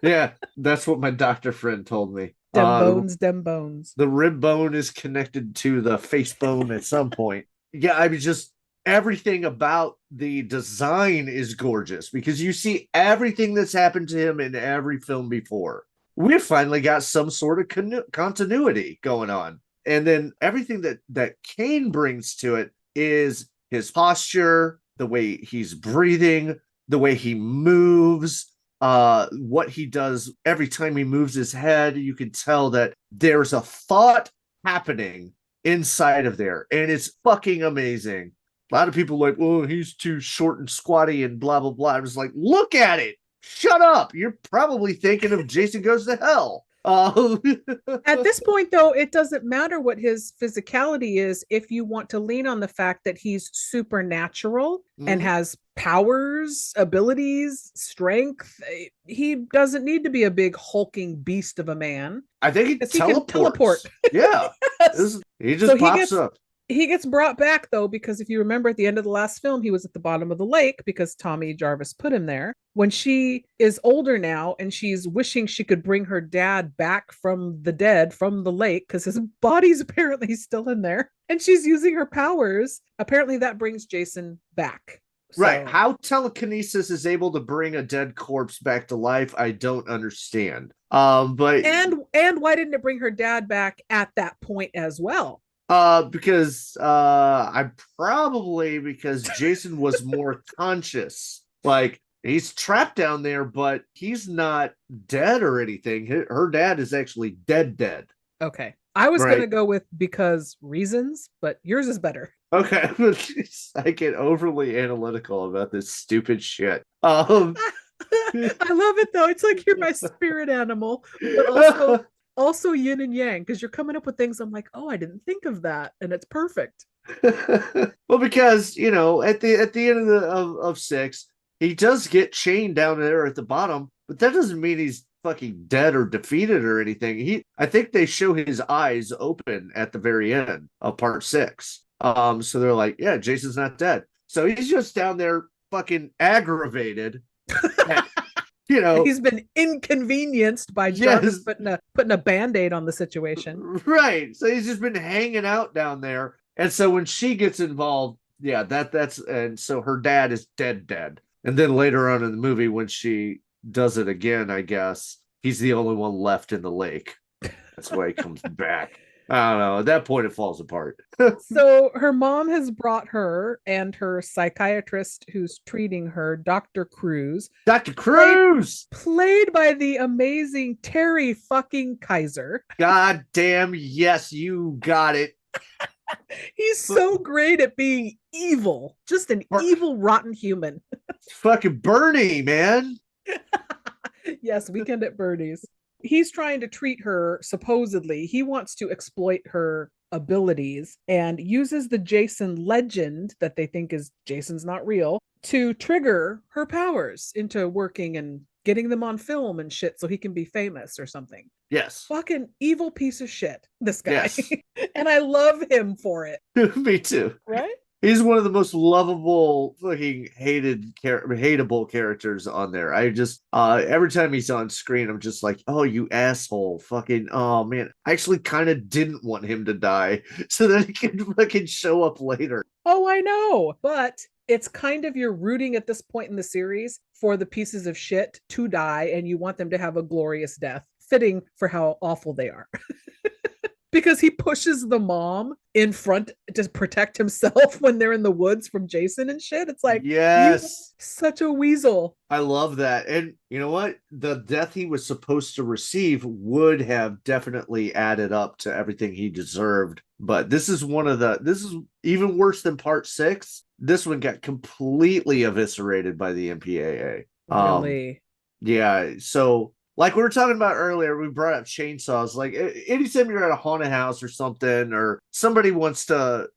Yeah, that's what my doctor friend told me. Dem bones. The rib bone is connected to the face bone at some point. Yeah, I mean, just everything about the design is gorgeous because you see everything that's happened to him in every film before. We've finally got some sort of continuity going on. And then everything that Kane brings to it is his posture, the way he's breathing, the way he moves, what he does every time he moves his head. You can tell that there's a thought happening inside of there, and it's fucking amazing. A lot of people are like, oh, he's too short and squatty and blah, blah, blah. I was like, look at it. Shut up. You're probably thinking of Jason Goes to Hell. At this point, though, it doesn't matter what his physicality is if you want to lean on the fact that he's supernatural and has powers, abilities, strength. He doesn't need to be a big hulking beast of a man. I think he can teleport. Yeah. Yes. He just pops up. He gets brought back, though, because if you remember at the end of the last film, he was at the bottom of the lake because Tommy Jarvis put him there. When she is older now and she's wishing she could bring her dad back from the dead, from the lake, because his body's apparently still in there, and she's using her powers, apparently that brings Jason back. Right. How telekinesis is able to bring a dead corpse back to life, I don't understand. But why didn't it bring her dad back at that point as well? Because Jason was more conscious. Like He's trapped down there, but he's not dead or anything. Her dad is actually dead. Okay. I was Right. going to go with because reasons, but yours is better. Okay. I get overly analytical about this stupid shit. I love it though. It's like you're my spirit animal, but also yin and yang, because you're coming up with things I'm like, oh, I didn't think of that, and it's perfect. Well, because at the end of 6, he does get chained down there at the bottom, but that doesn't mean he's fucking dead or defeated or anything. I think they show his eyes open at the very end of part 6. So they're like, yeah, Jason's not dead. So he's just down there fucking aggravated. He's been inconvenienced by Jarvis putting a Band-Aid on the situation. Right. So he's just been hanging out down there. And so when she gets involved, yeah, that's and so her dad is dead. And then later on in the movie, when she does it again, I guess he's the only one left in the lake. That's why he comes back. I don't know. At that point, it falls apart. So her mom has brought her and her psychiatrist who's treating her, Dr. Cruz. Dr. Cruz! Played by the amazing Terry fucking Kaiser. God damn, yes, you got it. He's so great at being evil. Just an evil, rotten human. Fucking Bernie, man. Yes, Weekend at Bernie's. He's trying to treat her, supposedly. He wants to exploit her abilities and uses the Jason legend that they think is Jason's not real to trigger her powers into working and getting them on film and shit so he can be famous or something. Yes. Fucking evil piece of shit, this guy. Yes. And I love him for it. Me too. Right? He's one of the most lovable, fucking hateable characters on there. I just, every time he's on screen, I'm just like, oh, you asshole. Fucking, oh, man. I actually kind of didn't want him to die so that he can fucking show up later. Oh, I know. But it's kind of you're rooting at this point in the series for the pieces of shit to die, and you want them to have a glorious death, fitting for how awful they are. Because he pushes the mom in front to protect himself when they're in the woods from Jason and shit. It's like, yes, such a weasel. I love that. And you know what? The death he was supposed to receive would have definitely added up to everything he deserved. But this is even worse than part 6. This one got completely eviscerated by the MPAA. Really? Yeah. So, like we were talking about earlier, we brought up chainsaws. Like anytime you're at a haunted house or something, or somebody wants to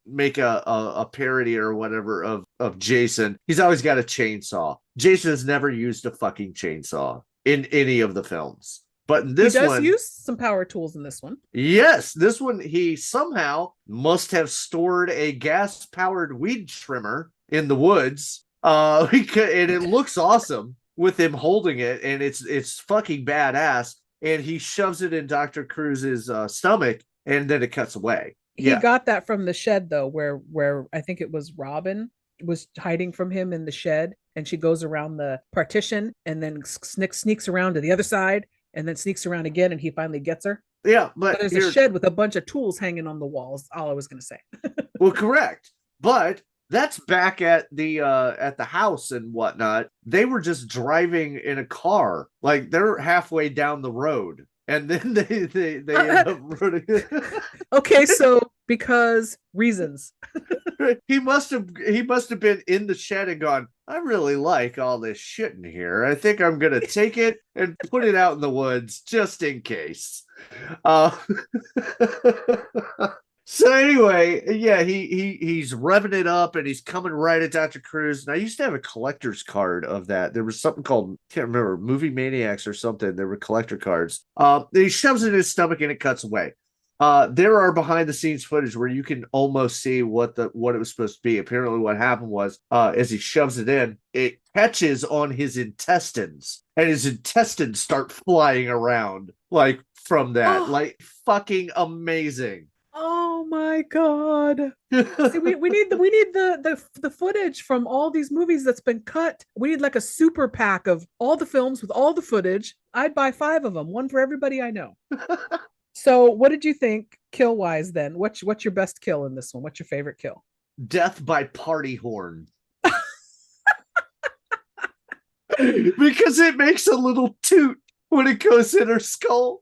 make a parody or whatever of Jason, he's always got a chainsaw. Jason has never used a fucking chainsaw in any of the films. But in this one, he does use some power tools in this one. Yes, this one he somehow must have stored a gas-powered weed trimmer in the woods. And it looks awesome with him holding it, and it's fucking badass. And he shoves it in Dr. Cruz's stomach, and then it cuts away. He got that from the shed though, where I think it was Robin was hiding from him in the shed, and she goes around the partition and then sneaks around to the other side and then sneaks around again, and he finally gets her. Yeah, but there's a shed with a bunch of tools hanging on the walls. All I was going to say. Well, correct, but that's back at the house and whatnot. They were just driving in a car, like they're halfway down the road, and then they end up running. Okay, so because reasons. He must have been in the shed and gone, I really like all this shit in here. I think I'm gonna take it and put it out in the woods just in case. So anyway, yeah, he's revving it up and he's coming right at Dr. Cruz. And I used to have a collector's card of that. There was something called, I can't remember, Movie Maniacs or something. There were collector cards. He shoves it in his stomach and it cuts away. There are behind the scenes footage where you can almost see what it was supposed to be. Apparently what happened was, as he shoves it in, it catches on his intestines and his intestines start flying around like from that. Like fucking amazing. Oh my god. See, we need the footage from all these movies that's been cut. We need like a super pack of all the films with all the footage. I'd buy 5 of them, one for everybody I know. So what did you think kill wise then? What's your best kill in this one? What's your favorite kill? Death by party horn. Because it makes a little toot when it goes in her skull.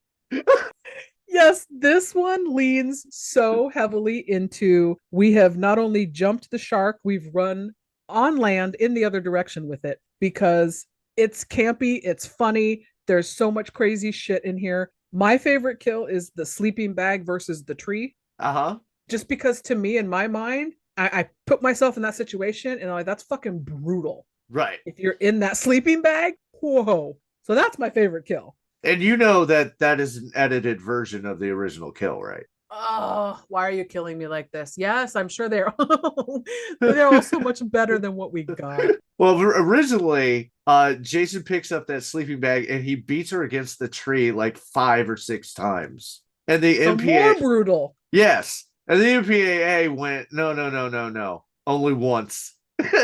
Yes, this one leans so heavily into we have not only jumped the shark, we've run on land in the other direction with it because it's campy, it's funny. There's so much crazy shit in here. My favorite kill is the sleeping bag versus the tree. Uh-huh. Just because to me, in my mind, I put myself in that situation and I'm like, that's fucking brutal. Right. If you're in that sleeping bag, whoa. So that's my favorite kill. And you know that is an edited version of the original kill, right? Oh, why are you killing me like this? Yes, I'm sure they're all so much better than what we got. Well, originally, Jason picks up that sleeping bag and he beats her against the tree like 5 or 6 times. And the So MPA more brutal. Yes. And the MPAA went, no. Only once.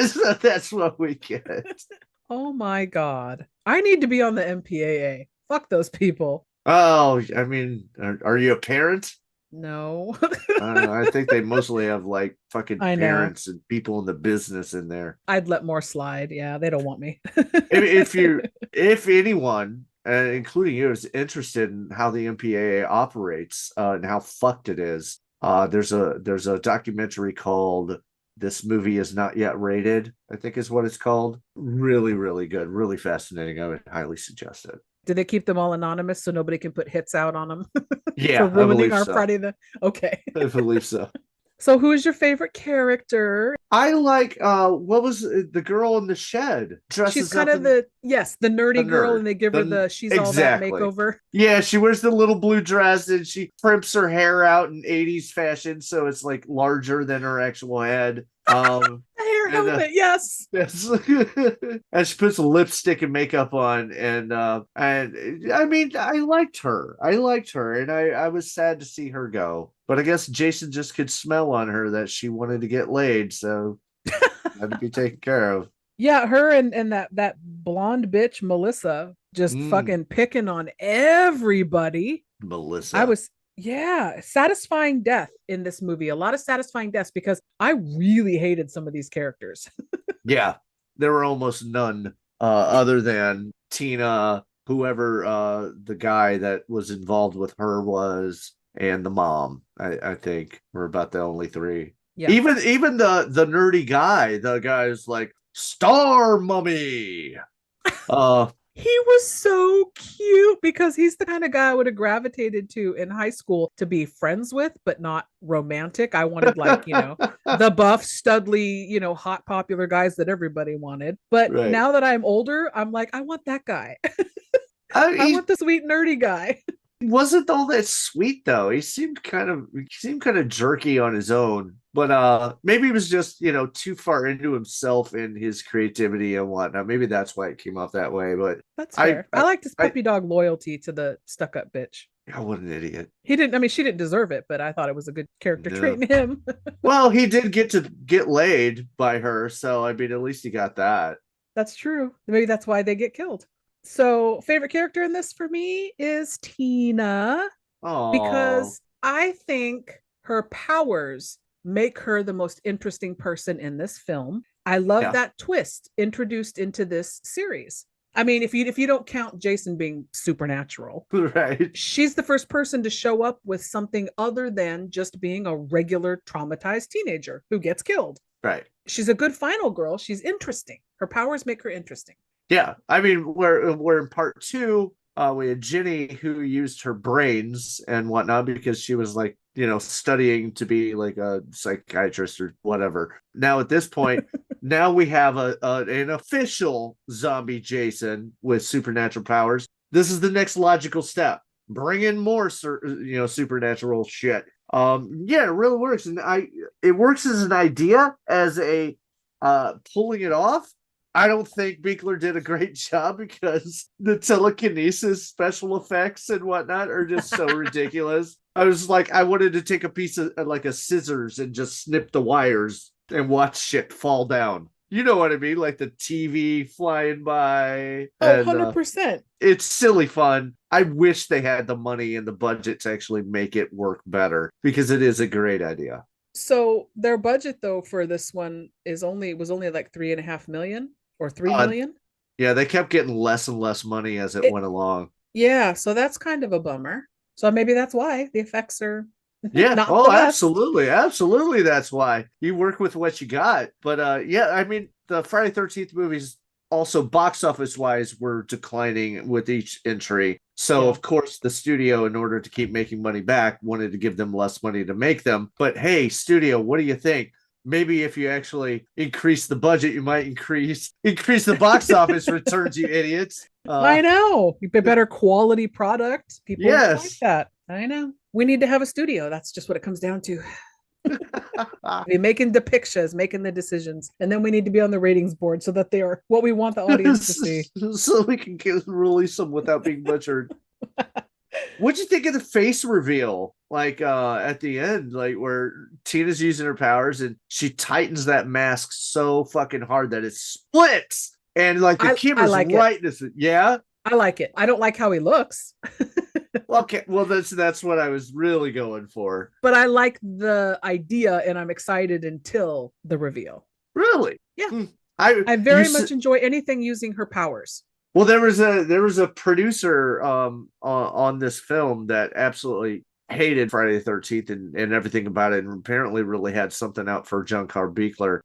So that's what we get. Oh my God. I need to be on the MPAA. Fuck those people. Oh, I mean, are you a parent? No. I think they mostly have like fucking I know. parents and people in the business in there. I'd let more slide. Yeah, they don't want me. If anyone, including you, is interested in how the MPAA operates and how fucked it is, there's a documentary called "This Movie Is Not Yet Rated," I think is what it's called. Really, really good, really fascinating. I would highly suggest it. Do they keep them all anonymous so nobody can put hits out on them? Yeah, For ruining I believe our so. Friday the Okay. I believe so. So who is your favorite character? I like what was the girl in the shed? She's kind of the nerdy girl, nerd. and they give her the she's all that makeover. Yeah, she wears the little blue dress and she primps her hair out in 80s fashion, so it's like larger than her actual head. The hair helmet, yes. Yes. And she puts lipstick and makeup on, and I mean, I liked her, and I was sad to see her go. But I guess Jason just could smell on her that she wanted to get laid, so had to be taken care of. Yeah, her and that blonde bitch Melissa just fucking picking on everybody. Melissa. Satisfying death in this movie. A lot of satisfying deaths because I really hated some of these characters. Yeah, there were almost none other than Tina, whoever the guy that was involved with her was, and the mom. I think were about the only 3. Yeah. Even the nerdy guy, the guy's like Star Mummy. He was so cute because he's the kind of guy I would have gravitated to in high school to be friends with, but not romantic. I wanted the buff, studly, hot, popular guys that everybody wanted. But Right. now that I'm older, I'm like, I want that guy. I want the sweet nerdy guy. He wasn't all that sweet though. He seemed kind of jerky on his own. But maybe he was just, too far into himself and his creativity and whatnot. Maybe that's why it came off that way. But That's fair. I liked his puppy dog loyalty to the stuck-up bitch. What an idiot. She didn't deserve it, but I thought it was a good character No. trait in him. Well, he did get laid by her, so I mean, at least he got that. That's true. Maybe that's why they get killed. So, favorite character in this for me is Tina. Oh, Because I think her powers make her the most interesting person in this film. I love Yeah. that twist introduced into this series. I mean, if you don't count Jason being supernatural, right? She's the first person to show up with something other than just being a regular traumatized teenager who gets killed. Right. She's a good final girl. She's interesting. Her powers make her interesting. Yeah, I mean, we're in part 2. We had Ginny who used her brains and whatnot because she was like, studying to be like a psychiatrist or whatever. Now at this point, now we have an official zombie Jason with supernatural powers. This is the next logical step. Bring in more, supernatural shit. It really works, and it works as an idea, as a pulling it off. I don't think Buechler did a great job because the telekinesis special effects and whatnot are just so ridiculous. I was like, I wanted to take a piece of like a scissors and just snip the wires and watch shit fall down. You know what I mean? Like the TV flying by. Oh, 100%. It's silly fun. I wish they had the money and the budget to actually make it work better because it is a great idea. So their budget though for this one was only like $3.5 million or $3 million. Yeah, they kept getting less and less money as it went along. Yeah, so that's kind of a bummer. So maybe that's why the effects are Yeah. not Oh, the best. absolutely. Absolutely. That's why you work with what you got. But yeah, I mean, the Friday 13th movies also box office wise were declining with each entry. So Yeah. of course the studio, in order to keep making money back, wanted to give them less money to make them. But hey, studio, what do you think? Maybe if you actually increase the budget, you might increase the box office returns, you idiots. I know. A better quality product. People like Yes. that. I know. We need to have a studio. That's just what it comes down to. Be making the pictures, making the decisions, and then we need to be on the ratings board so that they are what we want the audience to see. So we can release them without being butchered. What'd you think of the face reveal? Like at the end, like where Tina's using her powers and she tightens that mask so fucking hard that it splits. And like the camera's like right this. Yeah. I like it. I don't like how he looks. Okay, well that's what I was really going for. But I like the idea and I'm excited until the reveal. Really? Yeah. I very much enjoy anything using her powers. Well, there was a producer on this film that absolutely hated Friday the 13th and everything about it, and apparently really had something out for John Carbichler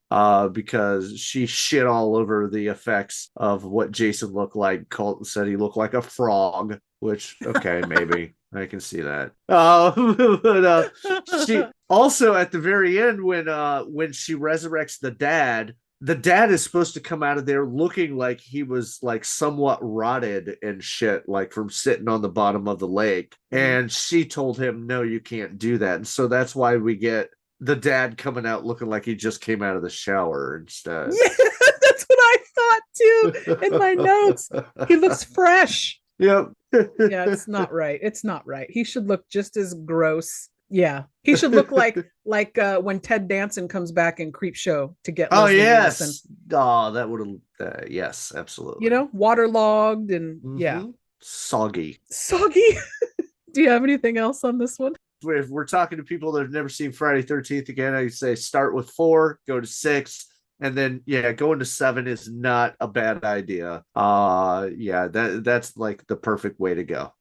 because she shit all over the effects of what Jason looked like. Said he looked like a frog, which okay, maybe I can see that. But she also at the very end when she resurrects the dad is supposed to come out of there looking like he was like somewhat rotted and shit, like from sitting on the bottom of the lake. And she told him, no, you can't do that. And so that's why we get the dad coming out looking like he just came out of the shower instead. Yeah, that's what I thought too in my notes. He looks fresh. Yep. Yeah, it's not right. It's not right. He should look just as gross. Yeah, he should look like when Ted Danson comes back in Creepshow to get. Oh Leslie yes, Nielsen. oh that would have yes, absolutely. You know, waterlogged and yeah, soggy. Do you have anything else on this one? If we're talking to people that have never seen Friday 13th again, I say start with 4, go to 6, and then going to 7 is not a bad idea. Yeah, that's like the perfect way to go.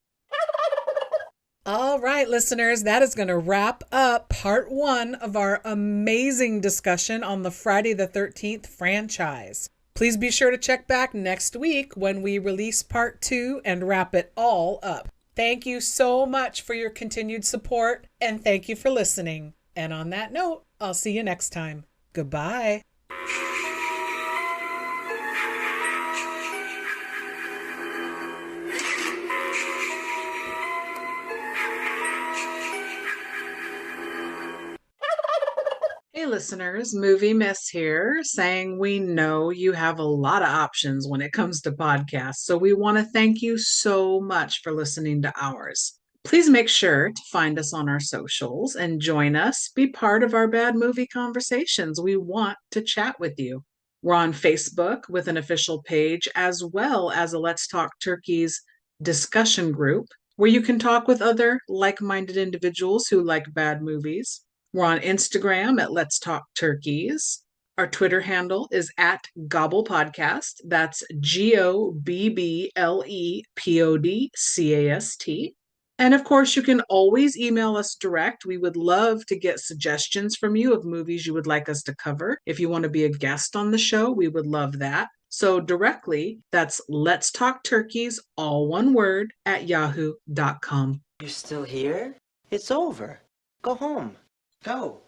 All right, listeners, that is going to wrap up part 1 of our amazing discussion on the Friday the 13th franchise. Please be sure to check back next week when we release part 2 and wrap it all up. Thank you so much for your continued support, and thank you for listening. And on that note, I'll see you next time. Goodbye. Hey listeners, Movie Miss here, saying we know you have a lot of options when it comes to podcasts, so we want to thank you so much for listening to ours. Please make sure to find us on our socials and join us, be part of our bad movie conversations. We want to chat with you. We're on Facebook with an official page, as well as a Let's Talk Turkeys discussion group, where you can talk with other like-minded individuals who like bad movies. We're on Instagram at Let's Talk Turkeys. Our Twitter handle is at Gobble Podcast. That's GOBBLEPODCAST. And of course, you can always email us direct. We would love to get suggestions from you of movies you would like us to cover. If you want to be a guest on the show, we would love that. So directly, that's Let's Talk Turkeys, all one word, at yahoo.com. You're still here? It's over. Go home. Go.